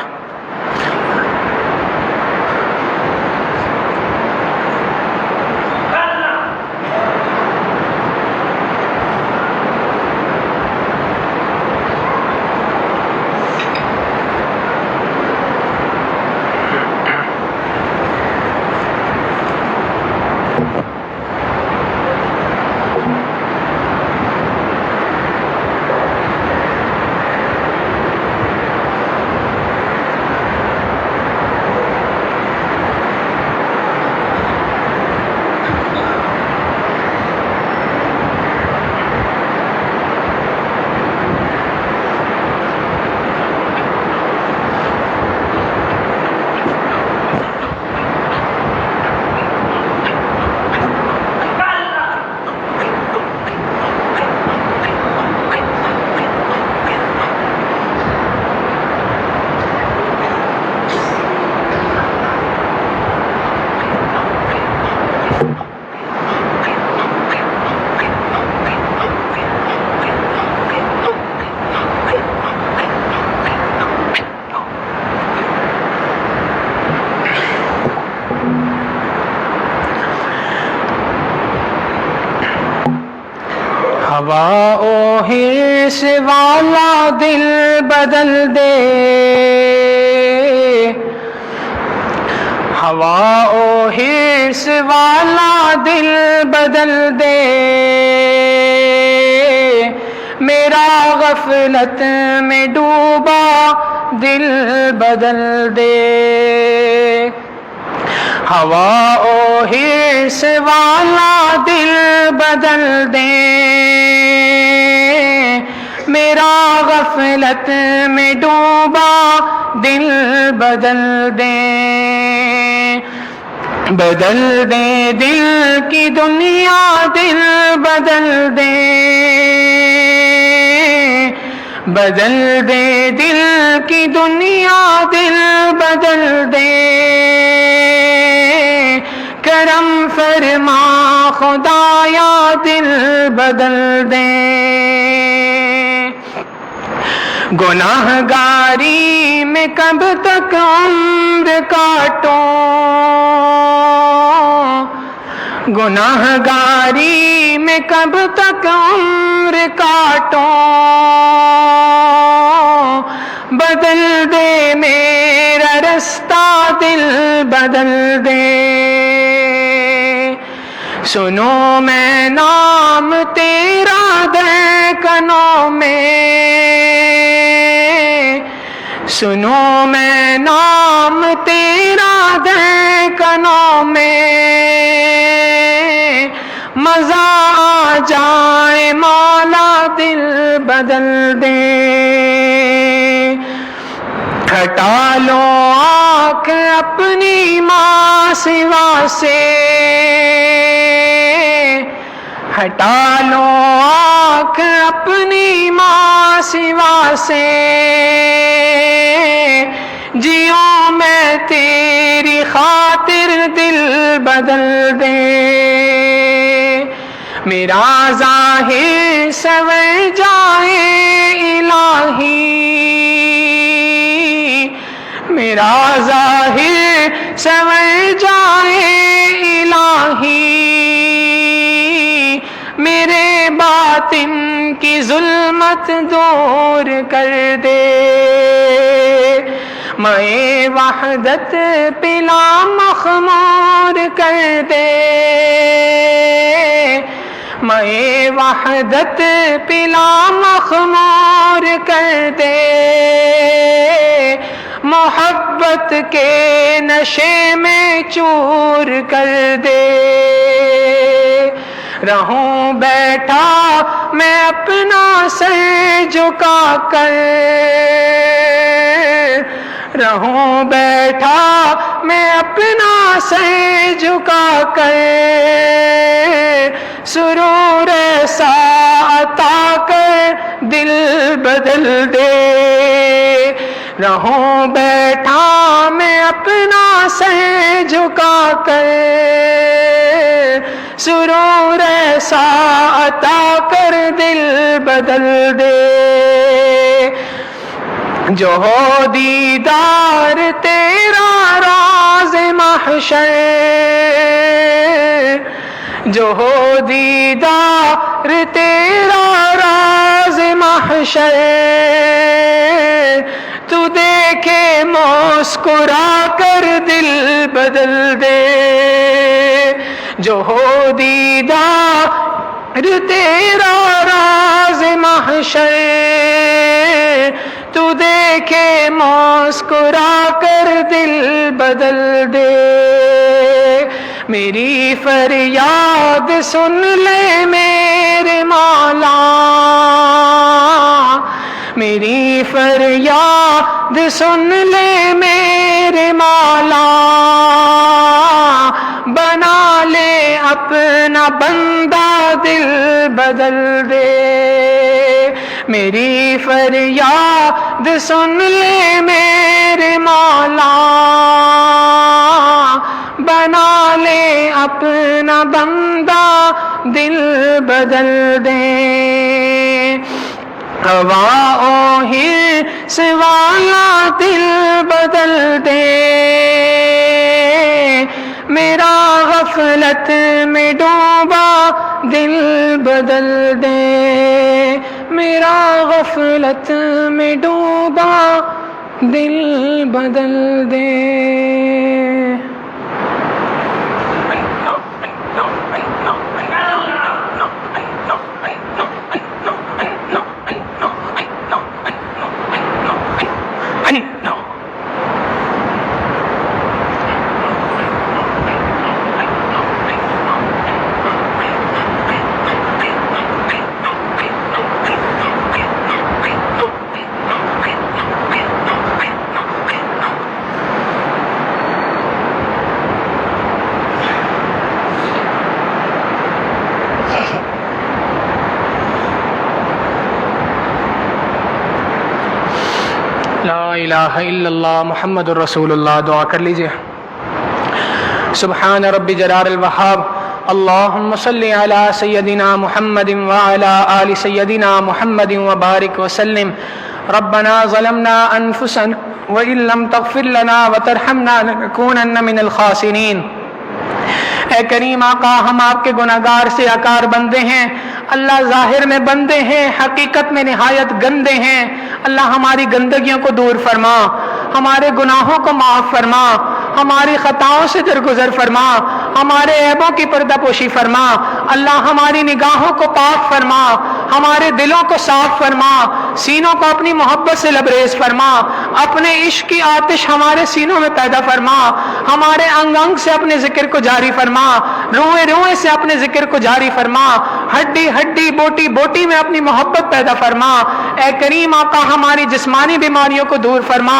ہوا و حرص والا دل بدل دے، ہوا و حرص والا دل بدل دے، میرا غفلت میں ڈوبا دل بدل دے، ہوا و حرص والا دل بدل دے، میرا غفلت میں ڈوبا دل بدل دے، بدل دے دل کی دنیا دل بدل دے، بدل دے دل کی دنیا دل بدل دے، کرم فرما خدایا دل بدل دے، گناہگاری میں کب تک عمر کاٹوں، گناہگاری میں کب تک عمر کاٹوں، بدل دے میرا رستہ دل بدل دے، سنو میں نام تیرا دہکنوں میں، سنو میں نام تیرا دہکنوں میں، مزہ آ جائے مولا دل بدل دے، ہٹا لو آنکھ اپنی ماں سوا سے، ہٹا لو آنکھ اپنی ماں سوا سے، جیوں میں تیری خاطر دل بدل دے، میرا ظاہر سنور جائے الہی، میرا ظاہر سنور جائے الہی، میرے باطن کی ظلمت دور کر دے، میں وحدت پلا مخمور کر دے، میں وحدت پلا مخمور کر دے، محبت کے نشے میں چور کر دے، رہوں بیٹھا میں اپنا سر جھکا کر، رہوں بیٹھا میں اپنا سر جھکا کر، سرور ایسا عطا کر دل بدل دے، رہوں بیٹھا میں اپنا سر جھکا کر، سرور ایسا عطا کر دل بدل دے، جو ہو دیدار تیرا راز محشر، جو ہو دیدار تیرا راز محشر، تو دیکھے مسکرا کر دل بدل دے، جو ہو دیدار تیرا راز محشر، تو دیکھے مسکرا کر دل بدل دے، میری فریاد سن لے میرے مولا، میری فریاد سن لے میرے مولا، بنا لے اپنا بندہ دل بدل دے، میری فریاد سن لے میرے مولا، بنا لے اپنا بندہ دل بدل دے، ہواؤں ہی سے والا دل بدل دے، میرا غفلت میں ڈوبا دل بدل دے، میرا غفلت میں ڈوبا دل بدل دے۔ لا الہ الا اللہ محمد الرسول اللہ۔ دعا کر لیجئے۔ سبحان رب جلال الوہاب، اللہم صلی علی سیدنا محمد وعلی آل سیدنا محمد وبارک وسلم۔ ربنا ظلمنا انفسنا وان لم تغفر لنا وترحمنا لنكونن من الخاسرین۔ اے کریم آقا، ہم آپ کے گناہگار سے آکار بندے ہیں اللہ، ظاہر میں بندے ہیں، حقیقت میں نہایت گندے ہیں اللہ۔ ہماری گندگیوں کو دور فرما، ہمارے گناہوں کو معاف فرما، ہماری خطاؤں سے درگزر فرما، ہمارے عیبوں کی پردہ پوشی فرما اللہ۔ ہماری نگاہوں کو پاک فرما، ہمارے دلوں کو صاف فرما، سینوں کو اپنی محبت سے لبریز فرما، اپنے عشق کی آتش ہمارے سینوں میں پیدا فرما، ہمارے انگ انگ سے اپنے ذکر کو جاری فرما، روئے روئے سے اپنے ذکر کو جاری فرما، ہڈی ہڈی بوٹی بوٹی میں اپنی محبت پیدا فرما۔ اے کریم آقا، ہماری جسمانی بیماریوں کو دور فرما،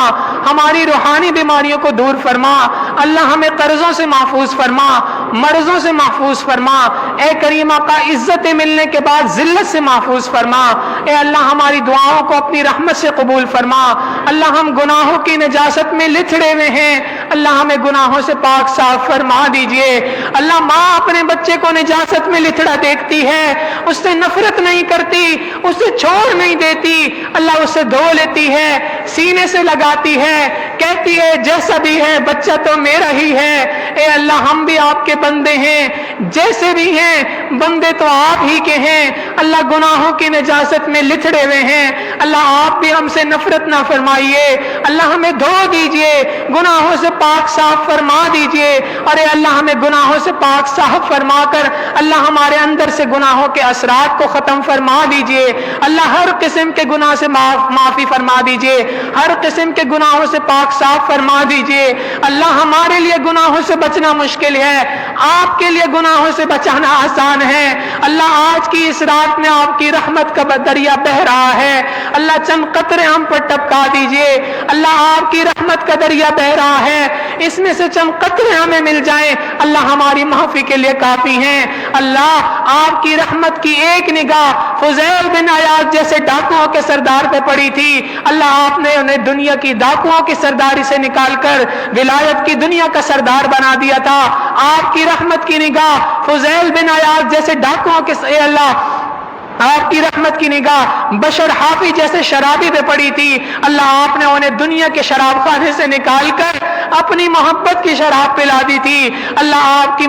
ہماری روحانی بیماریوں کو دور فرما اللہ۔ ہمیں قرضوں سے محفوظ فرما، مرضوں سے محفوظ فرما۔ اے کریم آقا، عزتیں ملنے کے بعد ذلت سے محفوظ فرما۔ اے اللہ، ہماری دعاؤں کو اپنی رحمت سے قبول فرما اللہ۔ ہم گناہوں کی نجاست میں لتھڑے ہوئے ہیں اللہ، ہمیں گناہوں سے پاک صاف فرما دیجئے اللہ۔ ماں اپنے بچے کو نجاست میں لتھڑا دیکھتی ہے، اس سے نفرت نہیں کرتی، اسے چھوڑ نہیں دیتی اللہ، اسے دھو لیتی ہے، سینے سے لگاتی ہے، کہتی ہے جیسا بھی ہے بچہ تو میرا ہی ہے۔ اے اللہ، ہم بھی آپ کے بندے ہیں، جیسے بھی ہیں بندے تو آپ ہی کے ہیں اللہ۔ گناہوں کی نجاست میں لتھڑے ہوئے ہیں اللہ، آپ بھی ہم سے نفرت نہ فرمائیے اللہ، ہمیں دھو دیجئے، گناہوں سے پاک صاف فرما دیجئے۔ اور اے اللہ، ہمیں گناہوں سے پاک صاف فرما کر اللہ ہمارے اندر سے گناہوں کے اثرات کو ختم فرما دیجئے اللہ۔ ہر قسم کے گناہ سے معافی فرما دیجئے، ہر قسم کے گناہوں سے پاک صاف فرما دیجئے اللہ۔ ہمارے لیے گناہوں سے بچنا مشکل ہے، آپ کے لیے گناہوں سے بچانا آسان ہے اللہ۔ آج کی اس رات میں آپ کی رحمت کا دریا بہ رہا ہے اللہ، چند قطرے ہم پر ٹپکا دیجئے اللہ۔ آپ کی رحمت کا دریا بہ رہا ہے، اس میں سے چند قطرے ہمیں مل جائیں اللہ، ہماری معافی کے لیے کافی ہیں اللہ۔ آپ کی رحمت کی ایک نگاہ فضیل بن عیاض جیسے ڈاکوؤں کے سردار پہ پڑی تھی اللہ، آپ نے انہیں دنیا کی ڈاکوؤں کی سرداری سے نکال کر ولایت کی دنیا کا سردار بنا دیا تھا۔ آپ کی رحمت کی نگاہ فضیل بن عیاض جیسے ڈاکوؤں کے اے اللہ، آپ کی رحمت کی نگاہ بشر حافی جیسے شرابی پہ پڑی تھی اللہ، آپ نے انہیں دنیا کے شراب خانے سے نکال کر اپنی محبت کی شراب پلا دی تھی اللہ۔ آپ کی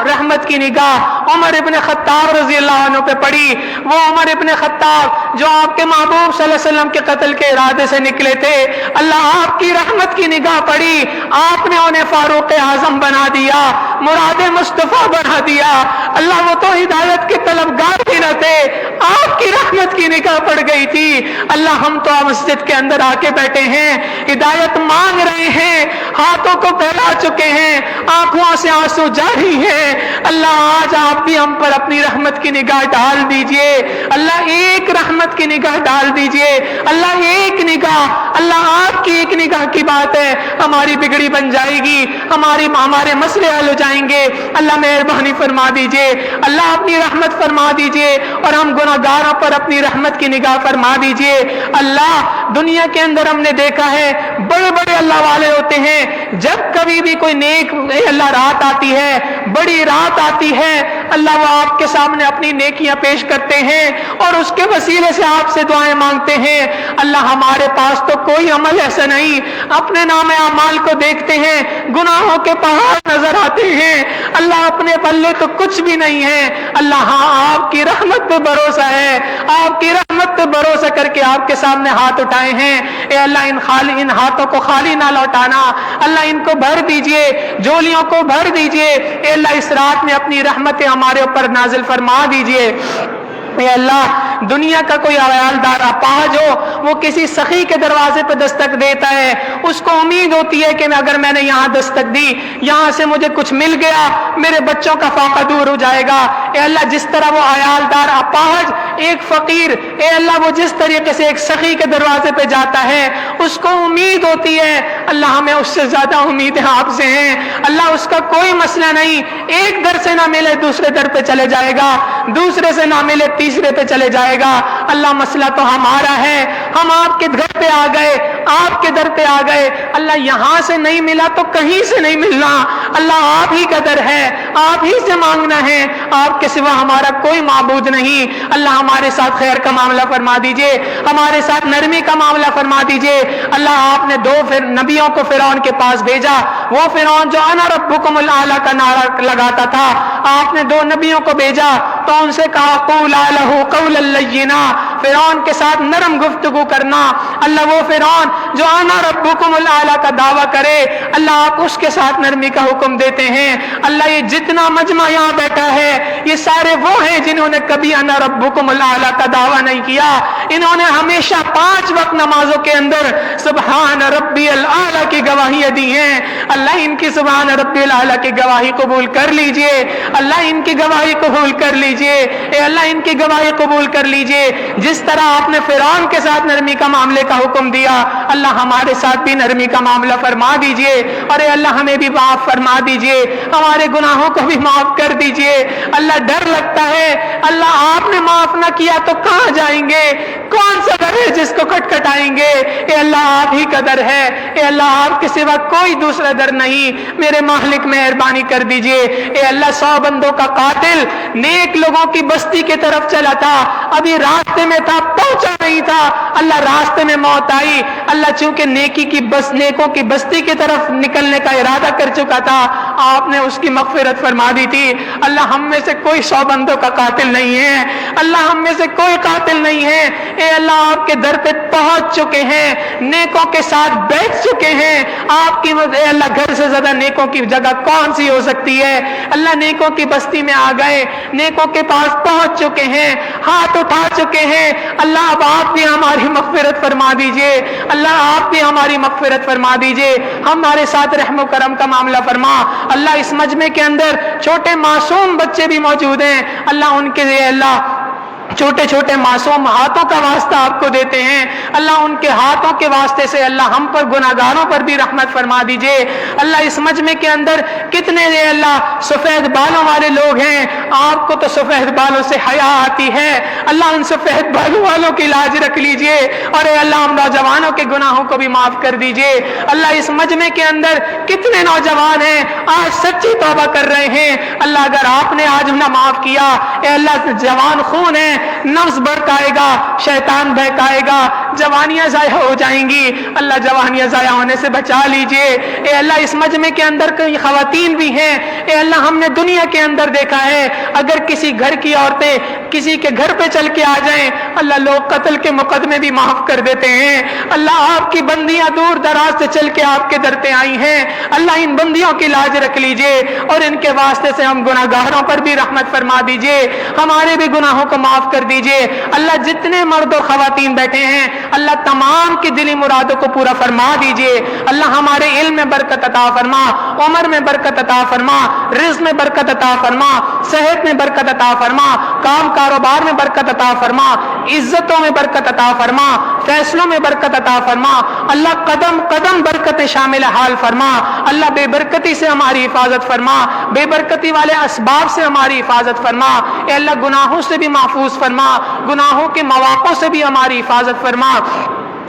رحمت کی نگاہ عمر ابن خطاب رضی اللہ عنہ پہ پڑی، وہ عمر ابن خطاب جو آپ کے محبوب صلی اللہ علیہ وسلم کے قتل کے ارادے سے نکلے تھے اللہ، آپ کی رحمت کی نگاہ پڑی، آپ نے انہیں فاروق اعظم بنا دیا، مراد مصطفیٰ بنا دیا اللہ۔ وہ تو ہدایت کے طلبگار ہی نہ تھے، آپ کی رحمت کی نگاہ پڑ گئی تھی اللہ۔ ہم تو مسجد کے اندر آ کے بیٹھے ہیں، ہدایت مانگ رہے ہیں، ہاتھوں کو پھیلا چکے ہیں، آنکھوں سے آنسو جاری ہیں اللہ۔ آج آپ بھی ہم پر اپنی رحمت کی نگاہ ڈال دیجئے اللہ، ایک رحمت کی نگاہ ڈال دیجئے اللہ، ایک نگاہ اللہ، آپ کی ایک نگاہ کی بات ہے ہماری بگڑی بن جائے گی، ہمارے مسئلے حل ہو جائیں گے اللہ۔ مہربانی فرما دیجئے اللہ، اپنی رحمت فرما دیجئے اور ہم گناہگاروں پر اپنی رحمت کی نگاہ فرما دیجئے اللہ۔ دنیا کے اندر ہم نے دیکھا ہے بڑے بڑے اللہ والے ہوتے ہیں، جب کبھی بھی کوئی نیک اللہ رات آتی ہے، بڑی رات آتی ہے اللہ، وہ آپ کے سامنے اپنی نیکیاں پیش کرتے ہیں اور اس کے وسیلے سے آپ سے دعائیں مانگتے ہیں اللہ۔ ہمارے پاس تو کوئی عمل ایسا نہیں، اپنے نام اعمال کو دیکھتے ہیں گناہوں کے پہاڑ نظر آتے ہیں اللہ، اپنے پلے تو کچھ بھی نہیں ہے اللہ۔ ہاں، آپ کی رحمت پہ بھروسہ ہے، آپ کی رحمت پہ بھروسہ کر کے آپ کے سامنے ہاتھ اٹھائے ہیں اے اللہ۔ ان ہاتھوں کو خالی نہ لوٹانا اللہ، ان کو بھر دیجئے، جولیوں کو بھر دیجئے اے اللہ۔ اس رات میں اپنی رحمتیں ہمارے اوپر نازل فرما دیجئے اے اللہ۔ دنیا کا کوئی عیالدار اپاہج ہو، وہ کسی سخی کے دروازے پہ دستک دیتا ہے، اس کو امید ہوتی ہے کہ اگر میں نے یہاں دستک دی، یہاں سے مجھے کچھ مل گیا، میرے بچوں کا فاقہ دور ہو جائے گا اے اللہ۔ جس طرح وہ عیالدار اپاہج ایک فقیر اے اللہ، وہ جس طریقے سے ایک سخی کے دروازے پہ جاتا ہے اس کو امید ہوتی ہے اللہ، ہمیں اس سے زیادہ امیدیں آپ سے ہیں اللہ۔ اس کا کوئی مسئلہ نہیں، ایک در سے نہ ملے دوسرے در پہ چلے جائے گا، دوسرے سے نہ ملے تیسرے پہ چلے جائے گا اللہ۔ مسئلہ تو ہمارا ہے، ہم آپ کے گھر پہ آ گئے، آپ کے در پہ آ گئے اللہ یہاں سے نہیں ملا تو کہیں سے نہیں ملنا، اللہ آپ ہی کا در ہے، آپ ہی سے مانگنا ہے، آپ کے سوا ہمارا کوئی معبود نہیں۔ اللہ ہمارے ساتھ خیر کا معاملہ فرما دیجئے، ہمارے ساتھ نرمی کا معاملہ فرما دیجئے۔ اللہ آپ نے دو نبیوں کو فرعون کے پاس بھیجا، وہ فرعون جو انا ربکم الاعلی کا نعرہ لگاتا تھا، آپ نے دو نبیوں کو بھیجا تو ان سے کہا قولا لہ قولا لینا، فرعون کے ساتھ نرم گفتگو کرنا۔ اللہ وہ فرعون جو انا ربکم الاعلی کا دعویٰ کرے، اللہ آپ اس کے ساتھ نرمی کا حکم دیتے ہیں۔ اللہ یہ جتنا مجمع یہاں بیٹھا ہے یہ سارے وہ ہیں جنہوں نے کبھی انا ربکم الاعلی کا دعویٰ نہیں کیا، انہوں نے ہمیشہ 5 وقت نمازوں کے اندر سبحان ربی الاعلی کی گواہیاں دی ہیں۔ اللہ ان کی سبحان ربی الاعلی کی گواہی قبول کر لیجئے، اللہ ان کی گواہی قبول کر لیجئے، اے اللہ ان کی گواہی قبول کر لیجئے۔ جس طرح آپ نے فرعون کے ساتھ نرمی کا معاملے کا حکم دیا، اللہ ہمارے ساتھ بھی نرمی کا معاملہ فرما دیجئے، اور اے اللہ ہمیں بھی معاف فرما دیجئے، ہمارے گناہوں کو بھی معاف کر دیجئے۔ اللہ ڈر لگتا ہے، اللہ آپ نے معاف نہ کیا تو کہاں جائیں گے؟ کون سا در ہے جس کو کھٹکھٹائیں گے؟ اے اللہ آپ ہی کا در ہے، اے اللہ آپ کے سوا کوئی دوسرا در نہیں۔ میرے مالک مہربانی کر دیجئے، اے اللہ 100 بندوں کا قاتل نیک لوگوں کی بستی کی طرف چلا تھا، ابھی راستے میں تھا، پہنچا نہیں تھا، اللہ راستے میں موت آئی، اللہ چونکہ نیکوں کی بستی کی طرف نکلنے کا ارادہ کر چکا تھا، آپ نے اس کی مغفرت فرما دی تھی۔ اللہ ہم میں سے کوئی 100 بندوں کا قاتل نہیں ہے، اللہ ہم میں سے کوئی قاتل نہیں ہے، اے اللہ آپ کے در پہ پہنچ چکے ہیں، نیکوں کے ساتھ بیٹھ چکے ہیں، آپ کی اے اللہ گھر سے زیادہ نیکوں کی جگہ کون سی ہو سکتی ہے؟ اللہ نیکوں کی بستی میں آ گئے، نیکوں کے پاس پہنچ چکے ہیں، ہاتھ اٹھا چکے ہیں، اللہ اب آپ بھی ہماری مغفرت فرما دیجئے، اللہ آپ بھی ہماری مغفرت فرما دیجئے، ہمارے ساتھ رحم و کرم کا معاملہ فرما۔ اللہ اس مجمع کے اندر چھوٹے معصوم بچے بھی موجود ہیں، اللہ ان کے لیے اللہ چھوٹے چھوٹے معصوم ہاتھوں کا واسطہ آپ کو دیتے ہیں، اللہ ان کے ہاتھوں کے واسطے سے اللہ ہم پر گناہگاروں پر بھی رحمت فرما دیجئے۔ اللہ اس مجمع کے اندر کتنے اللہ سفید بالوں والے لوگ ہیں، آپ کو تو سفید بالوں سے حیا آتی ہے، اللہ ان سفید بالوں والوں کی لاج رکھ لیجئے، اور اے اللہ ہم نوجوانوں کے گناہوں کو بھی معاف کر دیجئے۔ اللہ اس مجمع کے اندر کتنے نوجوان ہیں آج سچی توبہ کر رہے ہیں، اللہ اگر آپ نے آج نہ معاف کیا، اے اللہ جوان خون ہے، نفس بھڑکائے گا، شیطان بہکائے گا، جوانیاں ضائع ہو جائیں گی، اللہ جوانیاں ضائع ہونے سے بچا لیجئے۔ اے اللہ اس مجمع کے اندر کئی خواتین بھی ہیں، اے اللہ ہم نے دنیا کے اندر دیکھا ہے اگر کسی گھر کی عورتیں کسی کے گھر پہ چل کے آ جائیں، اللہ لوگ قتل کے مقدمے بھی معاف کر دیتے ہیں۔ اللہ آپ کی بندیاں دور دراز سے چل کے آپ کے در پہ آئی ہیں، اللہ ان بندیوں کی لاج رکھ لیجئے، اور ان کے واسطے سے ہم گناہگاروں پر بھی رحمت فرما دیجئے، ہمارے بھی گناہوں کو معاف کر دیجئے۔ اللہ جتنے مرد اور خواتین بیٹھے ہیں اللہ تمام کی دلی مرادوں کو پورا فرما دیجئے، اللہ ہمارے علم میں برکت عطا فرما، عمر میں برکت عطا فرما، رزق میں برکت عطا فرما، صحت میں برکت عطا فرما، کام کاروبار میں برکت عطا فرما، عزتوں میں برکت عطا فرما، فیصلوں میں برکت عطا فرما، اللہ قدم قدم برکت شامل حال فرما، اللہ بے برکتی سے ہماری حفاظت فرما، بے برکتی والے اسباب سے ہماری حفاظت فرما، اے اللہ گناہوں سے بھی محفوظ فرما، گناہوں کے مواقع سے بھی ہماری حفاظت فرما۔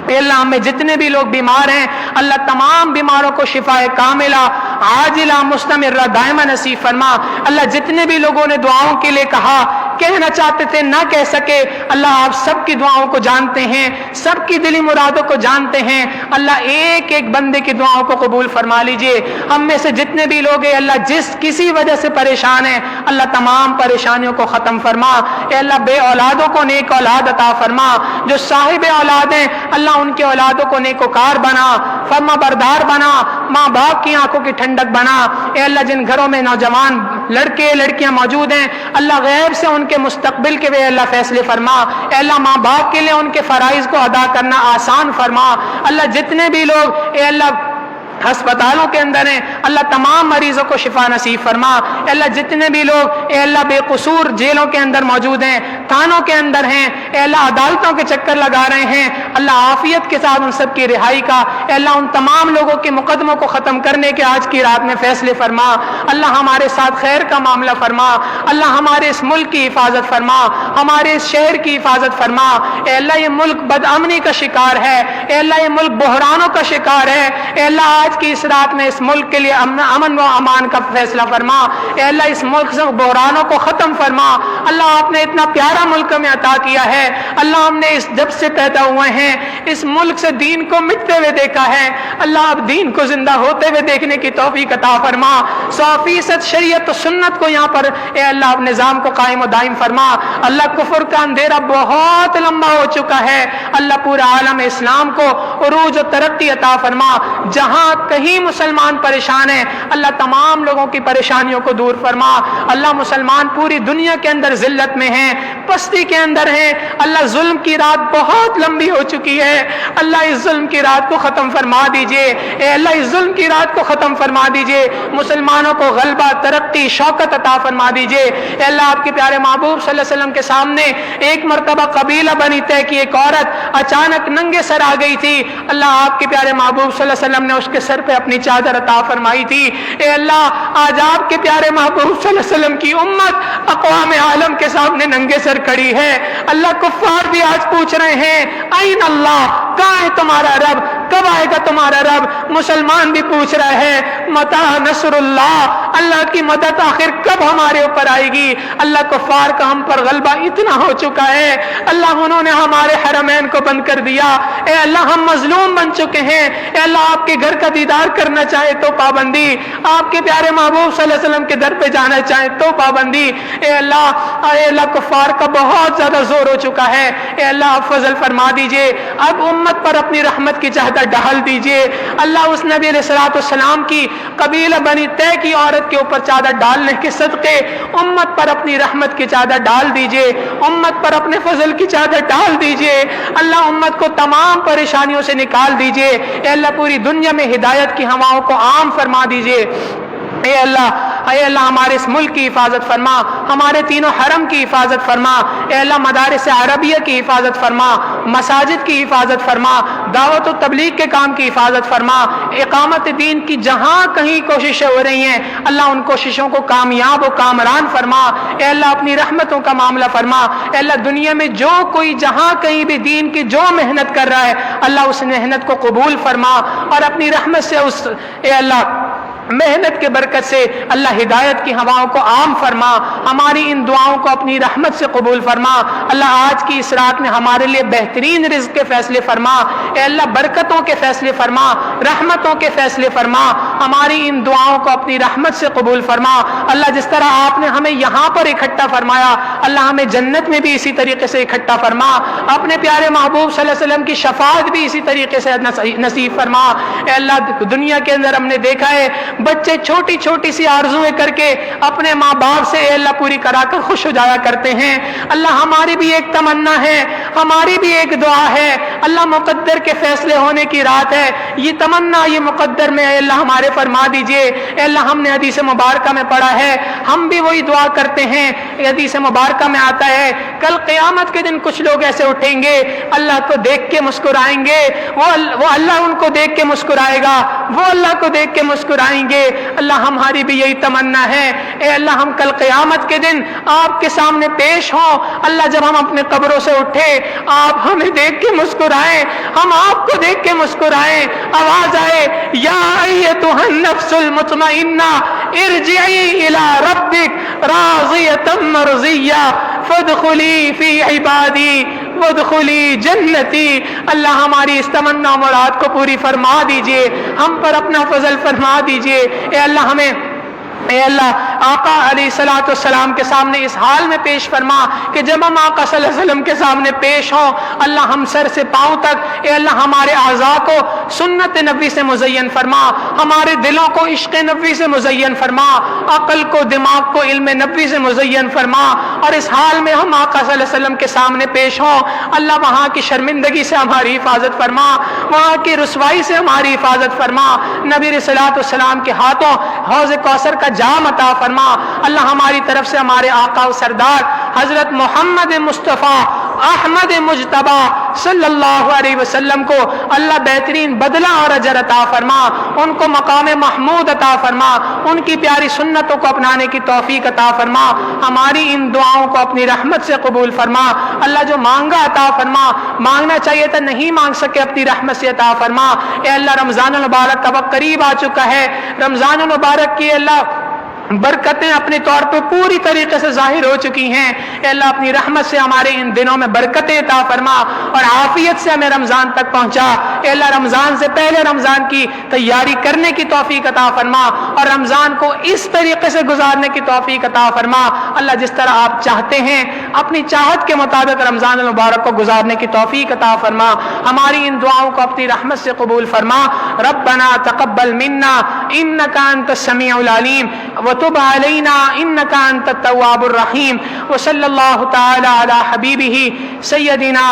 اے اللہ ہمیں جتنے بھی لوگ بیمار ہیں اللہ تمام بیماروں کو شفاء کاملہ عاجلہ مستمرہ دائمہ نصیب فرما۔ اللہ جتنے بھی لوگوں نے دعاؤں کے لیے کہا، کہنا چاہتے تھے نہ کہہ سکے، اللہ آپ سب کی دعاؤں کو جانتے ہیں، سب کی دلی مرادوں کو جانتے ہیں، اللہ ایک ایک بندے کی دعاؤں کو قبول فرما لیجئے۔ ہم میں سے جتنے بھی لوگ ہیں اللہ جس کسی وجہ سے پریشان ہیں اللہ تمام پریشانیوں کو ختم فرما۔ اے اللہ بے اولادوں کو نیک اولاد عطا فرما، جو صاحب اولاد ہیں اللہ ان کے اولادوں کو نیکوکار بنا، فرما بردار بنا، ماں باپ کی آنکھوں کی ٹھنڈک بنا۔ اے اللہ جن گھروں میں نوجوان لڑکے لڑکیاں موجود ہیں اللہ غیب سے ان کے مستقبل کے بھی اللہ فیصلے فرما۔ اے اللہ ماں باپ کے لیے ان کے فرائض کو ادا کرنا آسان فرما۔ اللہ جتنے بھی لوگ اے اللہ ہسپتالوں کے اندر ہیں، اللہ تمام مریضوں کو شفا نصیب فرما۔ اے اللہ جتنے بھی لوگ اے اللہ بے قصور جیلوں کے اندر موجود ہیں، تھانوں کے اندر ہیں، اے اللہ عدالتوں کے چکر لگا رہے ہیں، اللہ عافیت کے ساتھ ان سب کی رہائی کا اے اللہ ان تمام لوگوں کے مقدموں کو ختم کرنے کے آج کی رات میں فیصلے فرما۔ اللہ ہمارے ساتھ خیر کا معاملہ فرما، اللہ ہمارے اس ملک کی حفاظت فرما، ہمارے اس شہر کی حفاظت فرما۔ اے اللہ یہ ملک بد امنی کا شکار ہے، اے اللہ یہ ملک بحرانوں کا شکار ہے، اے اللہ آج کی اس رات میں اس ملک کے لیے امن و امان کا فیصلہ فرما۔ اے اللہ اس ملک سے بحرانوں کو ختم فرما۔ اللہ آپ نے اتنا پیارا ملک ہمیں عطا کیا ہے، اللہ ہم نے اس جب سے پیدا ہوئے ہیں اس ملک سے دین کو مٹتے ہوئے دیکھا ہے، اللہ اب دین کو زندہ ہوتے ہوئے دیکھنے کی توفیق عطا فرما۔ 100% شریعت و سنت کو یہاں پر اے اللہ اب نظام کو قائم و دائم فرما۔ اللہ کفر کا اندھیرا بہت لمبا ہو چکا ہے، اللہ پورا عالم اسلام کو عروج و ترقی عطا فرما۔ جہاں کہیں مسلمان پریشان ہیں اللہ تمام لوگوں کی پریشانیوں کو دور فرما۔ اللہ مسلمان پوری دنیا کے اندر ذلت میں ہیں، پستی کے اندر ہیں، اللہ ظلم کی رات بہت لمبی ہو چکی ہے، اللہ اس ظلم کی رات کو ختم فرما دیجئے، اے اللہ اس ظلم کی رات کو ختم فرما دیجئے، مسلمانوں کو غلبہ ترقی شوکت عطا فرما دیجئے۔ اے اللہ آپ کے پیارے محبوب صلی اللہ علیہ وسلم کے سامنے ایک مرتبہ قبیلہ بنی طے کی ایک عورت اچانک ننگے سر آ گئی تھی، اللہ آپ کے پیارے محبوب صلی اللہ علیہ وسلم نے اس کے سر پہ اپنی چادر عطا فرمائی تھی۔ اے اللہ آج آپ کے پیارے محبوب صلی اللہ علیہ وسلم کی امت اقوام عالم کے سامنے ننگے سر کھڑی ہے، اللہ کفار بھی آج پوچھ رہے ہیں این اللہ، کہاں ہے تمہارا رب، کب آئے گا تمہارا رب؟ مسلمان بھی پوچھ رہا ہے متی نصر اللہ، اللہ کی مدد آخر کب ہمارے اوپر آئے گی؟ اللہ کفار کا ہم پر غلبہ اتنا ہو چکا ہے، اللہ انہوں نے ہمارے حرمین کو بند کر دیا، اے اللہ ہم مظلوم بن چکے ہیں، اے اللہ آپ کے گھر کا دیدار کرنا چاہے تو پابندی، آپ کے پیارے محبوب صلی اللہ علیہ وسلم کے در پہ جانا چاہے تو پابندی، اے اللہ کفار کا بہت زیادہ زور ہو چکا ہے، اے اللہ آپ فضل فرما دیجئے، اب امت پر اپنی رحمت کی چادر ڈال دیجئے، اللہ اس نبی علیہ السلام کی قبیلہ بنی طے کی عورت کے اوپر چادر ڈالنے کے صدقے امت پر اپنی رحمت کی چادر ڈال دیجئے، امت پر اپنے فضل کی چادر ڈال دیجئے، اللہ امت کو تمام پریشانیوں سے نکال دیجئے، اے اللہ پوری دنیا میں ہدایت کی ہواؤں کو عام فرما دیجئے، اے اللہ ہمارے اس ملک کی حفاظت فرما، ہمارے تینوں حرم کی حفاظت فرما، اے اللہ مدارس عربیہ کی حفاظت فرما، مساجد کی حفاظت فرما، دعوت و تبلیغ کے کام کی حفاظت فرما، اقامت دین کی جہاں کہیں کوششیں ہو رہی ہیں اللہ ان کوششوں کو کامیاب و کامران فرما، اے اللہ اپنی رحمتوں کا معاملہ فرما، اے اللہ دنیا میں جو کوئی جہاں کہیں بھی دین کی جو محنت کر رہا ہے اللہ اس محنت کو قبول فرما، اور اپنی رحمت سے اے اللہ محنت کے برکت سے اللہ ہدایت کی ہواؤں کو عام فرما، ہماری ان دعاؤں کو اپنی رحمت سے قبول فرما، اللہ آج کی اس رات میں ہمارے لیے بہترین رزق کے فیصلے فرما، اے اللہ برکتوں کے فیصلے فرما، رحمتوں کے فیصلے فرما، ہماری ان دعاؤں کو اپنی رحمت سے قبول فرما، اللہ جس طرح آپ نے ہمیں یہاں پر اکٹھا فرمایا اللہ ہمیں جنت میں بھی اسی طریقے سے اکٹھا فرما، اپنے پیارے محبوب صلی اللہ علیہ وسلم کی شفاعت بھی اسی طریقے سے نصیب فرما، اے اللہ دنیا کے اندر ہم نے دیکھا ہے بچے چھوٹی چھوٹی سی آرزویں کر کے اپنے ماں باپ سے اے اللہ پوری کرا کر خوش ہو جایا کرتے ہیں، اللہ ہماری بھی ایک تمنا ہے، ہماری بھی ایک دعا ہے، اللہ مقدر کے فیصلے ہونے کی رات ہے، یہ تمنا یہ مقدر میں اے اللہ ہمارے فرما دیجئے، اے اللہ ہم نے حدیث مبارکہ میں پڑھا ہے، ہم بھی وہی دعا کرتے ہیں، حدیث مبارکہ میں آتا ہے کل قیامت کے دن کچھ لوگ ایسے اٹھیں گے اللہ کو دیکھ کے مسکرائیں گے، وہ اللہ ان کو دیکھ کے مسکرائے گا، وہ اللہ کو دیکھ کے مسکرائیں گے، اللہ ہماری بھی یہی تمنا ہے، اے اللہ ہم کل قیامت کے دن آپ کے سامنے پیش ہوں، اللہ جب ہم اپنے قبروں سے اٹھے آپ ہمیں دیکھ کے مسکرائیں، ہم آپ کو دیکھ کے مسکرائیں، آواز آئے یا ایتھا النفس المطمئنہ ارجعی الی ربک راضیۃ مرضیہ فادخلی فی عبادی وادخلی جنتی، اللہ ہماری اس تمنا مراد کو پوری فرما دیجئے، ہم پر اپنا فضل فرما دیجئے، اے اللہ ہمیں اے اللہ آقا علیہ الصلوۃ والسلام کے سامنے اس حال میں پیش فرما کہ جب ہم آقا صلی اللہ علیہ وسلم کے سامنے پیش ہوں اللہ ہم سر سے پاؤں تک اے اللہ ہمارے اعضاء کو سنت نبی سے مزین فرما، ہمارے دلوں کو عشق نبی سے مزین فرما، عقل کو دماغ کو علم نبی سے مزین فرما، اور اس حال میں ہم آقا صلی اللہ علیہ وسلم کے سامنے پیش ہوں اللہ وہاں کی شرمندگی سے ہماری حفاظت فرما، وہاں کی رسوائی سے ہماری حفاظت فرما، نبی علیہ الصلوۃ والسلام کے ہاتھوں حوض کوثر کا جام عطا فرما، اللہ ہماری طرف سے ہمارے آقا و سردار حضرت محمد مصطفیٰ احمد مجتبی صلی اللہ علیہ وسلم کو اللہ بہترین بدلہ اور اجر عطا فرما، ان کو مقام محمود عطا فرما، ان کی پیاری سنتوں کو اپنانے کی توفیق عطا فرما، ہماری ان دعاؤں کو اپنی رحمت سے قبول فرما، اللہ جو مانگا عطا فرما، مانگنا چاہیے تھا نہیں مانگ سکے اپنی رحمت سے عطا فرما، اے اللہ رمضان المبارک کا وقت قریب آ چکا ہے، رمضان المبارک کی اللہ برکتیں اپنے طور پہ پوری طریقے سے ظاہر ہو چکی ہیں، اے اللہ اپنی رحمت سے ہمارے ان دنوں میں برکتیں عطا فرما اور عافیت سے ہمیں رمضان تک پہنچا، اے اللہ رمضان سے پہلے رمضان کی تیاری کرنے کی توفیق عطا فرما اور رمضان کو اس طریقے سے گزارنے کی توفیق عطا فرما، اللہ جس طرح آپ چاہتے ہیں اپنی چاہت کے مطابق رمضان المبارک کو گزارنے کی توفیق عطا فرما، ہماری ان دعاؤں کو اپنی رحمت سے قبول فرما، ربنا تقبل منا انک انت السمیع العلیم وتب علینا انک انت التواب الرحیم، وصلی اللہ تعالی علی حبیبہ سیدنا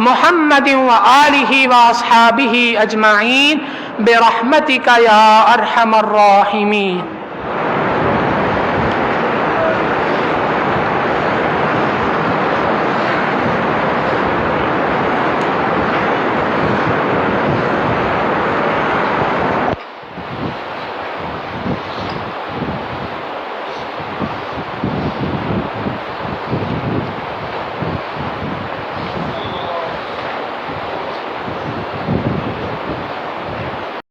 محمد وآلہ واصحابہ اجمعین برحمتک یا ارحم الراحمین۔